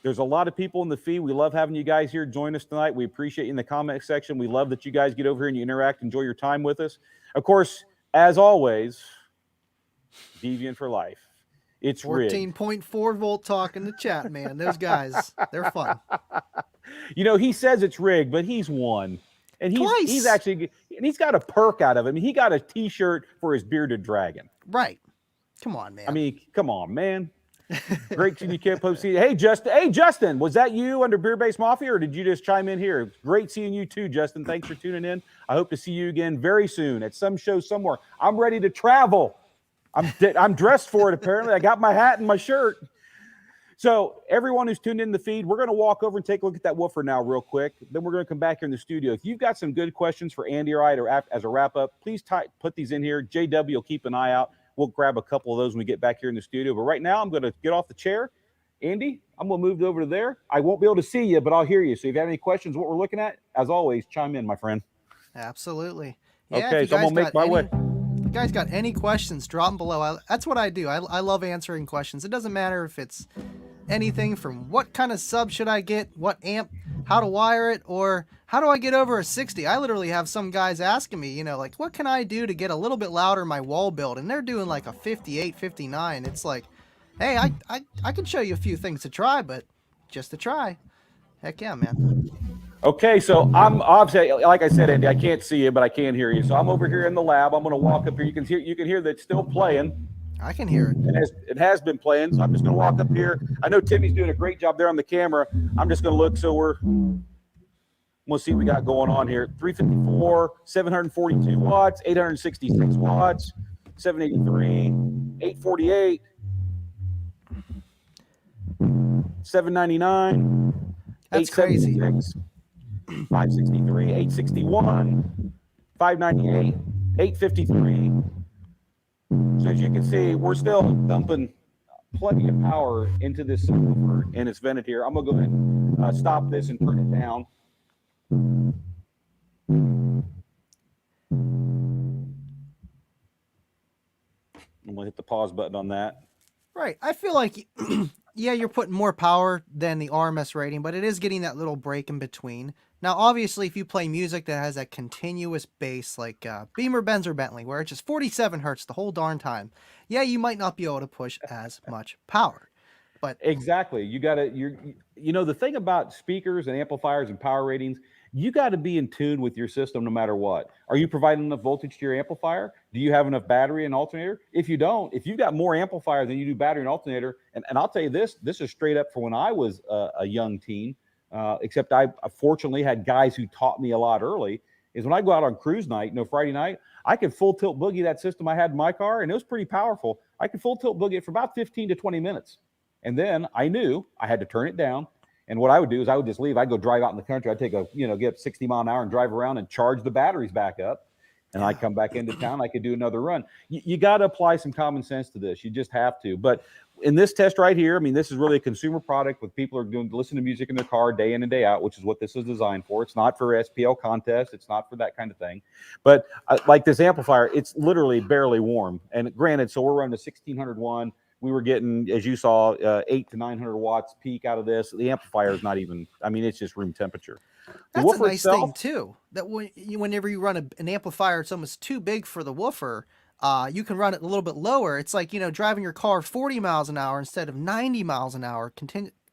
There's a lot of people in the feed. We love having you guys here join us tonight. We appreciate you in the comment section. We love that you guys get over here and you interact, enjoy your time with us. Of course, as always, Deviant for life. It's 14.4 volt talk in the chat, man. Those guys, they're fun. You know, he says it's rigged, but he's won. And he's actually, and he's got a perk out of it. I mean, he got a T-shirt for his bearded dragon. Right. Come on, man. I mean, come on, man. Great seeing you, Kip. Hey, Justin, was that you under Beer Base Mafia, or did you just chime in here? Great seeing you too, Justin. Thanks for tuning in. I hope to see you again very soon at some show somewhere. I'm ready to travel. I'm dressed for it, apparently. I got my hat and my shirt. So everyone who's tuned in the feed, we're going to walk over and take a look at that woofer now real quick. Then we're going to come back here in the studio. If you've got some good questions for Andy or I as a wrap-up, please put these in here. JW will keep an eye out. We'll grab a couple of those when we get back here in the studio. But right now, I'm going to get off the chair. Andy, I'm going to move over to there. I won't be able to see you, but I'll hear you. So if you have any questions, what we're looking at, as always, chime in, my friend. Absolutely. Yeah, okay, so I'm going to make my way. If you guys got any questions, drop them below. That's what I do. I love answering questions. It doesn't matter if it's anything from what kind of sub should I get, what amp, how to wire it, or how do I get over a 60? I literally have some guys asking me, you know, like, what can I do to get a little bit louder in my wall build? And they're doing like a 58, 59. It's like, hey, I can show you a few things to try, but just to try. Heck yeah, man. Okay, so I'm obviously, like I said, Andy, I can't see you, but I can hear you. So I'm over here in the lab. I'm going to walk up here. You can hear that it's still playing. I can hear it. It has been playing, so I'm just going to walk up here. I know Timmy's doing a great job there on the camera. I'm just going to look, so we'll see what we got going on here. 354, 742 watts, 866 watts, 783, 848, 799, That's crazy. 563, 861, 598, 853. So as you can see, we're still dumping plenty of power into this subwoofer, and it's vented here. I'm going to go ahead and stop this and turn it down. I'm going to hit the pause button on that. Right. I feel like, yeah, you're putting more power than the RMS rating, but it is getting that little break in between. Now, obviously, if you play music that has that continuous bass, like Beamer, Benz, or Bentley, where it's just 47 hertz the whole darn time, yeah, you might not be able to push as much power. But exactly, you got to. You know, the thing about speakers and amplifiers and power ratings, you got to be in tune with your system no matter what. Are you providing enough voltage to your amplifier? Do you have enough battery and alternator? If you don't, if you've got more amplifier than you do battery and alternator, and I'll tell you this is straight up for when I was a young teen. Except I fortunately had guys who taught me a lot early, is when I go out on cruise night, Friday night, I could full tilt boogie that system I had in my car, and it was pretty powerful. I could full tilt boogie it for about 15 to 20 minutes. And then I knew I had to turn it down. And what I would do is I would just leave. I'd go drive out in the country. I'd take get up 60 mile an hour and drive around and charge the batteries back up. And I'd come back into town. I could do another run. You got to apply some common sense to this. You just have to. But in this test right here, I mean, this is really a consumer product with people who are going to listen to music in their car day in and day out, which is what this is designed for. It's not for SPL contests. It's not for that kind of thing. But like this amplifier, it's literally barely warm. And granted, so we're running a 1600 one. We were getting, as you saw, 800 to 900 watts peak out of this. The amplifier is not even, I mean, it's just room temperature. That's a nice thing, too, that whenever you run an amplifier, it's almost too big for the woofer. You can run it a little bit lower. It's like, driving your car 40 miles an hour instead of 90 miles an hour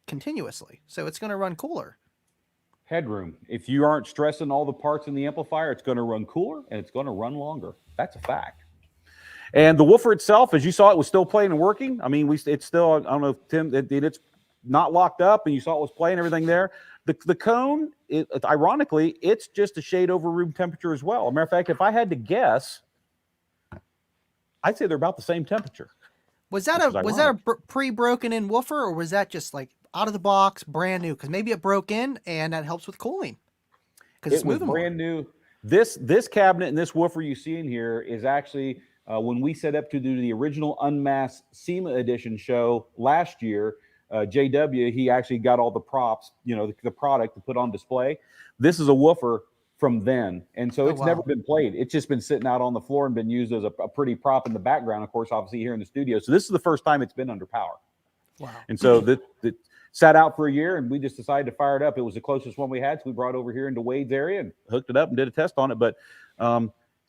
continuously. So it's going to run cooler. Headroom. If you aren't stressing all the parts in the amplifier, it's going to run cooler and it's going to run longer. That's a fact. And the woofer itself, as you saw, it was still playing and working. I mean, it's still, I don't know if Tim, it's not locked up, and you saw it was playing everything there. The cone, ironically, it's just a shade over room temperature as well. As a matter of fact, if I had to guess, I'd say they're about the same temperature. Was that a pre-broken in woofer, or was that just like out of the box, brand new? Because maybe it broke in and that helps with cooling. Because It was brand new. This cabinet and this woofer you see in here is actually when we set up to do the original Unmasked SEMA edition show last year. JW, he actually got all the props, the product to put on display. This is a woofer from then, and so it's never been played. It's just been sitting out on the floor and been used as a pretty prop in the background, of course, obviously here in the studio. So this is the first time it's been under power. Wow. And so that sat out for a year, and we just decided to fire it up. It was the closest one we had, so we brought it over here into Wade's area and hooked it up and did a test on it. But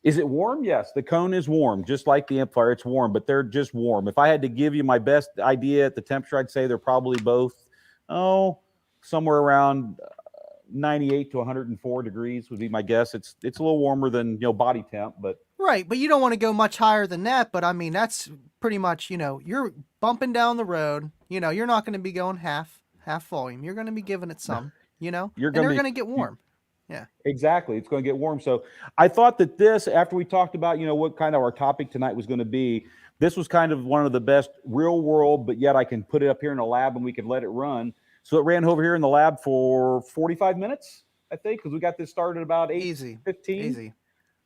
is it warm? Yes, the cone is warm, just like the amplifier. It's warm, but they're just warm. If I had to give you my best idea at the temperature, I'd say they're probably both, somewhere around 98 to 104 degrees would be my guess. It's a little warmer than body temp, but right. But you don't want to go much higher than that. But I mean, that's pretty much you're bumping down the road. You're not going to be going half volume. You're going to be giving it some. They're going to get warm. Yeah, exactly. It's going to get warm. So I thought that this, after we talked about, what kind of our topic tonight was going to be, this was kind of one of the best real world, but yet I can put it up here in a lab and we can let it run. So it ran over here in the lab for 45 minutes, I think, because we got this started about 8:15. Easy.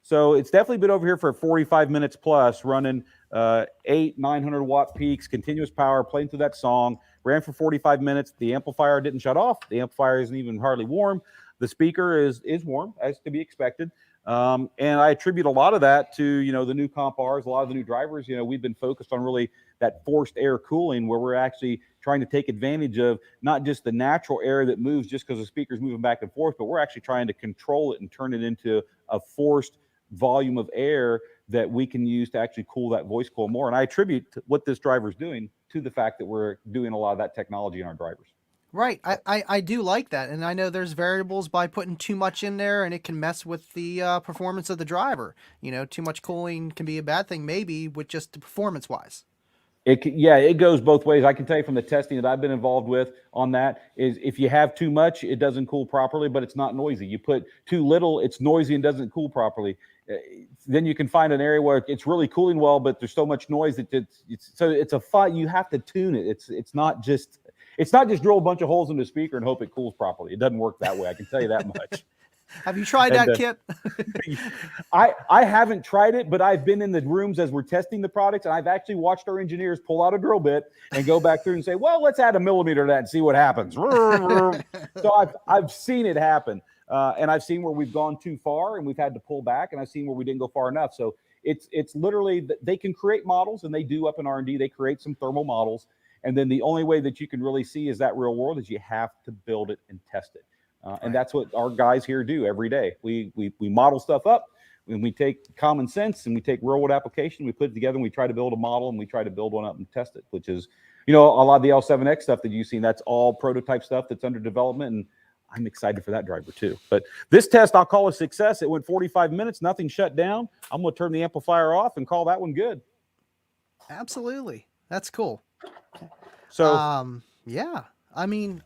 So it's definitely been over here for 45 minutes plus, running 900 watt peaks, continuous power, playing through that song. Ran for 45 minutes. The amplifier didn't shut off. The amplifier isn't even hardly warm. The speaker is warm, as to be expected. And I attribute a lot of that to, the new comp Rs, a lot of the new drivers. We've been focused on really that forced air cooling, where we're actually trying to take advantage of not just the natural air that moves just because the speaker's moving back and forth, but we're actually trying to control it and turn it into a forced volume of air that we can use to actually cool that voice coil more. And I attribute what this driver's doing to the fact that we're doing a lot of that technology in our drivers. Right. I do like that. And I know there's variables by putting too much in there, and it can mess with the performance of the driver. Too much cooling can be a bad thing, maybe, with just the performance-wise. It goes both ways. I can tell you from the testing that I've been involved with on that is if you have too much, it doesn't cool properly, but it's not noisy. You put too little, it's noisy and doesn't cool properly. Then you can find an area where it's really cooling well, but there's so much noise that it's a fight. You have to tune it. It's not just drill a bunch of holes in the speaker and hope it cools properly. It doesn't work that way. I can tell you that much. Have you tried that, Kip? I haven't tried it, but I've been in the rooms as we're testing the products, and I've actually watched our engineers pull out a drill bit and go back through and say, well, let's add a millimeter to that and see what happens. So I've seen it happen, and I've seen where we've gone too far and we've had to pull back, and I've seen where we didn't go far enough. So it's literally, they can create models, and they do up in R&D. They create some thermal models, and then the only way that you can really see is that real world is you have to build it and test it. And that's what our guys here do every day. We model stuff up, and we take common sense and we take real world application, we put it together, and we try to build a model, and we try to build one up and test it, which is, a lot of the L7X stuff that you've seen, that's all prototype stuff that's under development. And I'm excited for that driver too. But this test, I'll call a success. It went 45 minutes, nothing shut down. I'm going to turn the amplifier off and call that one good. Absolutely. That's cool. So, yeah, I mean,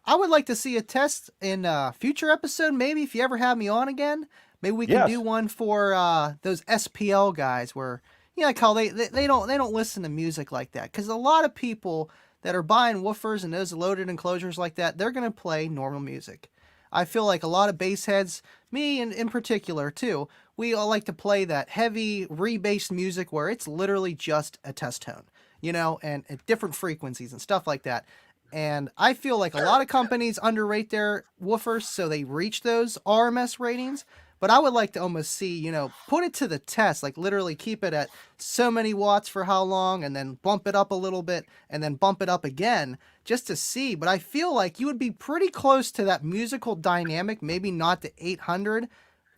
I would like to see a test in a future episode. Maybe if you ever have me on again, maybe we can do one for those SPL guys where, like how they don't listen to music like that. Because a lot of people that are buying woofers and those loaded enclosures like that, they're going to play normal music. I feel like a lot of bass heads, me in particular too, we all like to play that heavy re-bassed music where it's literally just a test tone, and at different frequencies and stuff like that. And I feel like a lot of companies underrate their woofers, so they reach those RMS ratings. But I would like to almost see, put it to the test, like literally keep it at so many watts for how long, and then bump it up a little bit, and then bump it up again, just to see. But I feel like you would be pretty close to that musical dynamic, maybe not the 800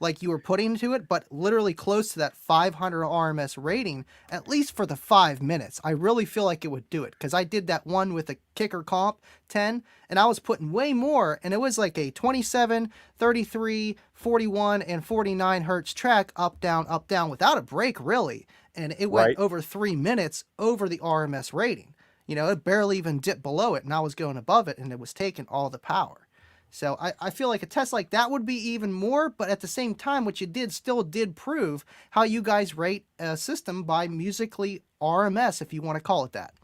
like you were putting to it, but literally close to that 500 RMS rating, at least for the 5 minutes. I really feel like it would do it, because I did that one with the KICKER Comp 10, and I was putting way more, and it was like a 27, 33, 41, and 49 hertz track, up, down, without a break, really. And it went over 3 minutes over the RMS rating. It barely even dipped below it, and I was going above it, and it was taking all the power. So I feel like a test like that would be even more, but at the same time, what you did still did prove how you guys rate a system by musically RMS, if you want to call it that.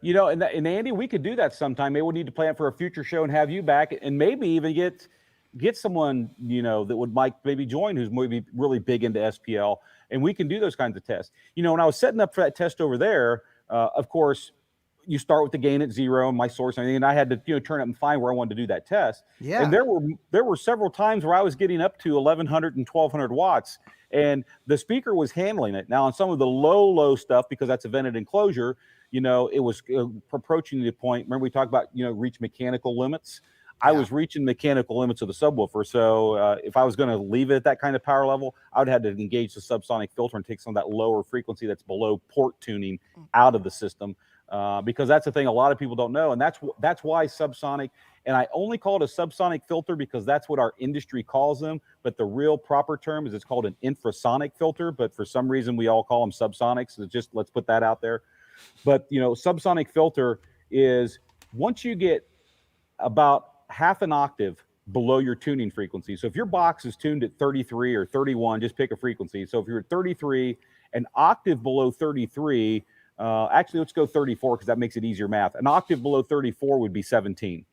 You know, and Andy, we could do that sometime. Maybe we need to plan for a future show and have you back, and maybe even get someone, you know, that would maybe join who's maybe really big into SPL, and we can do those kinds of tests. You know, when I was setting up for that test over there, of course, you start with the gain at 0 and my source and everything, and I had to, you know, turn it and find where I wanted to do that test. Yeah. And there were several times where I was getting up to 1100 and 1200 watts, and the speaker was handling it. Now on some of the low stuff, because that's a vented enclosure, you know, it was approaching the point. Remember we talked about, you know, reach mechanical limits. Yeah. I was reaching mechanical limits of the subwoofer. So if I was going to leave it at that kind of power level, I would have to engage the subsonic filter and take some of that lower frequency that's below port tuning out of the system. Because that's the thing a lot of people don't know. And that's why subsonic, and I only call it a subsonic filter because that's what our industry calls them. But the real proper term is it's called an infrasonic filter. But for some reason, we all call them subsonics. So just let's put that out there. But, you know, subsonic filter is once you get about half an octave below your tuning frequency. So if your box is tuned at 33 or 31, just pick a frequency. So if you're at 33, an octave below 33, actually, let's go 34 because that makes it easier math. An octave below 34 would be 17.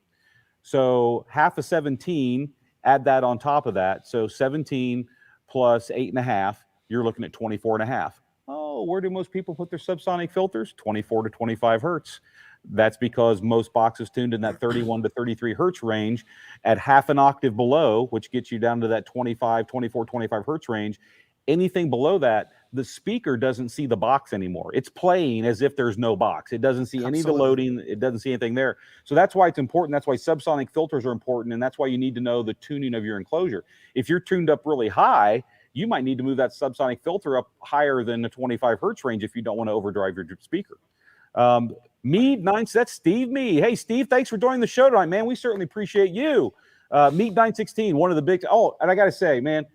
So half of 17, add that on top of that. So 17 plus 8.5, you're looking at 24.5. Oh, where do most people put their subsonic filters? 24 to 25 hertz. That's because most boxes tuned in that 31 to 33 hertz range at half an octave below, which gets you down to that 25, 24, 25 hertz range. Anything below that, the speaker doesn't see the box anymore. It's playing as if there's no box. It doesn't see any of the loading. It doesn't see anything there. So that's why it's important. That's why subsonic filters are important. And that's why you need to know the tuning of your enclosure. If you're tuned up really high, you might need to move that subsonic filter up higher than the 25 hertz range if you don't want to overdrive your speaker. Mead 9, that's Steve Mead. Hey, Steve, thanks for joining the show tonight, man. We certainly appreciate you. Mead 916, one of the big, and I got to say, man,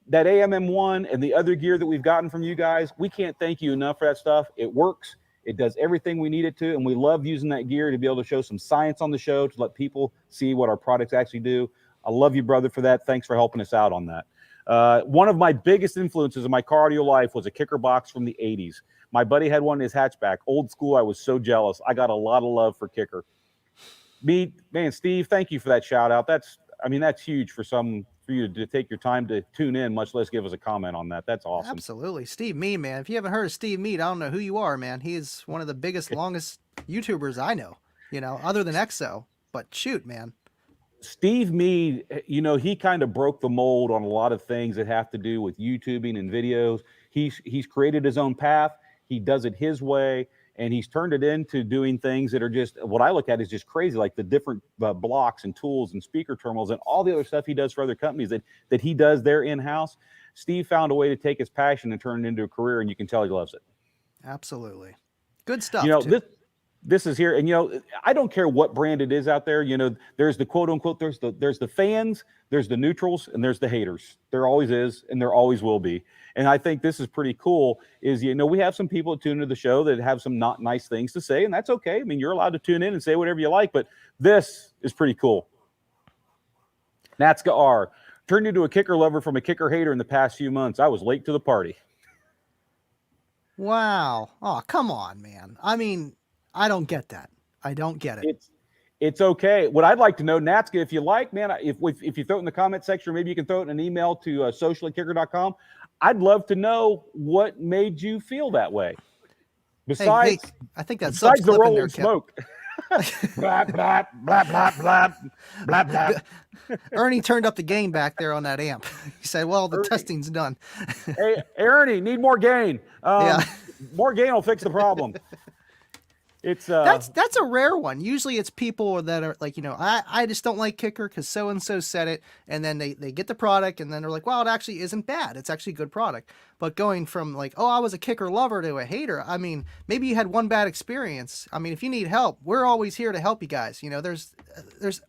that AMM1 and the other gear that we've gotten from you guys, we can't thank you enough for that stuff. It works. It does everything we need it to, and we love using that gear to be able to show some science on the show to let people see what our products actually do. I love you, brother, for that. Thanks for helping us out on that. One of my biggest influences in my car audio life was a Kicker box from the 80s. My buddy had one in his hatchback. Old school, I was so jealous. I got a lot of love for Kicker. Man, Steve, thank you for that shout out. That's huge for you to take your time to tune in, much less give us a comment on that. That's awesome. Absolutely. Steve Mead, man. If you haven't heard of Steve Mead, I don't know who you are, man. He is one of the biggest, longest YouTubers I know, you know, other than EXO. But shoot, man. Steve Mead, you know, he kind of broke the mold on a lot of things that have to do with YouTubing and videos. He's created his own path. He does it his way, and he's turned it into doing things that are just, what I look at is just crazy, like the different blocks and tools and speaker terminals and all the other stuff he does for other companies that he does there in-house. Steve found a way to take his passion and turn it into a career, and you can tell he loves it. Absolutely. Good stuff. You know, this is here, and you know, I don't care what brand it is out there. You know, there's the quote unquote, there's the fans, there's the neutrals, and there's the haters. There always is, and there always will be. And I think this is pretty cool. Is, you know, we have some people that tune into the show that have some not nice things to say, and that's okay. I mean, you're allowed to tune in and say whatever you like, but this is pretty cool. Natska R turned into a Kicker lover from a Kicker hater in the past few months. I was late to the party. Wow. Oh, come on, man. I mean, I don't get that. I don't get it. It's okay. What I'd like to know, Natska, if you like, man, if you throw it in the comment section, or maybe you can throw it in an email to social@kicker.com. I'd love to know what made you feel that way. Besides, hey, I think that's besides the rolling smoke. Blah, blah, blah, blah, blah, blah, blah. Ernie turned up the gain back there on that amp. He said, well, the testing's done. Hey, Ernie, need more gain. Yeah. More gain will fix the problem. It's that's a rare one. Usually it's people that are like, you know, I just don't like Kicker because so-and-so said it. And then they get the product and then they're like, well, it actually isn't bad. It's actually a good product. But going from like, oh, I was a Kicker lover to a hater. I mean, maybe you had one bad experience. I mean, if you need help, we're always here to help you guys. You know, there's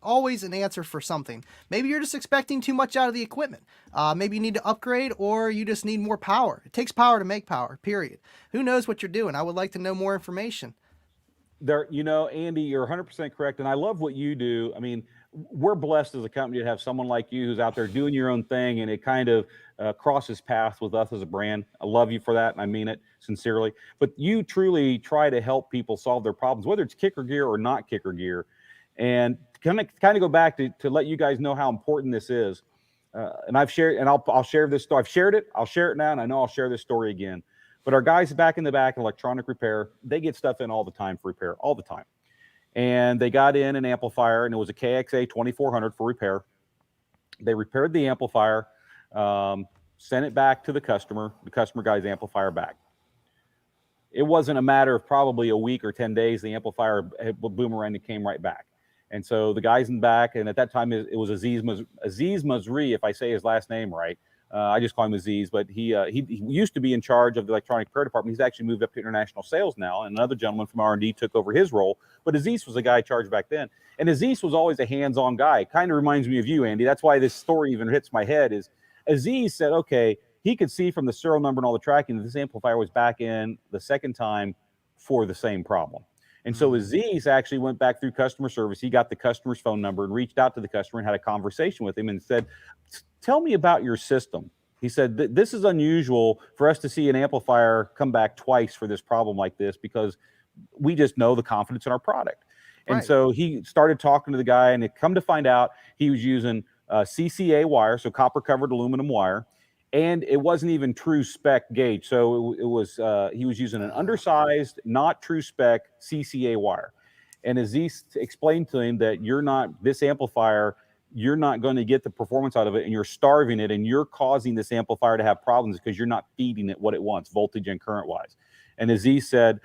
always an answer for something. Maybe you're just expecting too much out of the equipment. Maybe you need to upgrade or you just need more power. It takes power to make power, period. Who knows what you're doing? I would like to know more information. There, Andy, you're 100% correct, and I love what you do. I mean, we're blessed as a company to have someone like you who's out there doing your own thing, and it kind of crosses paths with us as a brand. I love you for that, and I mean it sincerely. But you truly try to help people solve their problems, whether it's kicker gear or not kicker gear. And kind of go back to let you guys know how important this is. And I've shared, and I'll share this story. I've shared it. I'll share it now, and I know I'll share this story again. But our guys back in the back, electronic repair, they get stuff in all the time for repair, all the time. And they got in an amplifier, and it was a KXA 2400 for repair. They repaired the amplifier, sent it back to the customer. The customer got his amplifier back. It wasn't a matter of probably a week or 10 days. The amplifier boomerang and came right back. And so the guys in the back, and at that time it was Aziz Mazri, if I say his last name right. I just call him Aziz, but he used to be in charge of the electronic repair department. He's actually moved up to international sales now, and another gentleman from R&D took over his role. But Aziz was the guy in charge back then, and Aziz was always a hands-on guy. Kind of reminds me of you, Andy. That's why this story even hits my head. Is Aziz said, okay, he could see from the serial number and all the tracking that this amplifier was back in the second time for the same problem. And so Aziz actually went back through customer service. He got the customer's phone number and reached out to the customer and had a conversation with him and said, tell me about your system. He said, this is unusual for us to see an amplifier come back twice for this problem like this, because we just know the confidence in our product. And so he started talking to the guy, and it come to find out he was using CCA wire, so copper covered aluminum wire. And it wasn't even true spec gauge. So it was he was using an undersized, not true spec CCA wire. And Aziz explained to him that this amplifier, you're not going to get the performance out of it, and you're starving it, and you're causing this amplifier to have problems because you're not feeding it what it wants, voltage and current wise. And Aziz said,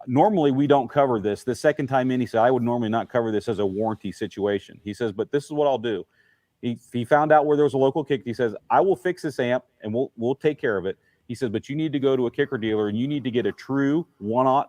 normally we don't cover this. The second time in, he said, I would normally not cover this as a warranty situation. He says, but this is what I'll do. He found out where there was a local kicker. He says, I will fix this amp and we'll take care of it. He says, but you need to go to a kicker dealer and you need to get a true 1/0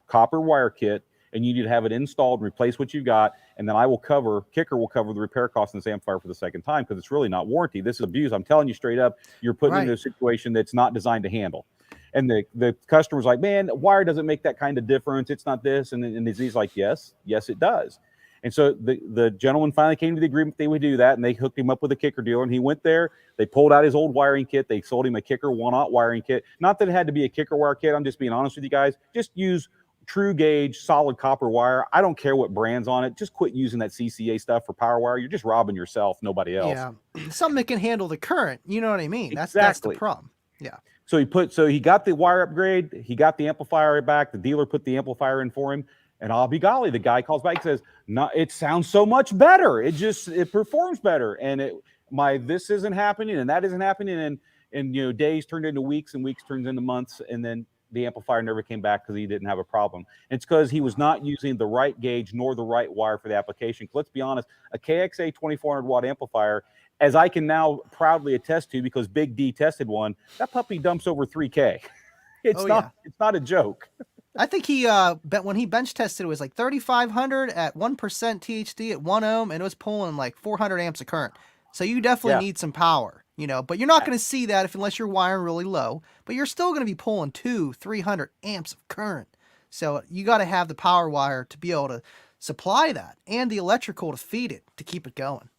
copper wire kit, and you need to have it installed and replace what you've got. And then Kicker will cover the repair costs on this amplifier for the second time, because it's really not warranty. This is abuse. I'm telling you straight up, you're putting into a situation that's not designed to handle. And the customer's like, man, wire doesn't make that kind of difference. It's not this. And he's like, yes, it does. And so the gentleman finally came to the agreement they would do that, and they hooked him up with a kicker dealer. And he went there. They pulled out his old wiring kit. They sold him a kicker 1/0 wiring kit. Not that it had to be a kicker wire kit. I'm just being honest with you guys. Just use true gauge, solid copper wire. I don't care what brand's on it. Just quit using that CCA stuff for power wire. You're just robbing yourself, nobody else. Yeah, something that can handle the current. You know what I mean? That's the problem. Yeah. So he got the wire upgrade. He got the amplifier back. The dealer put the amplifier in for him. And I'll be golly, the guy calls back and says, "No, it sounds so much better. It performs better. And this isn't happening and that isn't happening." And days turned into weeks and weeks turned into months. And then the amplifier never came back because he didn't have a problem. And it's because he was not using the right gauge nor the right wire for the application. Let's be honest, a KXA 2400 watt amplifier, as I can now proudly attest to because Big D tested one, that puppy dumps over 3K. It's not a joke. I think he when he bench tested, it was like 3,500 at 1% THD at 1 ohm, and it was pulling like 400 amps of current. So you definitely need some power, but you're not going to see that unless you're wiring really low, but you're still going to be pulling 200-300 amps of current. So you got to have the power wire to be able to supply that, and the electrical to feed it to keep it going.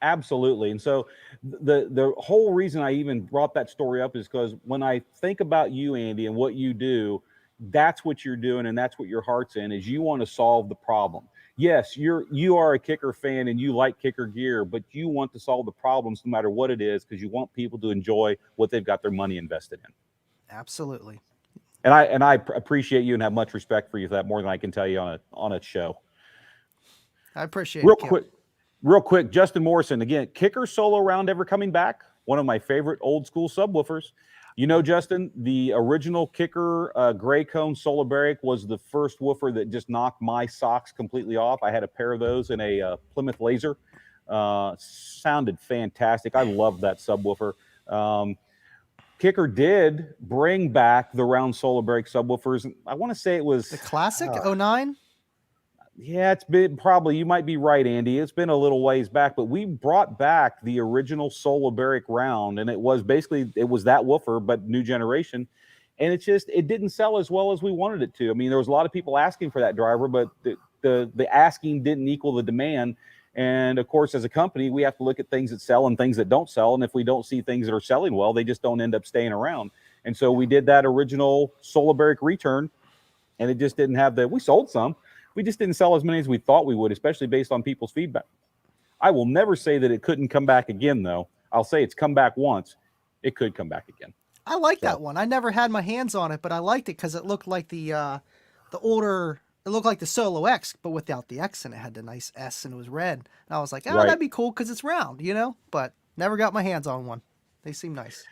Absolutely. And so the whole reason I even brought that story up is because when I think about you, Andy, and what you do, that's what you're doing, and that's what your heart's in, is you want to solve the problem. Yes, you are a kicker fan and you like kicker gear, but you want to solve the problems no matter what it is, because you want people to enjoy what they've got their money invested in. Absolutely. And I appreciate you and have much respect for you for that, more than I can tell you on a show. I appreciate it. Real quick, Justin Morrison, again, kicker solo round ever coming back? One of my favorite old school subwoofers. Justin, the original kicker gray cone Solobaric was the first woofer that just knocked my socks completely off. I had a pair of those in a Plymouth Laser. Sounded fantastic. I love that subwoofer. Kicker did bring back the round Solobaric subwoofers. I want to say it was the classic 09. Yeah, it's been probably, you might be right, Andy. It's been a little ways back, but we brought back the original Solobaric round, and it was that woofer, but new generation. and it didn't sell as well as we wanted it to. I mean, there was a lot of people asking for that driver, but the asking didn't equal the demand. And of course, as a company, we have to look at things that sell and things that don't sell. And if we don't see things that are selling well, they just don't end up staying around. And so we did that original Soliberic return, and it just didn't have we sold some. We just didn't sell as many as we thought we would, especially based on people's feedback. I will never say that it couldn't come back again, though. I'll say it's come back once. It could come back again. I like that one. I never had my hands on it, but I liked it because it looked like the older. It looked like the Solo X, but without the X, and it had the nice S, and it was red. And I was like, Right. that'd be cool because it's round, But never got my hands on one. They seem nice.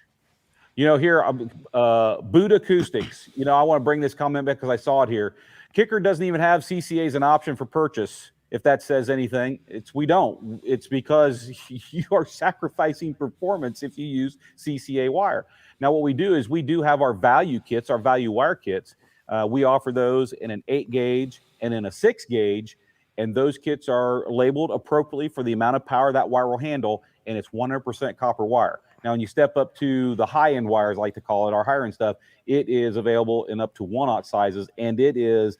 Here, Boot Acoustics. I want to bring this comment back because I saw it here. Kicker doesn't even have CCA as an option for purchase. If that says anything, we don't. It's because you are sacrificing performance if you use CCA wire. Now, what we do is we do have our value kits, our value wire kits. We offer those in an 8 gauge and in a 6 gauge, and those kits are labeled appropriately for the amount of power that wire will handle, and it's 100% copper wire. Now, when you step up to the high-end wires, I like to call it, our higher-end stuff, it is available in up to 1/0 sizes, and it is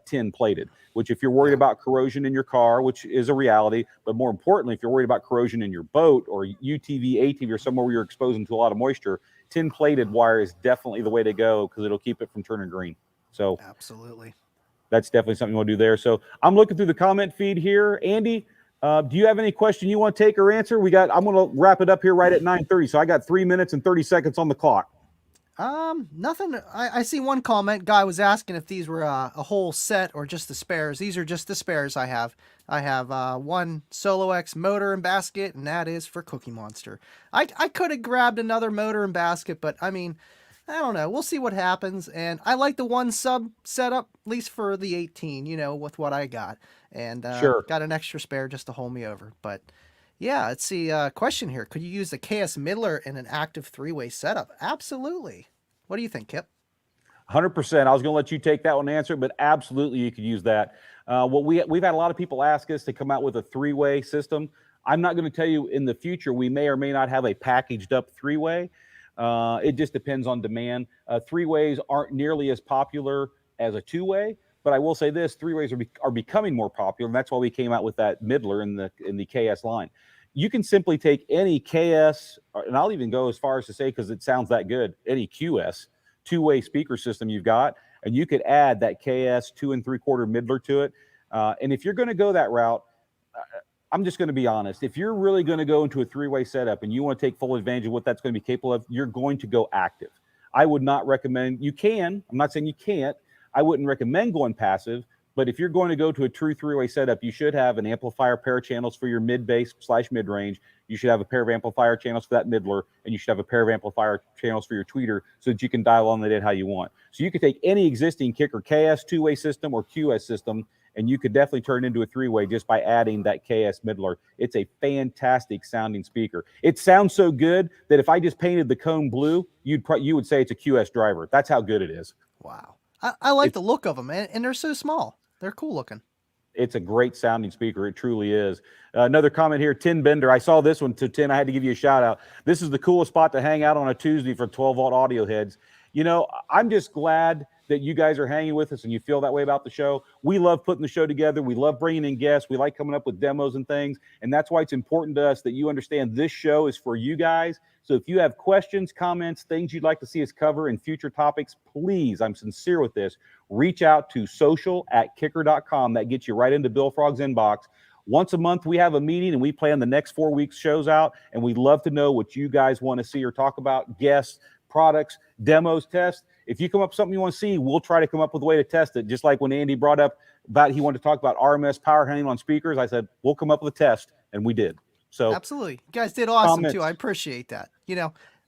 tin plated, which if you're worried about corrosion in your car, which is a reality, but more importantly, if you're worried about corrosion in your boat or UTV, ATV, or somewhere where you're exposing to a lot of moisture, tin plated wire is definitely the way to go because it'll keep it from turning green. So absolutely, that's definitely something you want to do there. So I'm looking through the comment feed here. Andy, do you have any question you want to take or answer? I'm going to wrap it up here right at 9:30. So I got 3 minutes and 30 seconds on the clock. Nothing. I see one comment. Guy was asking if these were a whole set or just the spares. These are just the spares I have. I have one Solo X motor and basket, and that is for Cookie Monster. I could have grabbed another motor and basket, but I mean, I don't know. We'll see what happens. And I like the one sub setup, at least for the 18, with what I got. And Sure. Got an extra spare just to hold me over. But yeah, let's see. Question here. Could you use the KS Midler in an active 3-way setup? Absolutely. What do you think, Kip? 100%. I was going to let you take that one and answer it, but absolutely you could use that. We've had a lot of people ask us to come out with a 3-way system. I'm not going to tell you in the future we may or may not have a packaged up 3-way. It just depends on demand. 3-ways aren't nearly as popular as a 2-way, but I will say this: 3-ways are becoming more popular, and that's why we came out with that Midler in the KS line. You can simply take any KS, and I'll even go as far as to say, because it sounds that good, any QS 2-way speaker system you've got, and you could add that KS 2 3/4 Midler to it. And if you're going to go that route, I'm just going to be honest. If you're really going to go into a 3-way setup and you want to take full advantage of what that's going to be capable of, you're going to go active. I would not recommend. You can. I'm not saying you can't. I wouldn't recommend going passive. But if you're going to go to a true 3-way setup, you should have an amplifier pair of channels for your mid-bass/mid range. You should have a pair of amplifier channels for that Midler, and you should have a pair of amplifier channels for your tweeter so that you can dial on it in how you want. So you could take any existing Kicker KS 2-way system or QS system, and you could definitely turn it into a 3-way just by adding that KS Midler. It's a fantastic sounding speaker. It sounds so good that if I just painted the cone blue, you would say it's a QS driver. That's how good it is. Wow. I like the look of them, and they're so small. They're cool looking. It's a great sounding speaker. It truly is. Another comment here, Tin Bender. I saw this one to Tin. I had to give you a shout out. This is the coolest spot to hang out on a Tuesday for 12-volt audio heads. I'm just glad that you guys are hanging with us and you feel that way about the show. We love putting the show together. We love bringing in guests. We like coming up with demos and things. And that's why it's important to us that you understand this show is for you guys. So if you have questions, comments, things you'd like to see us cover in future topics, please, I'm sincere with this, reach out to social@kicker.com. That gets you right into Bill Frog's inbox. Once a month, we have a meeting and we plan the next 4 weeks shows out. And we'd love to know what you guys want to see or talk about, guests, products, demos, tests. If you come up with something you want to see, we'll try to come up with a way to test it. Just like when Andy brought up about he wanted to talk about RMS power handling on speakers, I said, we'll come up with a test, and we did. So absolutely. You guys did awesome too. I appreciate that.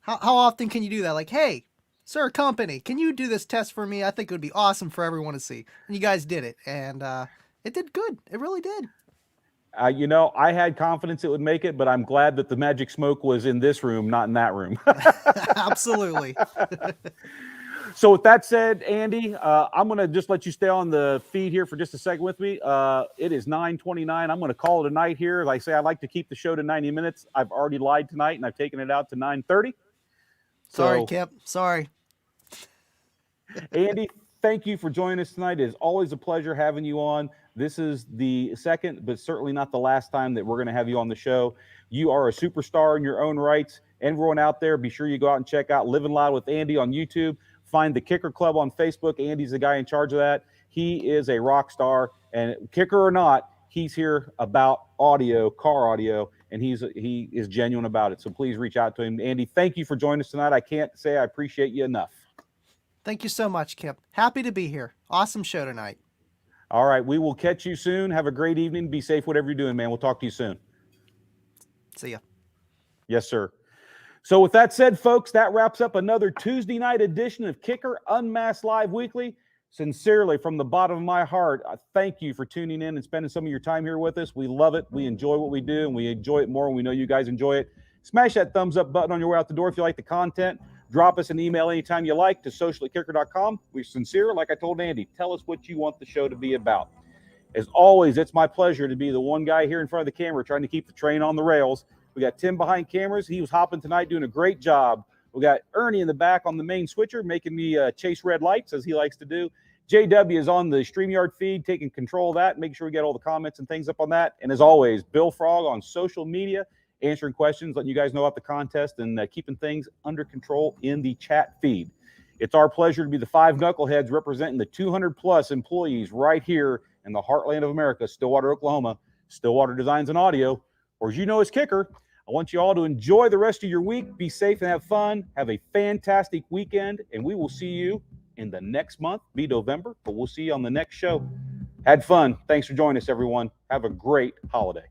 How often can you do that? Like, hey, sir, company, can you do this test for me? I think it would be awesome for everyone to see. And you guys did it, and it did good. It really did. I had confidence it would make it, but I'm glad that the magic smoke was in this room, not in that room. Absolutely. So with that said, Andy, I'm going to just let you stay on the feed here for just a second with me. It is 9:29. I'm going to call it a night here. Like I say, I like to keep the show to 90 minutes. I've already lied tonight, and I've taken it out to 9:30. Sorry, Kip. Sorry. Andy, thank you for joining us tonight. It is always a pleasure having you on. This is the second, but certainly not the last time that we're going to have you on the show. You are a superstar in your own rights. Everyone out there, be sure you go out and check out Living Loud with Andy on YouTube. Find the Kicker Club on Facebook. Andy's the guy in charge of that. He is a rock star, and kicker or not, he's here about audio, car audio, and he is genuine about it. So please reach out to him. Andy, thank you for joining us tonight. I can't say I appreciate you enough. Thank you so much, Kip. Happy to be here. Awesome show tonight. All right, we will catch you soon. Have a great evening. Be safe, whatever you're doing, man. We'll talk to you soon. See ya. Yes, sir. So with that said, folks, that wraps up another Tuesday night edition of Kicker Unmasked Live Weekly. Sincerely, from the bottom of my heart, I thank you for tuning in and spending some of your time here with us. We love it. We enjoy what we do, and we enjoy it more when we know you guys enjoy it. Smash that thumbs up button on your way out the door if you like the content. Drop us an email anytime you like to social@kicker.com. We're sincere, like I told Andy. Tell us what you want the show to be about. As always, it's my pleasure to be the one guy here in front of the camera trying to keep the train on the rails. We got Tim behind cameras. He was hopping tonight, doing a great job. We got Ernie in the back on the main switcher, making me chase red lights, as he likes to do. JW is on the StreamYard feed, taking control of that, making sure we get all the comments and things up on that. And as always, Bill Frog on social media, answering questions, letting you guys know about the contest, and keeping things under control in the chat feed. It's our pleasure to be the five knuckleheads representing the 200-plus employees right here in the heartland of America, Stillwater, Oklahoma, Stillwater Designs and Audio, or as you know as Kicker. I want you all to enjoy the rest of your week. Be safe and have fun. Have a fantastic weekend, and we will see you in the next month. Be November, but we'll see you on the next show. Had fun. Thanks for joining us, everyone. Have a great holiday.